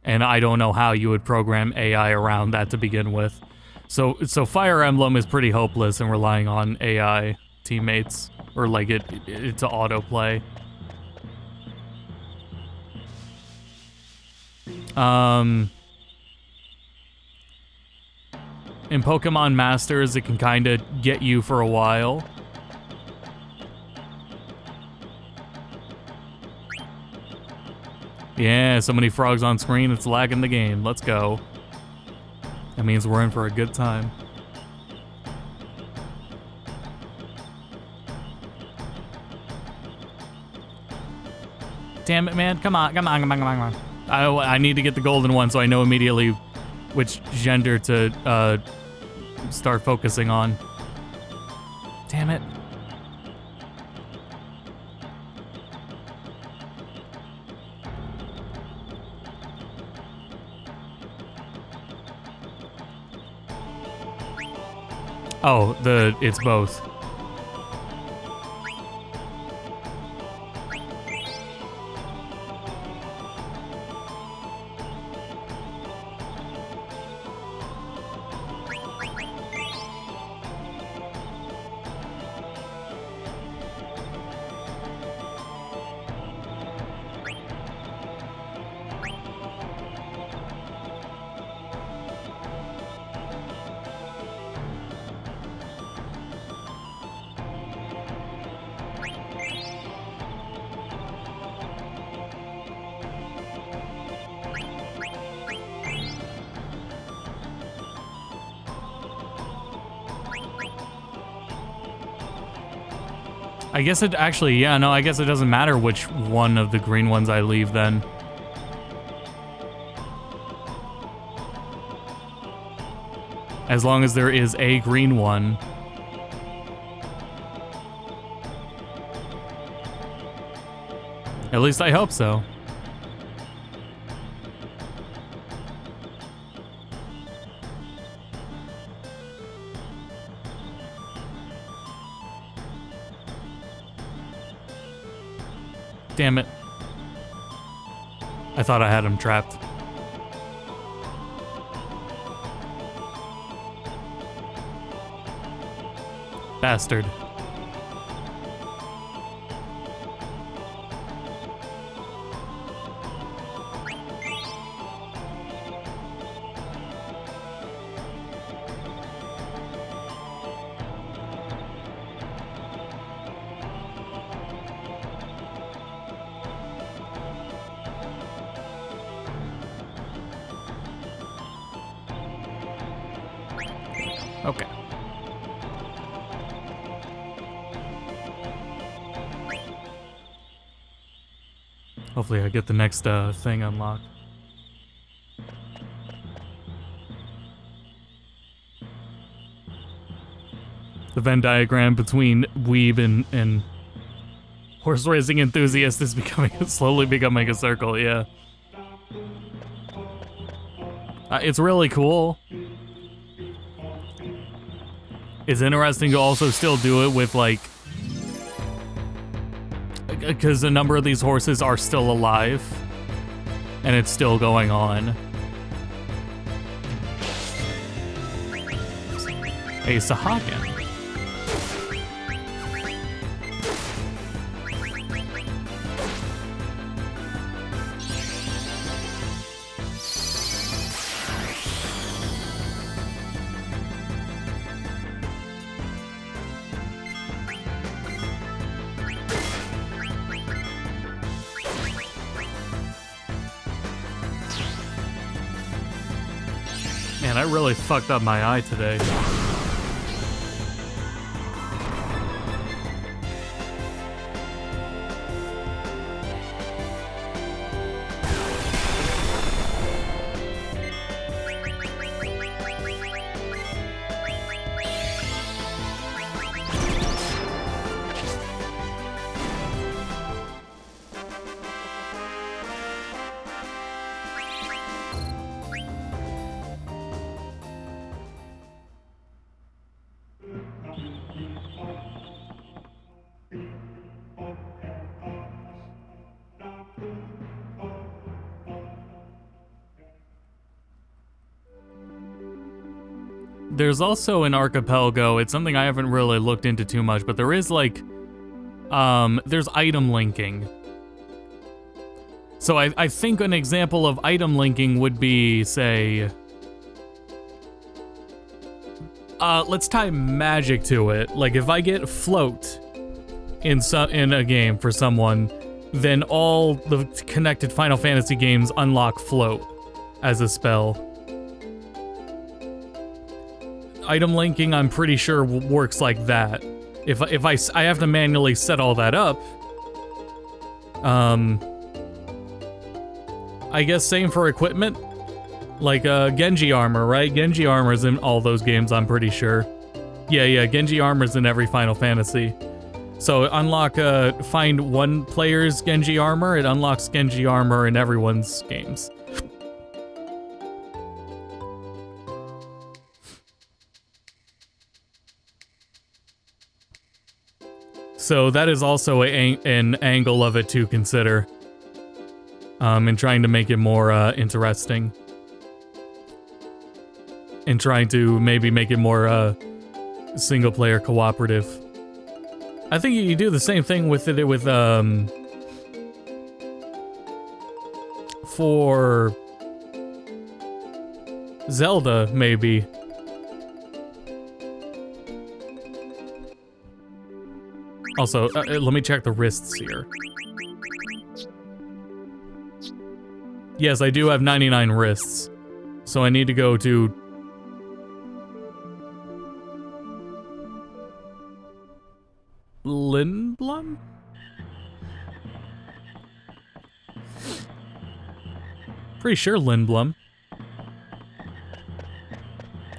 And I don't know how you would program AI around that to begin with. So Fire Emblem is pretty hopeless and relying on AI teammates, or like it to autoplay. In Pokemon Masters, it can kind of get you for a while. Yeah, so many frogs on screen, it's lagging the game. Let's go. That means we're in for a good time. Damn it, man. Come on. I need to get the golden one so I know immediately which gender to start focusing on. Damn it. Oh, it's both. I guess it actually, yeah, no, I guess it doesn't matter which one of the green ones I leave then. As long as there is a green one. At least I hope so. Damn it. I thought I had him trapped. Bastard. Okay. Hopefully I get the next thing unlocked. The Venn diagram between weeb and horse racing enthusiast is slowly becoming a circle, yeah. It's really cool. It's interesting to also still do it with, like, because a number of these horses are still alive, and it's still going on. A Sahagan. Man, I really fucked up my eye today. there's also an archipelago. It's something I haven't really looked into too much, but there is like, there's item linking. So I think an example of item linking would be, say, let's tie magic to it. Like if I get float in a game for someone, then all the connected Final Fantasy games unlock float as a spell. Item linking, I'm pretty sure works like that. If I have to manually set all that up. I guess same for equipment. Like Genji armor, right? Genji armor's in all those games, I'm pretty sure. Yeah, Genji armor's in every Final Fantasy. So unlock, find one player's Genji armor, it unlocks Genji armor in everyone's games. So that is also an angle of it to consider. In trying to make it more interesting. And trying to maybe make it more single player cooperative. I think you do the same thing with it with for Zelda, maybe. Also, let me check the wrists here. Yes, I do have 99 wrists. So I need to go to... Lindblom? Pretty sure Lindblom.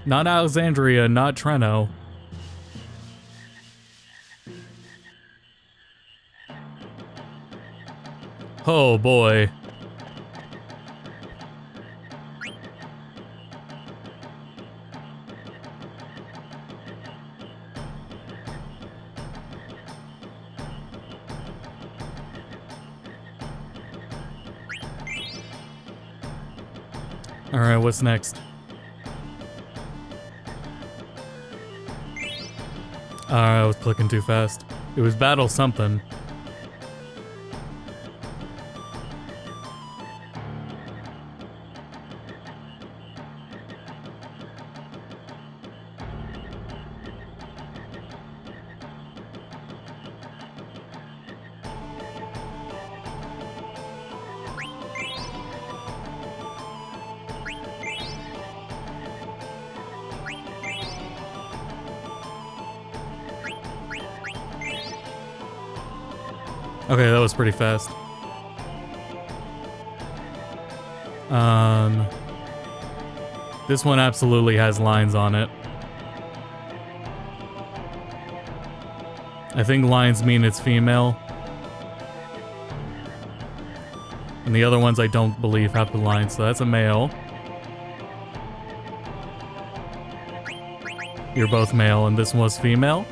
Not Alexandria, not Treno. Oh boy. Alright, what's next? I was clicking too fast. It was battle something. Okay, that was pretty fast. This one absolutely has lines on it. I think lines mean it's female. And the other ones I don't believe have the lines, so that's a male. You're both male, and this one was female?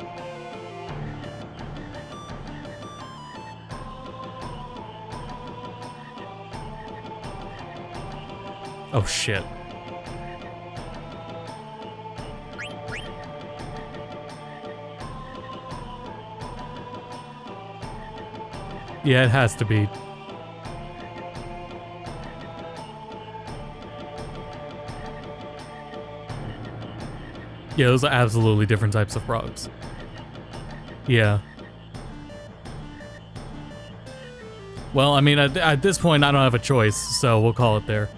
Oh shit. Yeah, it has to be. Yeah, those are absolutely different types of frogs. Yeah. Well, I mean, at this point, I don't have a choice, so we'll call it there.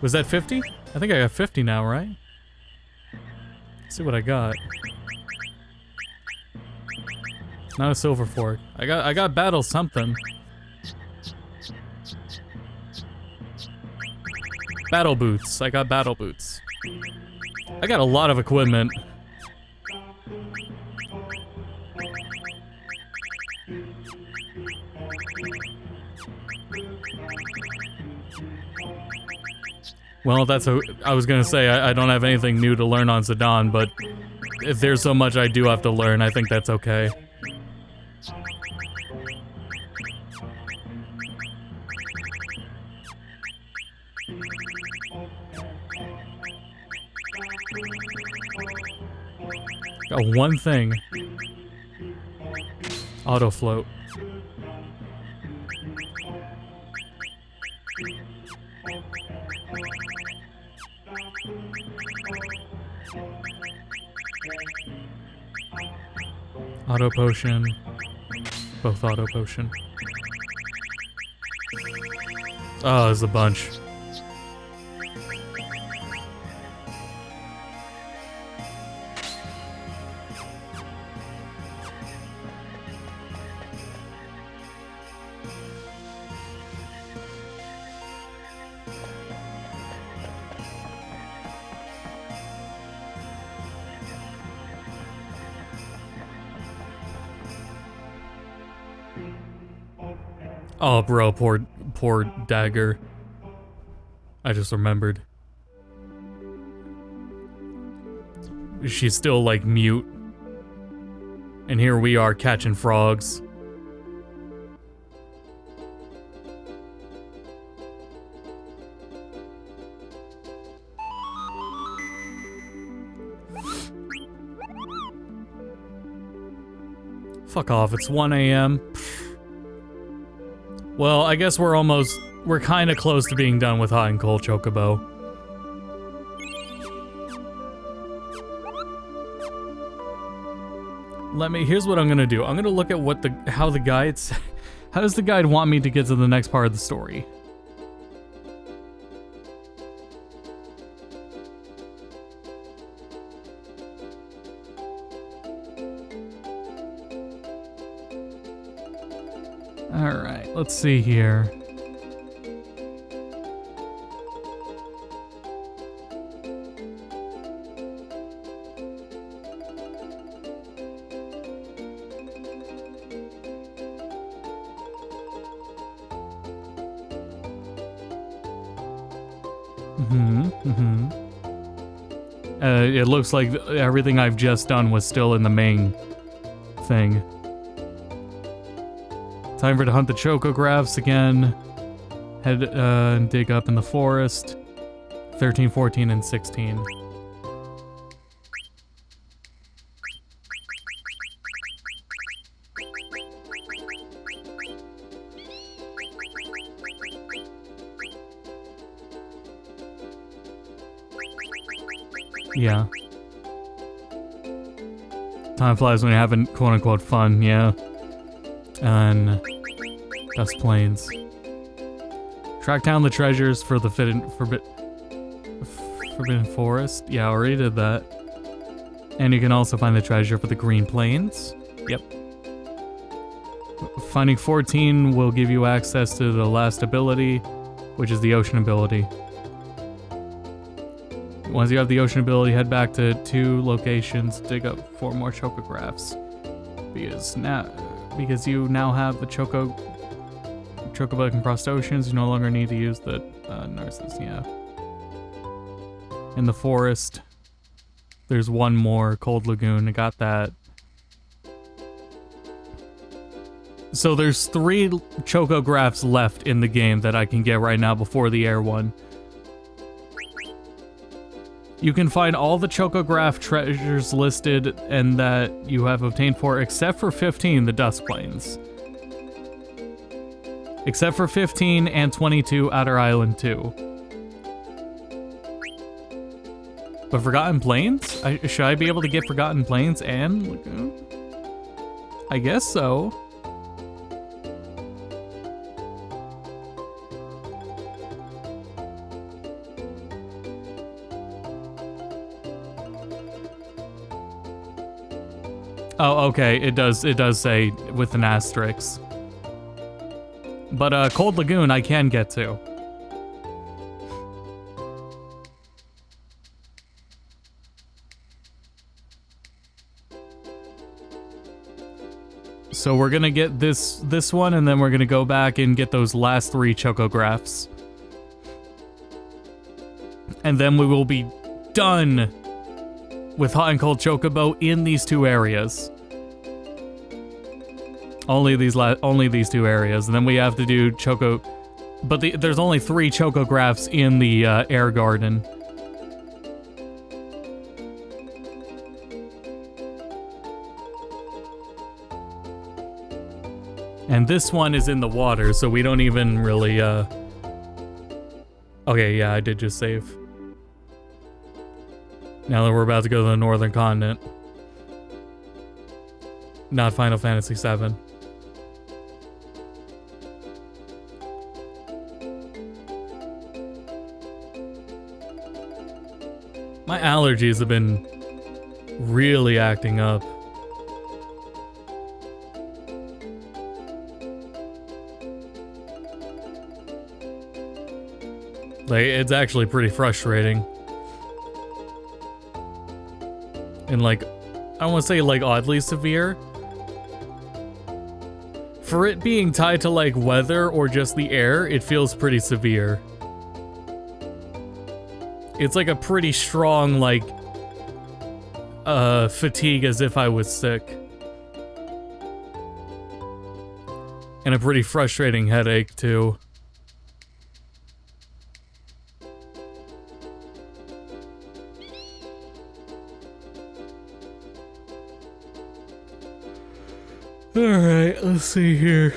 Was that 50? I think I got 50 now, right? Let's see what I got. Not a silver fork. I got battle something. Battle boots. I got battle boots. I got a lot of equipment. Well, that's I was gonna say I don't have anything new to learn on Zidane, but if there's so much I do have to learn, I think that's okay. Got one thing. Auto float. Auto potion. Both auto potion. Oh, there's a bunch. Oh, bro, poor dagger. I just remembered. She's still, like, mute. And here we are catching frogs. Fuck off, it's 1 a.m. Well, I guess we're kind of close to being done with Hot and Cold Chocobo. Here's what I'm gonna do. I'm gonna look at how does the guide want me to get to the next part of the story? Alright, let's see here. It looks like everything I've just done was still in the main thing. Time for to hunt the chocographs again. Head and dig up in the forest. 13, 14, and 16. Yeah. Time flies when you're having quote-unquote fun, yeah. And Dust Plains. Track down the treasures for the Forbidden Forest. Yeah, I already did that. And you can also find the treasure for the Green Plains. Yep. Finding 14 will give you access to the last ability, which is the Ocean ability. Once you have the Ocean ability, head back to 2 locations, dig up 4 more chocographs. Because you now have the chocobo that can cross oceans, you no longer need to use the Narcissus, yeah. In the forest, there's 1 more, Cold Lagoon, I got that. So there's 3 chocographs left in the game that I can get right now before the air one. You can find all the chocograph treasures listed and that you have obtained for, except for 15, the Dust Plains. Except for 15 and 22, Outer Island 2. But Forgotten Plains? Should I be able to get Forgotten Plains and Lagoon? I guess so. Oh, okay, it does say with an asterisk. But Cold Lagoon I can get to. So we're gonna get this one, and then we're gonna go back and get those last 3 chocographs. And then we will be done with Hot and Cold Chocobo in these 2 areas. Only these 2 areas, and then we have to do but there's only 3 chocographs in the air garden. And this one is in the water, so we don't even really, Okay, yeah, I did just save. Now that we're about to go to the northern continent. Not Final Fantasy VII. My allergies have been really acting up. Like, it's actually pretty frustrating. And like, I don't want to say like oddly severe. For it being tied to like weather or just the air, it feels pretty severe. It's like a pretty strong like fatigue as if I was sick. And a pretty frustrating headache too. Alright, let's see here.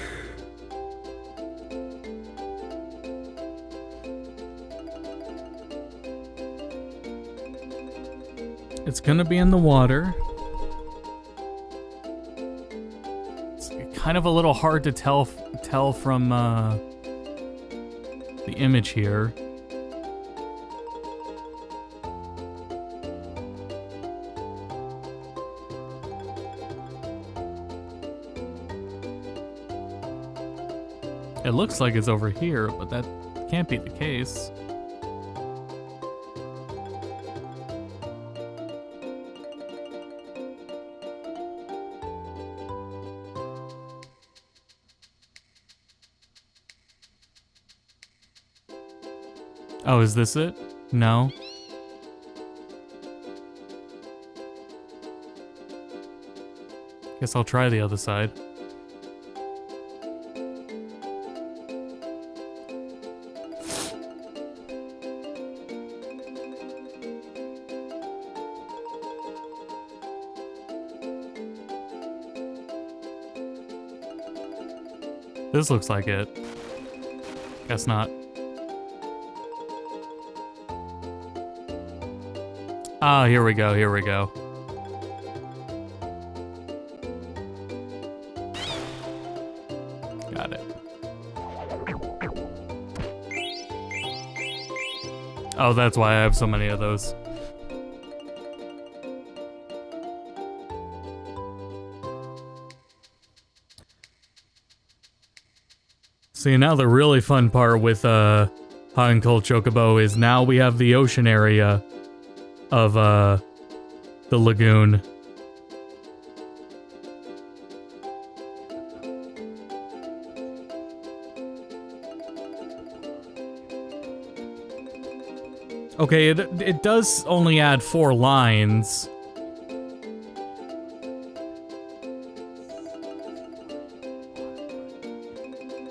It's gonna be in the water. It's kind of a little hard to tell from the image here. It looks like it's over here, but that can't be the case. Oh, is this it? No. Guess I'll try the other side. This looks like it. Guess not. Ah, here we go, here we go. Got it. Oh, that's why I have so many of those. See, now the really fun part with Hot and Cold Chocobo is now we have the ocean area of the lagoon. Okay, it does only add 4 lines.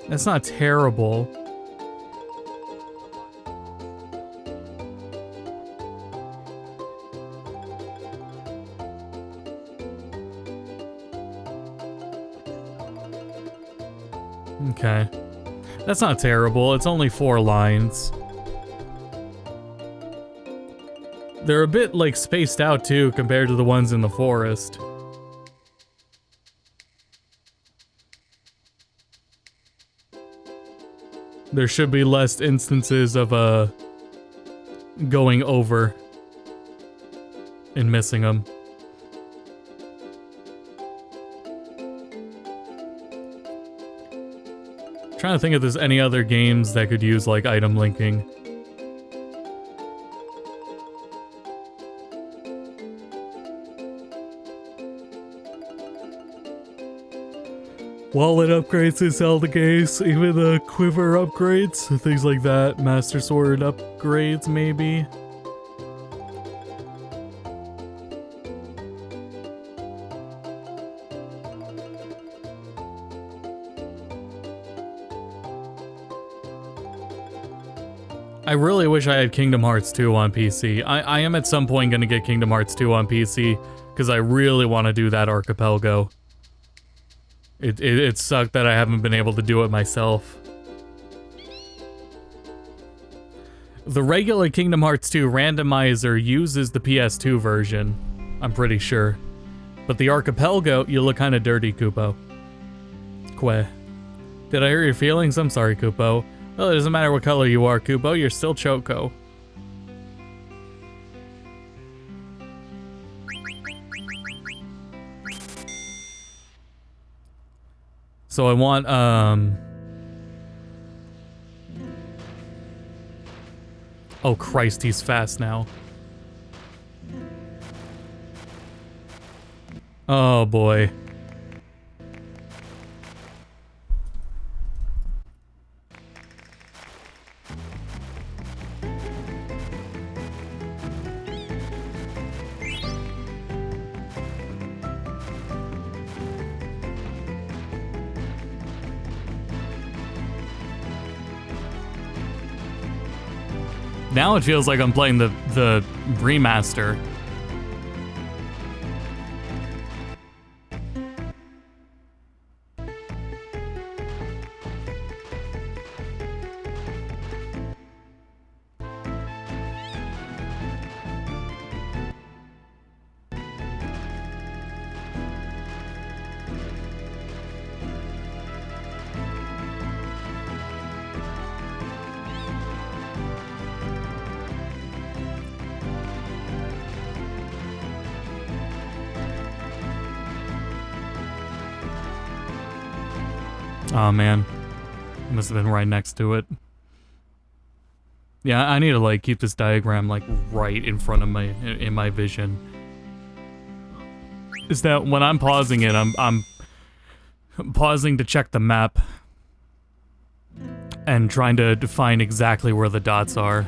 That's not terrible. Okay. That's not terrible. It's only 4 lines. They're a bit, like, spaced out, too, compared to the ones in the forest. There should be less instances of, going over and missing them. Trying to think if there's any other games that could use, like, item linking. Wallet upgrades in Zelda games, even the quiver upgrades, things like that. Master Sword upgrades, maybe. I really wish I had Kingdom Hearts 2 on PC. I am at some point going to get Kingdom Hearts 2 on PC, because I really want to do that archipelago. It sucked that I haven't been able to do it myself. The regular Kingdom Hearts 2 randomizer uses the PS2 version, I'm pretty sure. But the Archipelago, you look kind of dirty, Kupo. Queh. Did I hurt your feelings? I'm sorry, Kupo. Well, it doesn't matter what color you are, Kupo, you're still Choco. So I want, oh Christ, he's fast now. Oh boy. Now it feels like I'm playing the remaster. Oh man, must have been right next to it. Yeah, I need to like keep this diagram like right in front of my vision. Is that when I'm pausing it, I'm pausing to check the map and trying to define exactly where the dots are.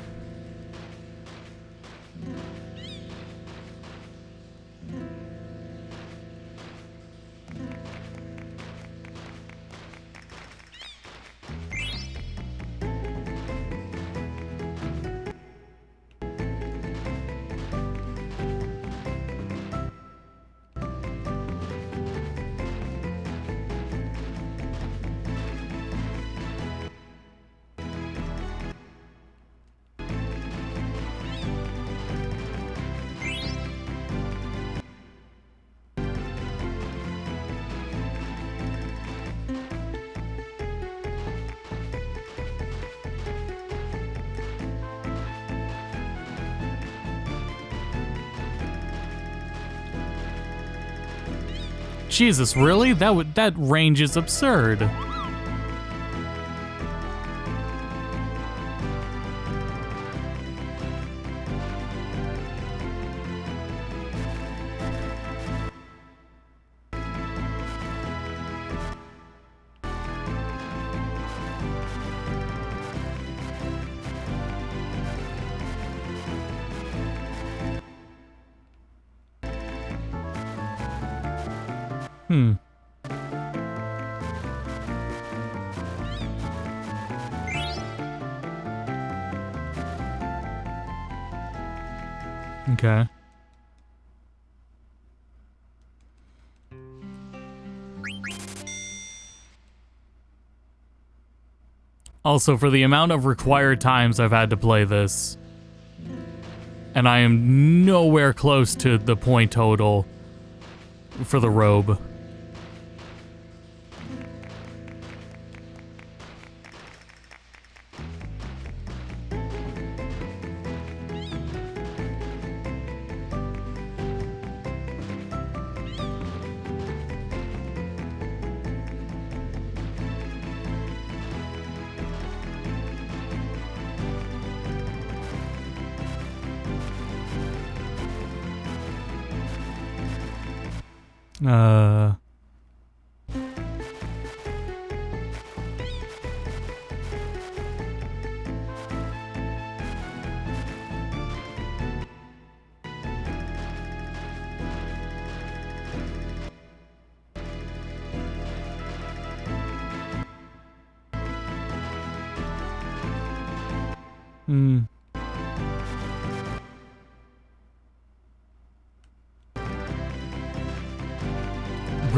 Jesus, really? That range is absurd. Okay. Also, for the amount of required times I've had to play this, and I am nowhere close to the point total for the robe.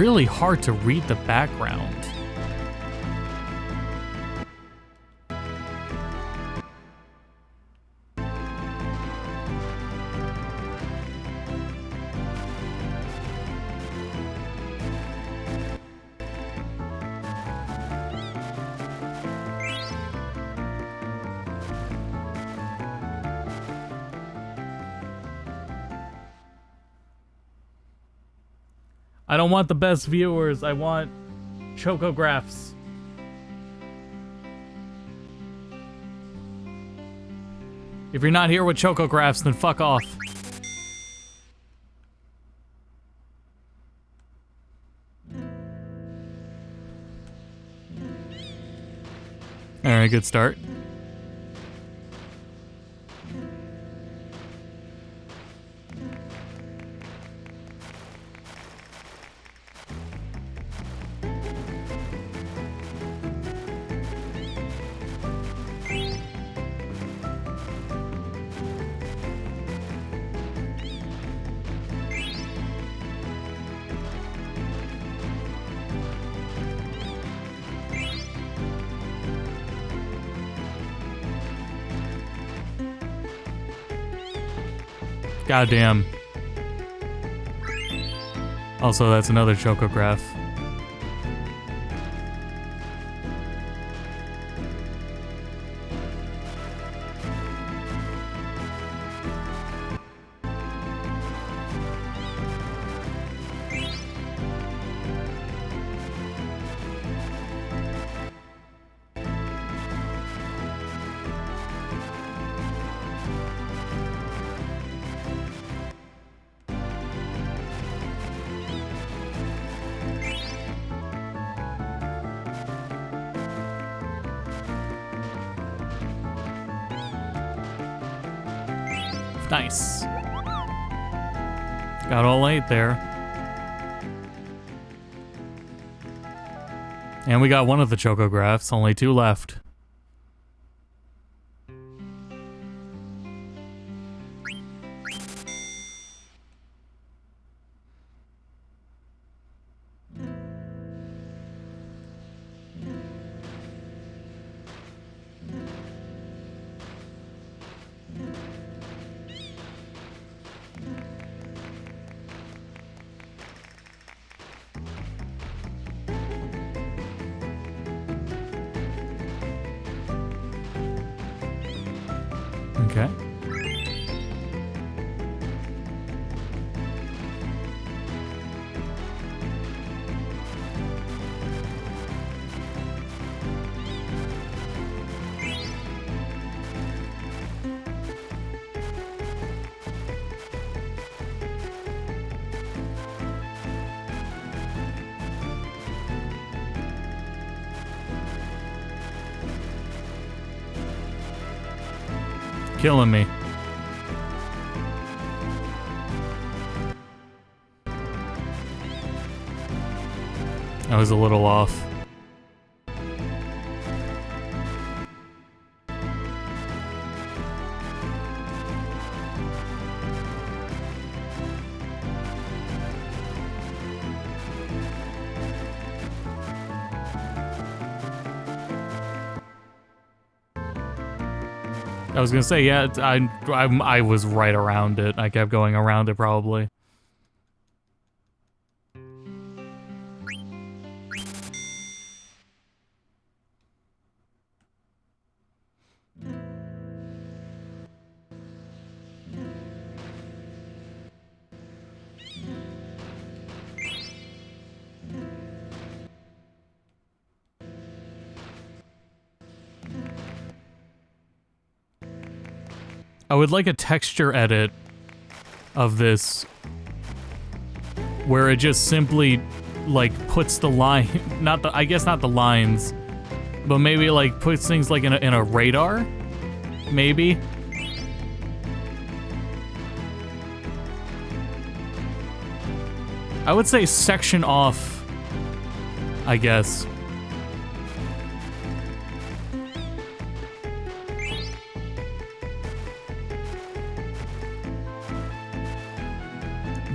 really hard to read the background. I don't want the best viewers, I want chocographs. If you're not here with chocographs, then fuck off. Alright, good start. Goddamn. Also, that's another chocograph. Nice. Got all 8 there. And we got one of the chocographs, only 2 left. Okay. Killing me. I was a little off. I was gonna say, yeah, I was right around it. I kept going around it, probably. I would like a texture edit of this where it just simply like puts the line, I guess not the lines, but maybe like puts things like in a radar, maybe. I would say section off, I guess.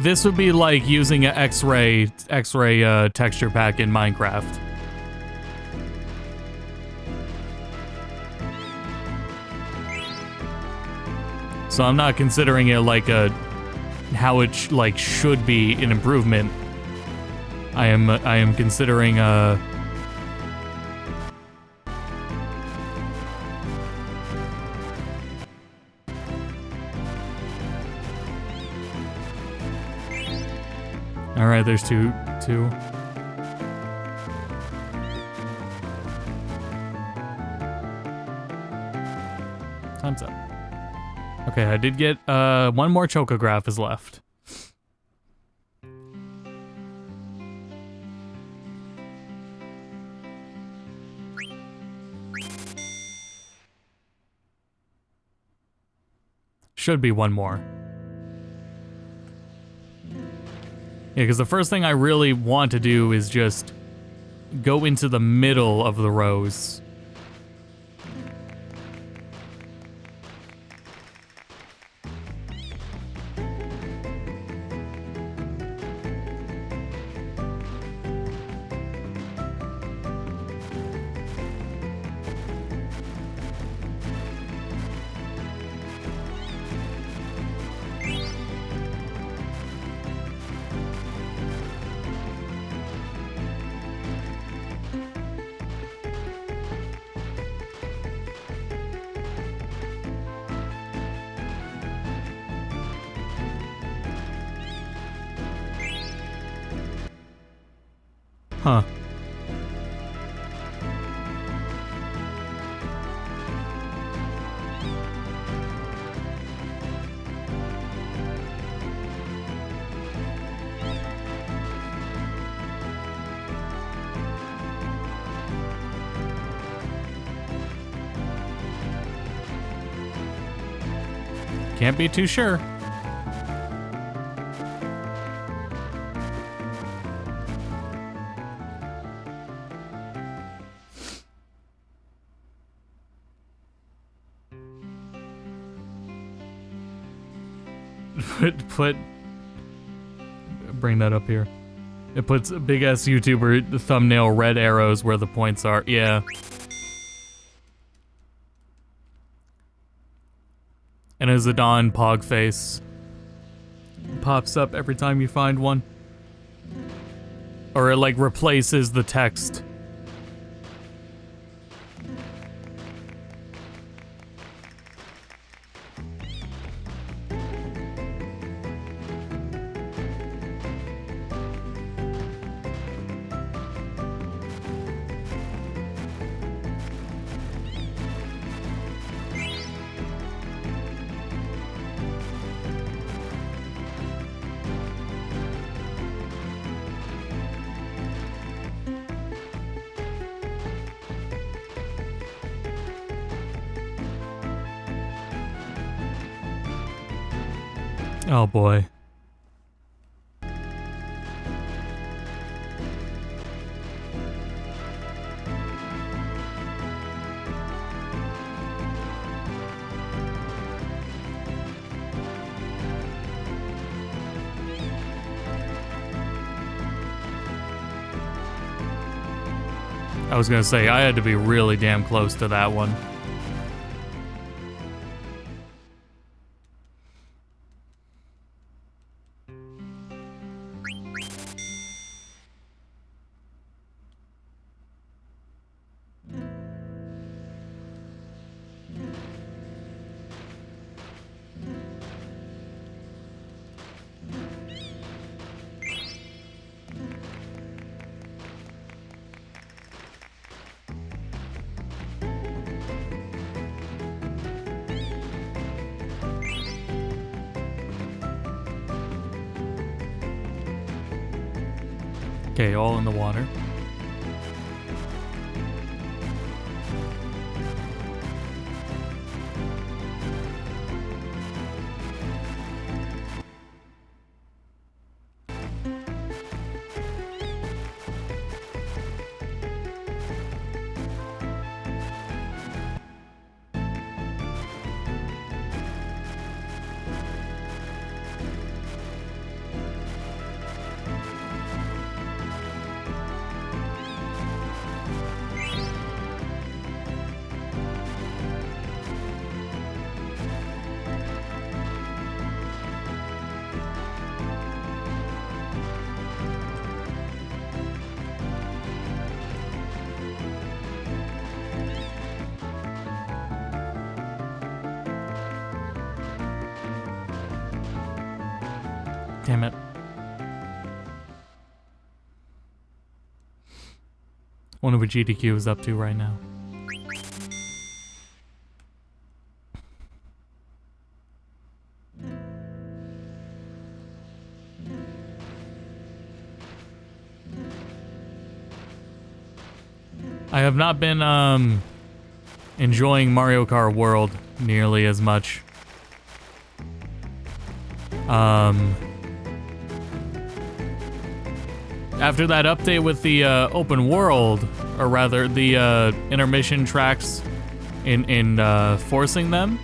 this would be like using an X-ray texture pack in Minecraft. So I'm not considering it like how it should be an improvement. I am considering all right, there's two. Time's up. Okay, I did get one more chocograph is left. Should be one more. Yeah, because the first thing I really want to do is just go into the middle of the rows. Huh. Can't be too sure. Bring that up here. It puts a big ass YouTuber thumbnail red arrows where the points are. Yeah. And as a Don Pog face pops up every time you find one. Or it like replaces the text. Oh boy. I was gonna say, I had to be really damn close to that one. Okay, all in the water. Damn it. Wonder what GDQ is up to right now. I have not been enjoying Mario Kart World nearly as much. After that update with the open world, or rather the intermission tracks in forcing them,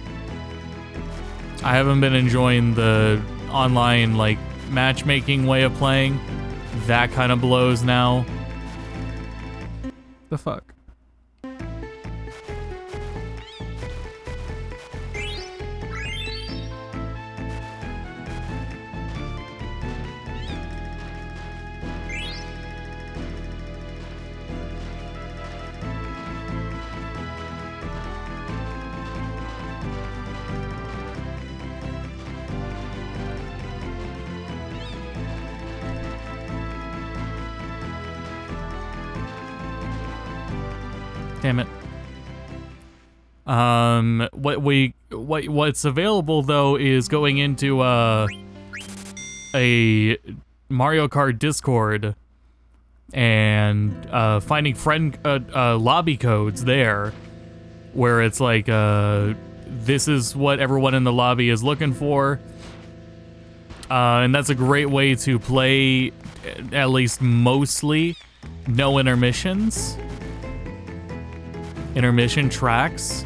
I haven't been enjoying the online like matchmaking way of playing. That kind of blows now. The fuck? Damn it. What's available though is going into a Mario Kart Discord and finding friend lobby codes there, where it's like this is what everyone in the lobby is looking for, and that's a great way to play, at least mostly, no intermissions. Intermission tracks,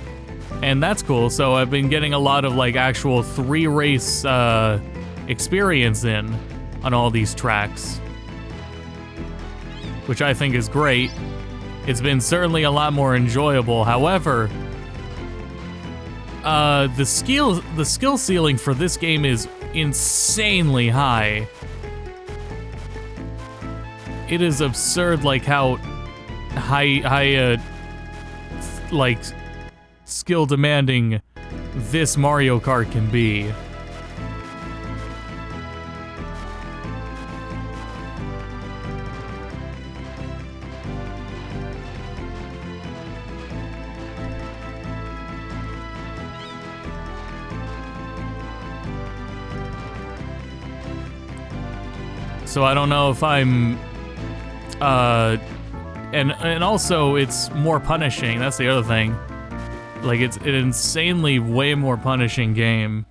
and that's cool. So I've been getting a lot of like actual 3-race experience in on all these tracks, which I think is great. It's been certainly a lot more enjoyable. However, the skill ceiling for this game is insanely high. It is absurd, like how high like skill demanding this Mario Kart can be. So I don't know if I'm and also it's more punishing. That's the other thing. Like, it's an insanely way more punishing game.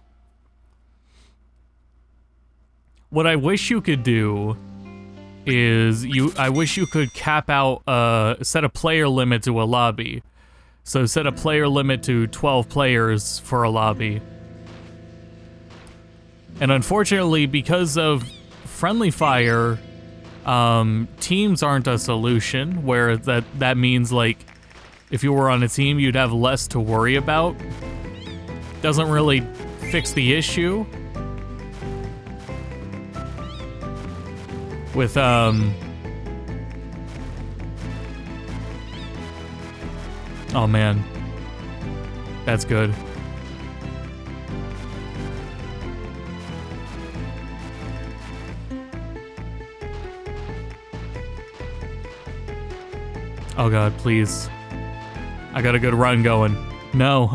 What I wish you could do is I wish you could cap out set a player limit to a lobby. So set a player limit to 12 players for a lobby. And unfortunately, because of friendly fire, teams aren't a solution, where that means, like, if you were on a team, you'd have less to worry about. Doesn't really fix the issue. With, oh man. That's good. Oh god, please. I got a good run going. No,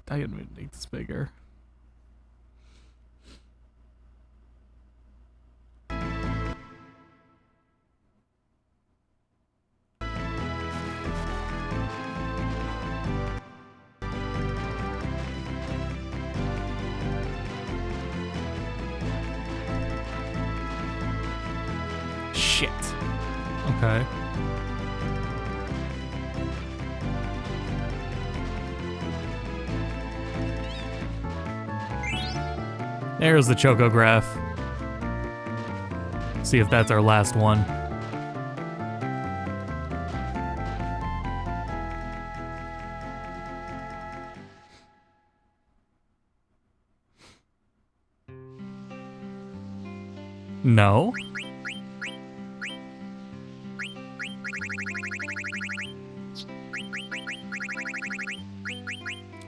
I gotta make this bigger. Shit. Okay. There's the Chocograph. See if that's our last one. No?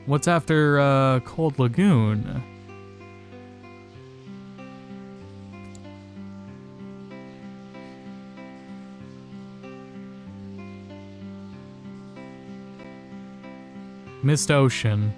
What's after Cold Lagoon? Mist Ocean.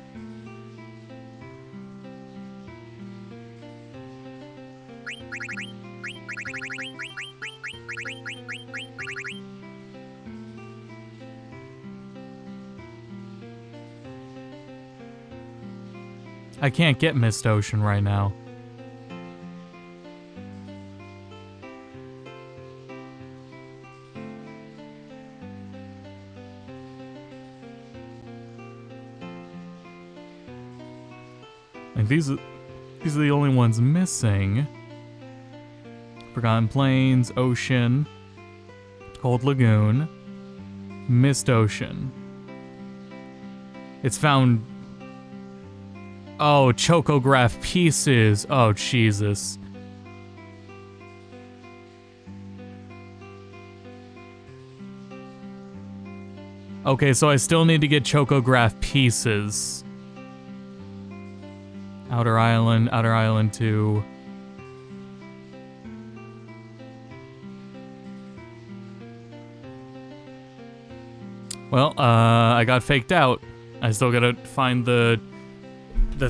I can't get Mist Ocean right now. Like these are the only ones missing. Forgotten Plains, Ocean, Cold Lagoon, Mist Ocean. It's found. Oh, Chocograph pieces. Oh, Jesus. Okay, so I still need to get Chocograph pieces. Outer Island 2. Well, I got faked out. I still gotta find the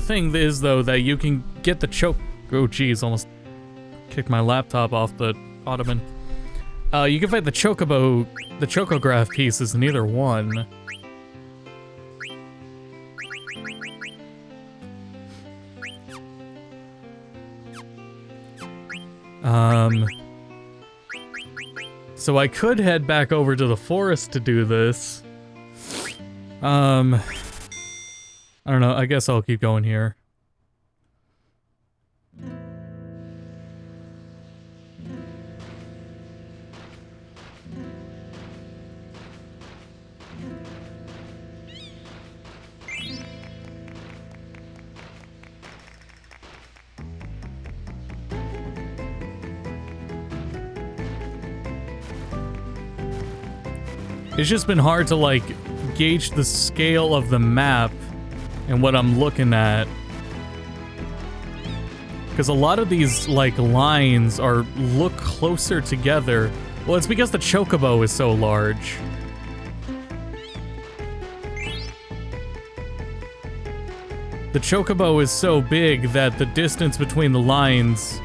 thing is, though, that you can get the oh, geez, almost kicked my laptop off the ottoman. You can find the Chocograph pieces in either one. So I could head back over to the forest to do this. I don't know, I guess I'll keep going here. It's just been hard to, like, gauge the scale of the map and what I'm looking at. Because a lot of these, like, lines look closer together. Well, it's because the Chocobo is so large. The Chocobo is so big that the distance between the lines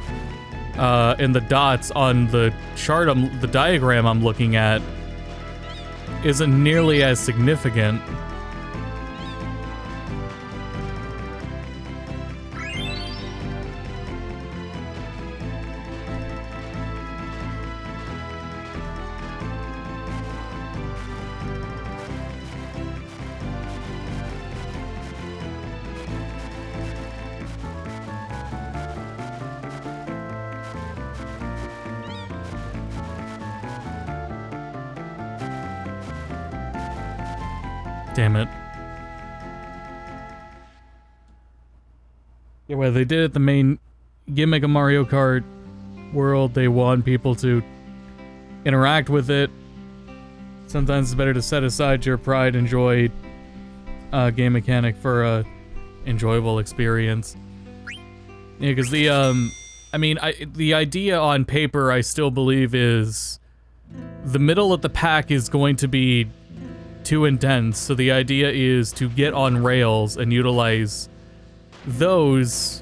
and the dots on the chart, the diagram I'm looking at, isn't nearly as significant. Damn it. Yeah, well, they did it the main gimmick of Mario Kart World. They want people to interact with it. Sometimes it's better to set aside your pride, enjoy a game mechanic for a enjoyable experience. Yeah, because the, I mean, the idea on paper, I still believe, is the middle of the pack is going to be too intense, so the idea is to get on rails and utilize those,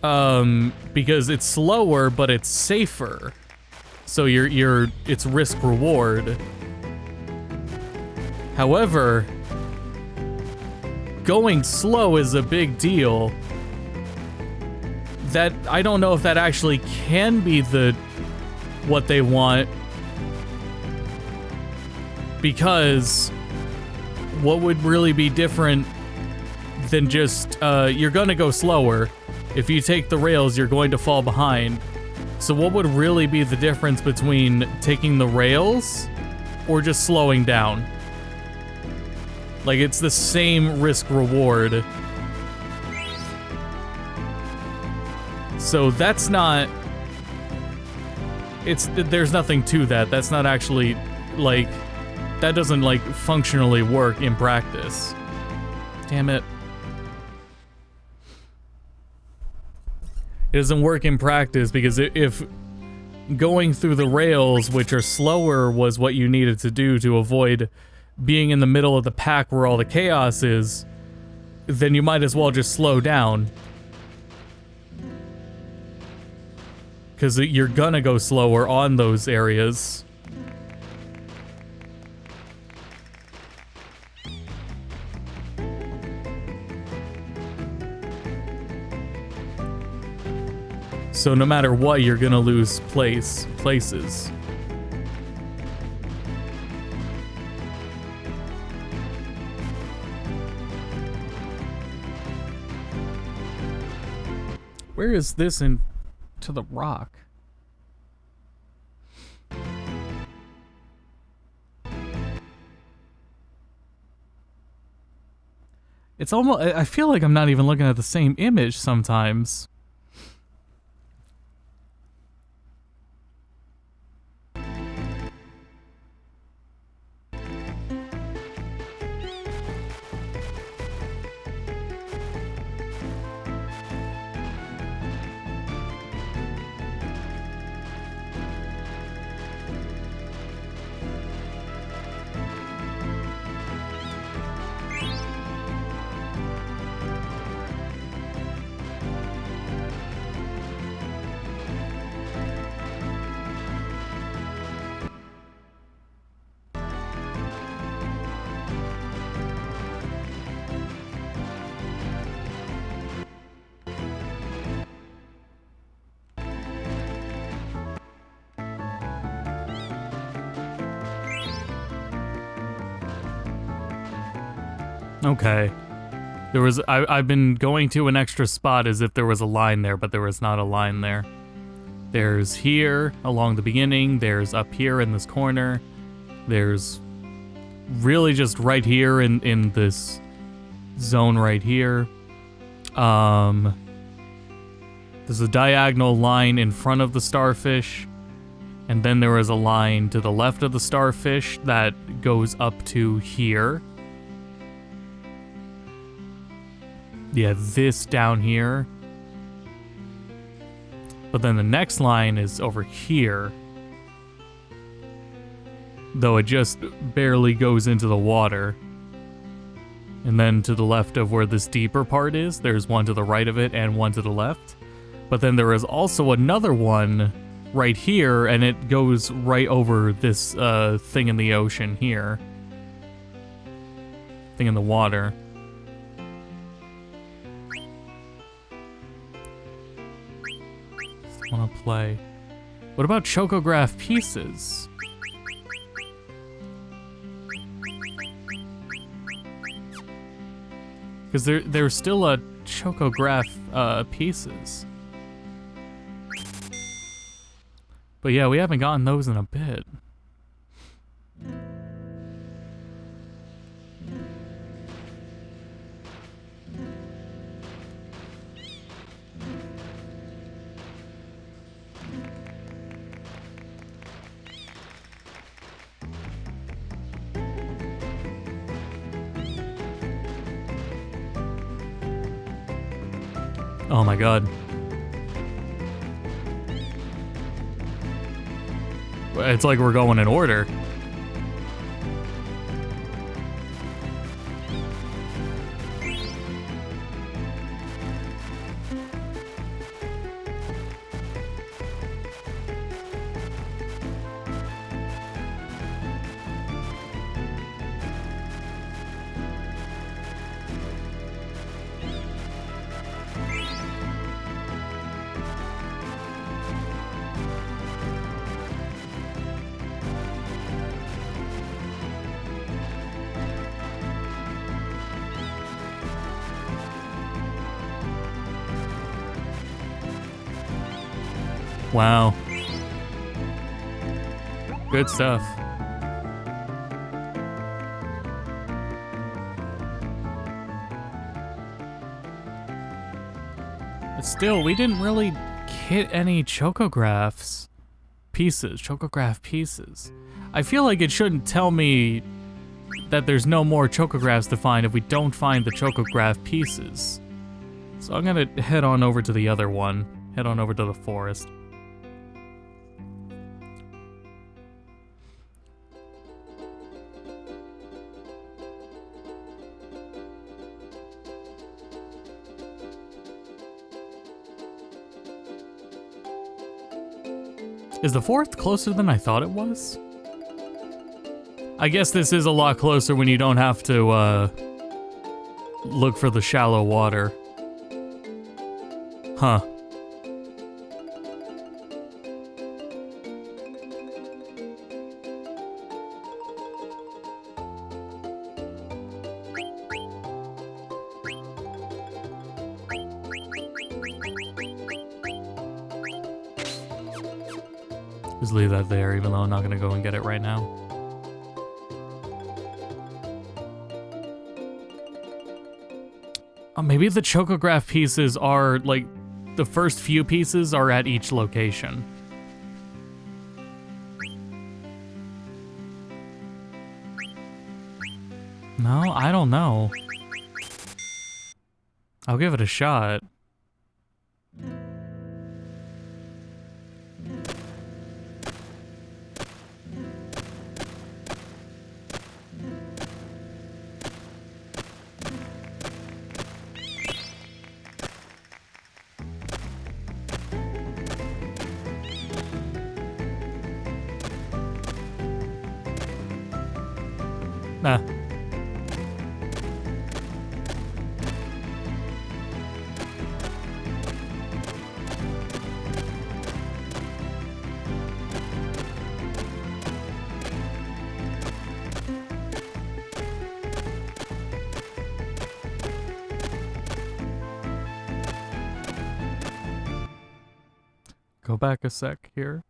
because it's slower, but it's safer. So it's risk reward. However, going slow is a big deal. That, I don't know if that actually can be what they want. Because what would really be different than just, you're gonna go slower. If you take the rails, you're going to fall behind. So what would really be the difference between taking the rails or just slowing down? Like, it's the same risk reward. So that's not, there's nothing to that. That's not actually, like, that doesn't, like, functionally work in practice. Damn it. It doesn't work in practice because if going through the rails, which are slower, was what you needed to do to avoid being in the middle of the pack where all the chaos is, then you might as well just slow down. Because you're gonna go slower on those areas. So no matter what, you're gonna lose places. Where is this in to the rock? It's almost, I feel like I'm not even looking at the same image sometimes. Okay. I've been going to an extra spot as if there was a line there, but there was not a line there. There's here along the beginning, there's up here in this corner, there's really just right here in this zone right here. There's a diagonal line in front of the starfish, and then there was a line to the left of the starfish that goes up to here. Yeah, this down here. But then the next line is over here. Though it just barely goes into the water. And then to the left of where this deeper part is, there's one to the right of it and one to the left. But then there is also another one right here, and it goes right over this thing in the ocean here. Thing in the water. Want to play. What about chocograph pieces? Because there's still a chocograph pieces. But yeah, we haven't gotten those in a bit. Oh my god. It's like we're going in order. Wow. Good stuff. But still, we didn't really get any chocograph pieces. I feel like it shouldn't tell me that there's no more chocographs to find if we don't find the chocograph pieces. So I'm gonna head on over to the other one. Head on over to the forest. Is the forest closer than I thought it was? I guess this is a lot closer when you don't have to, look for the shallow water. Huh. Just leave that there, even though I'm not gonna go and get it right now. Maybe the chocograph pieces are, like, the first few pieces are at each location. No, I don't know. I'll give it a shot. Nah. Go back a sec here.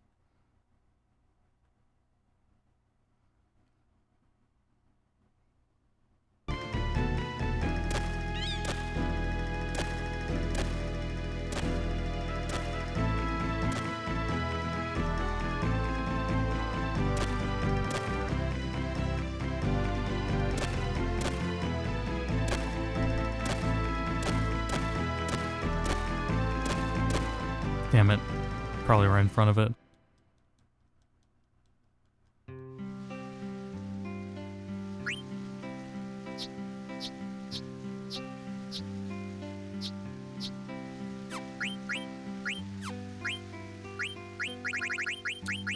Damn it. Probably right in front of it.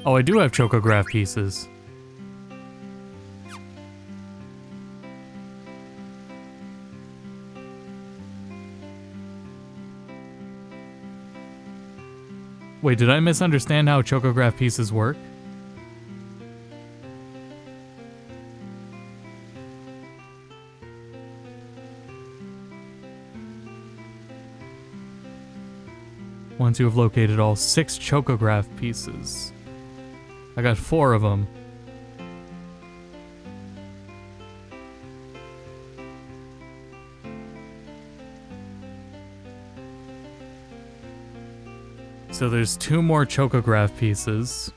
Oh, I do have chocograph pieces. Wait, did I misunderstand how chocograph pieces work? Once you have located all 6 chocograph pieces. I got 4 of them. So there's 2 more chocograph pieces.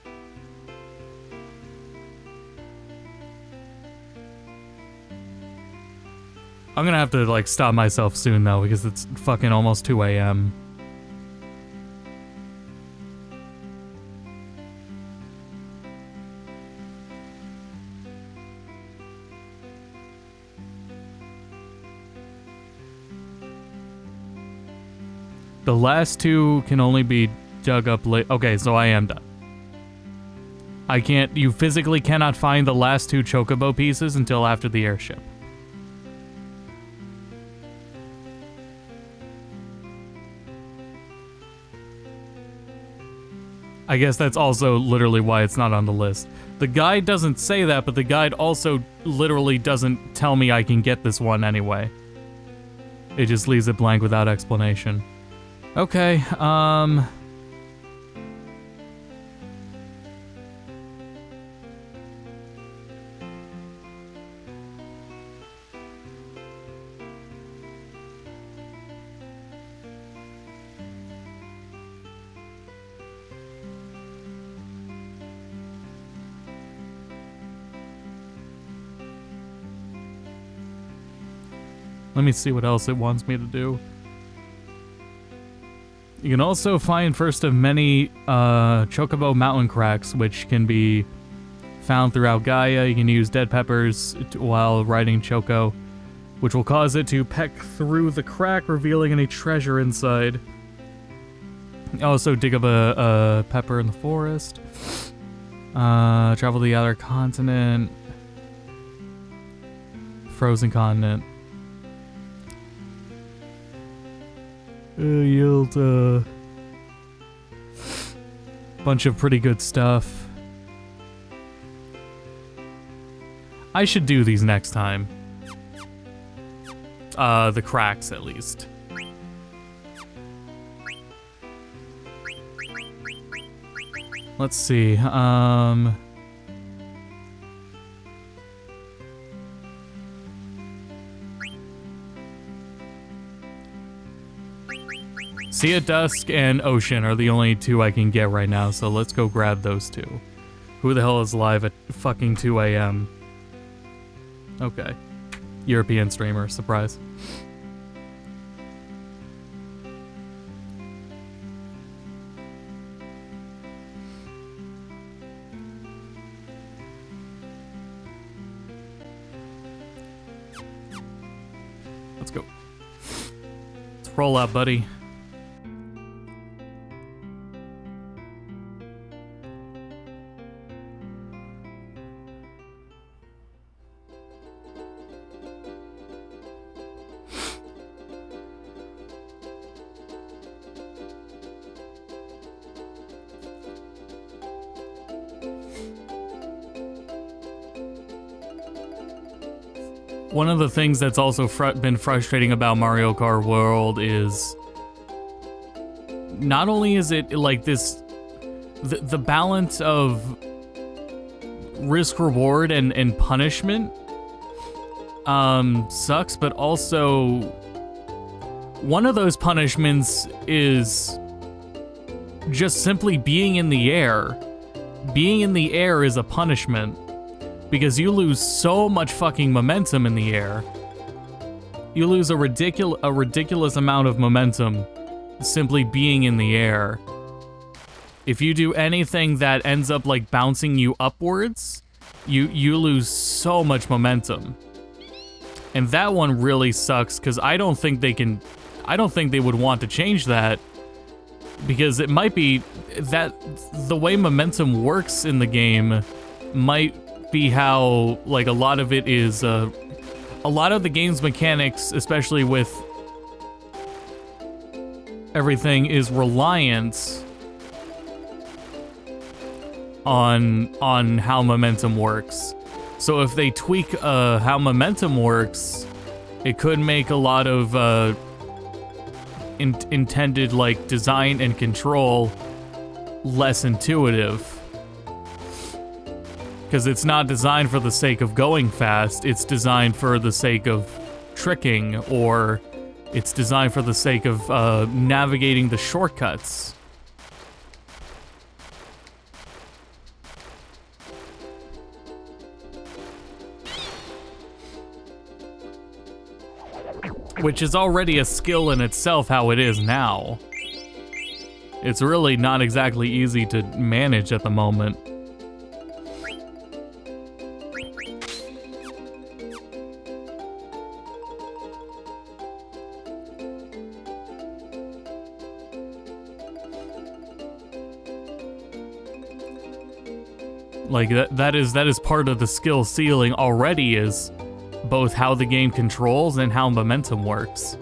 I'm gonna have to, like, stop myself soon, though, because it's fucking almost 2 a.m. The last 2 can only be dug up late. Okay, so I am done. I can't. You physically cannot find the last 2 chocobo pieces until after the airship. I guess that's also literally why it's not on the list. The guide doesn't say that, but the guide also literally doesn't tell me I can get this one anyway. It just leaves it blank without explanation. Okay, Let me see what else it wants me to do. You can also find first of many Chocobo mountain cracks, which can be found throughout Gaia. You can use dead peppers while riding Choco, which will cause it to peck through the crack, revealing any treasure inside. Also, dig up a pepper in the forest. Travel to the other continent. Frozen continent. Yield a bunch of pretty good stuff. I should do these next time. The cracks, at least. Let's see, Sea at Dusk and Ocean are the only two I can get right now, so let's go grab those two. Who the hell is live at fucking 2 a.m.? Okay. European streamer, surprise. Let's go. Let's roll out, buddy. One of the things that's also been frustrating about Mario Kart World is not only is it like this, the balance of risk reward and punishment sucks, but also one of those punishments is just simply being in the air. Being in the air is a punishment. Because you lose so much fucking momentum in the air. You lose a ridiculous amount of momentum simply being in the air. If you do anything that ends up like bouncing you upwards, you lose so much momentum. And that one really sucks because I don't think they would want to change that, because it might be that the way momentum works in the game might be how like a lot of it is a lot of the game's mechanics, especially with everything, is reliant on how momentum works. So if they tweak how momentum works, it could make a lot of intended like design and control less intuitive. Because it's not designed for the sake of going fast, it's designed for the sake of tricking, or it's designed for the sake of navigating the shortcuts. Which is already a skill in itself how it is now. It's really not exactly easy to manage at the moment. Like that is part of the skill ceiling already, is both how the game controls and how momentum works.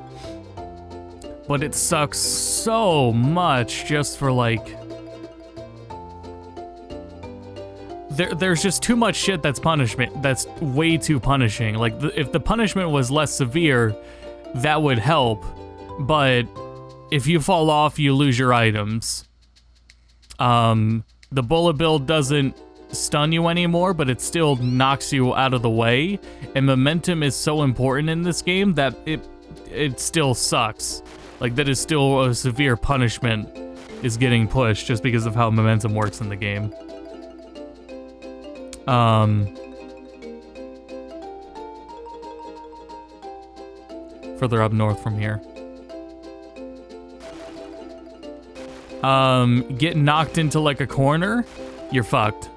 But it sucks so much just for like there's just too much shit that's punishment, that's way too punishing. Like if the punishment was less severe, that would help, but if you fall off, you lose your items. The bullet bill doesn't stun you anymore, but it still knocks you out of the way, and momentum is so important in this game that it still sucks. Like that is still a severe punishment is getting pushed just because of how momentum works in the game. further up north from here. Get knocked into like a corner, you're fucked.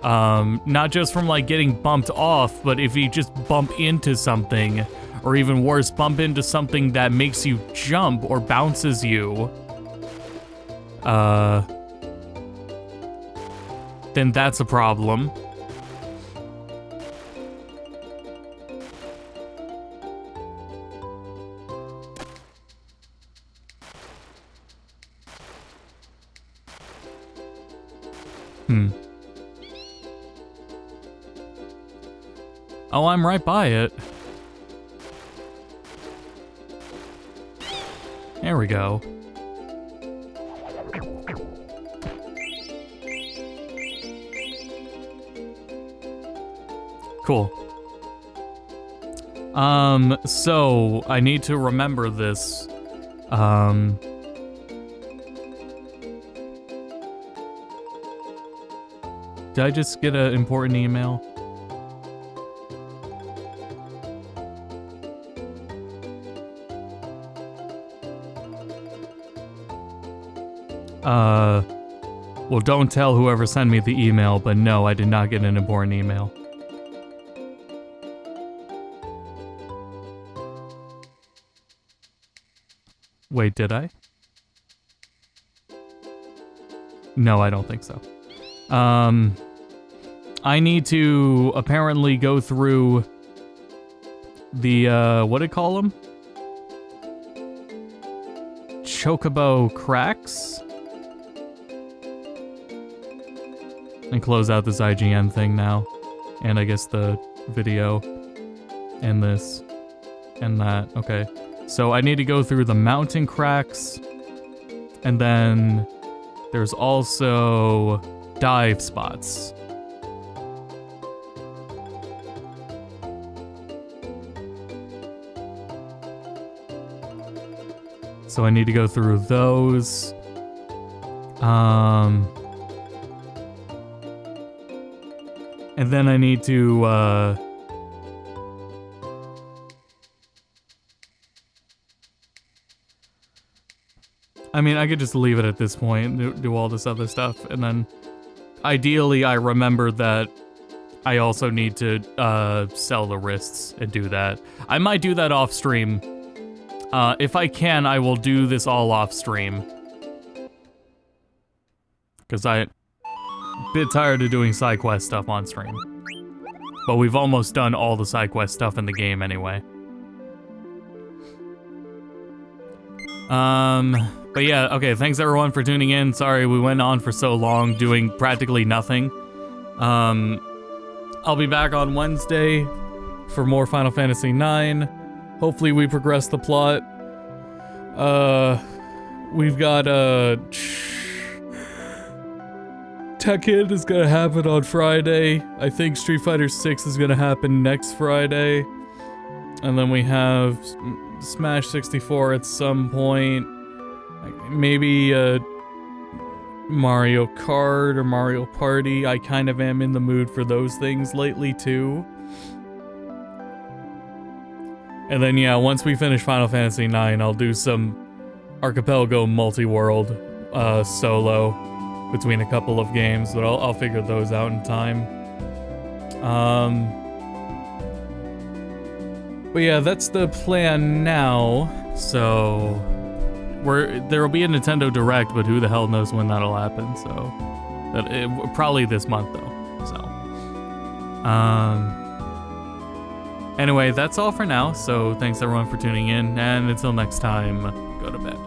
Not just from like getting bumped off, but if you just bump into something, or even worse, bump into something that makes you jump or bounces you, then that's a problem. Oh, I'm right by it. There we go. Cool. So I need to remember this. Did I just get an important email? Well, don't tell whoever sent me the email, but no, I did not get an important email. Wait, did I? No, I don't think so. I need to apparently go through the, what do you call them? Chocobo cracks? And close out this IGN thing now. And I guess the video. And this. And that. Okay. So I need to go through the mountain cracks. And then there's also dive spots. So I need to go through those. And then I need to, I mean, I could just leave it at this point, do all this other stuff, and then ideally I remember that I also need to sell the wrists and do that. I might do that off stream. If I can, I will do this all off stream. Because I'm a bit tired of doing side quest stuff on stream. But we've almost done all the side quest stuff in the game anyway. But yeah, okay, thanks everyone for tuning in. Sorry we went on for so long doing practically nothing. I'll be back on Wednesday for more Final Fantasy IX. Hopefully we progress the plot. We've got, Tekken is gonna happen on Friday. I think Street Fighter 6 is gonna happen next Friday. And then we have Smash 64 at some point. Maybe, Mario Kart or Mario Party. I kind of am in the mood for those things lately too. And then yeah, once we finish Final Fantasy IX, I'll do some Archipelago multi-world solo between a couple of games, but I'll figure those out in time. But yeah, that's the plan now. So there will be a Nintendo Direct, but who the hell knows when that'll happen? So probably this month though. So anyway, that's all for now. So thanks everyone for tuning in, and until next time, go to bed.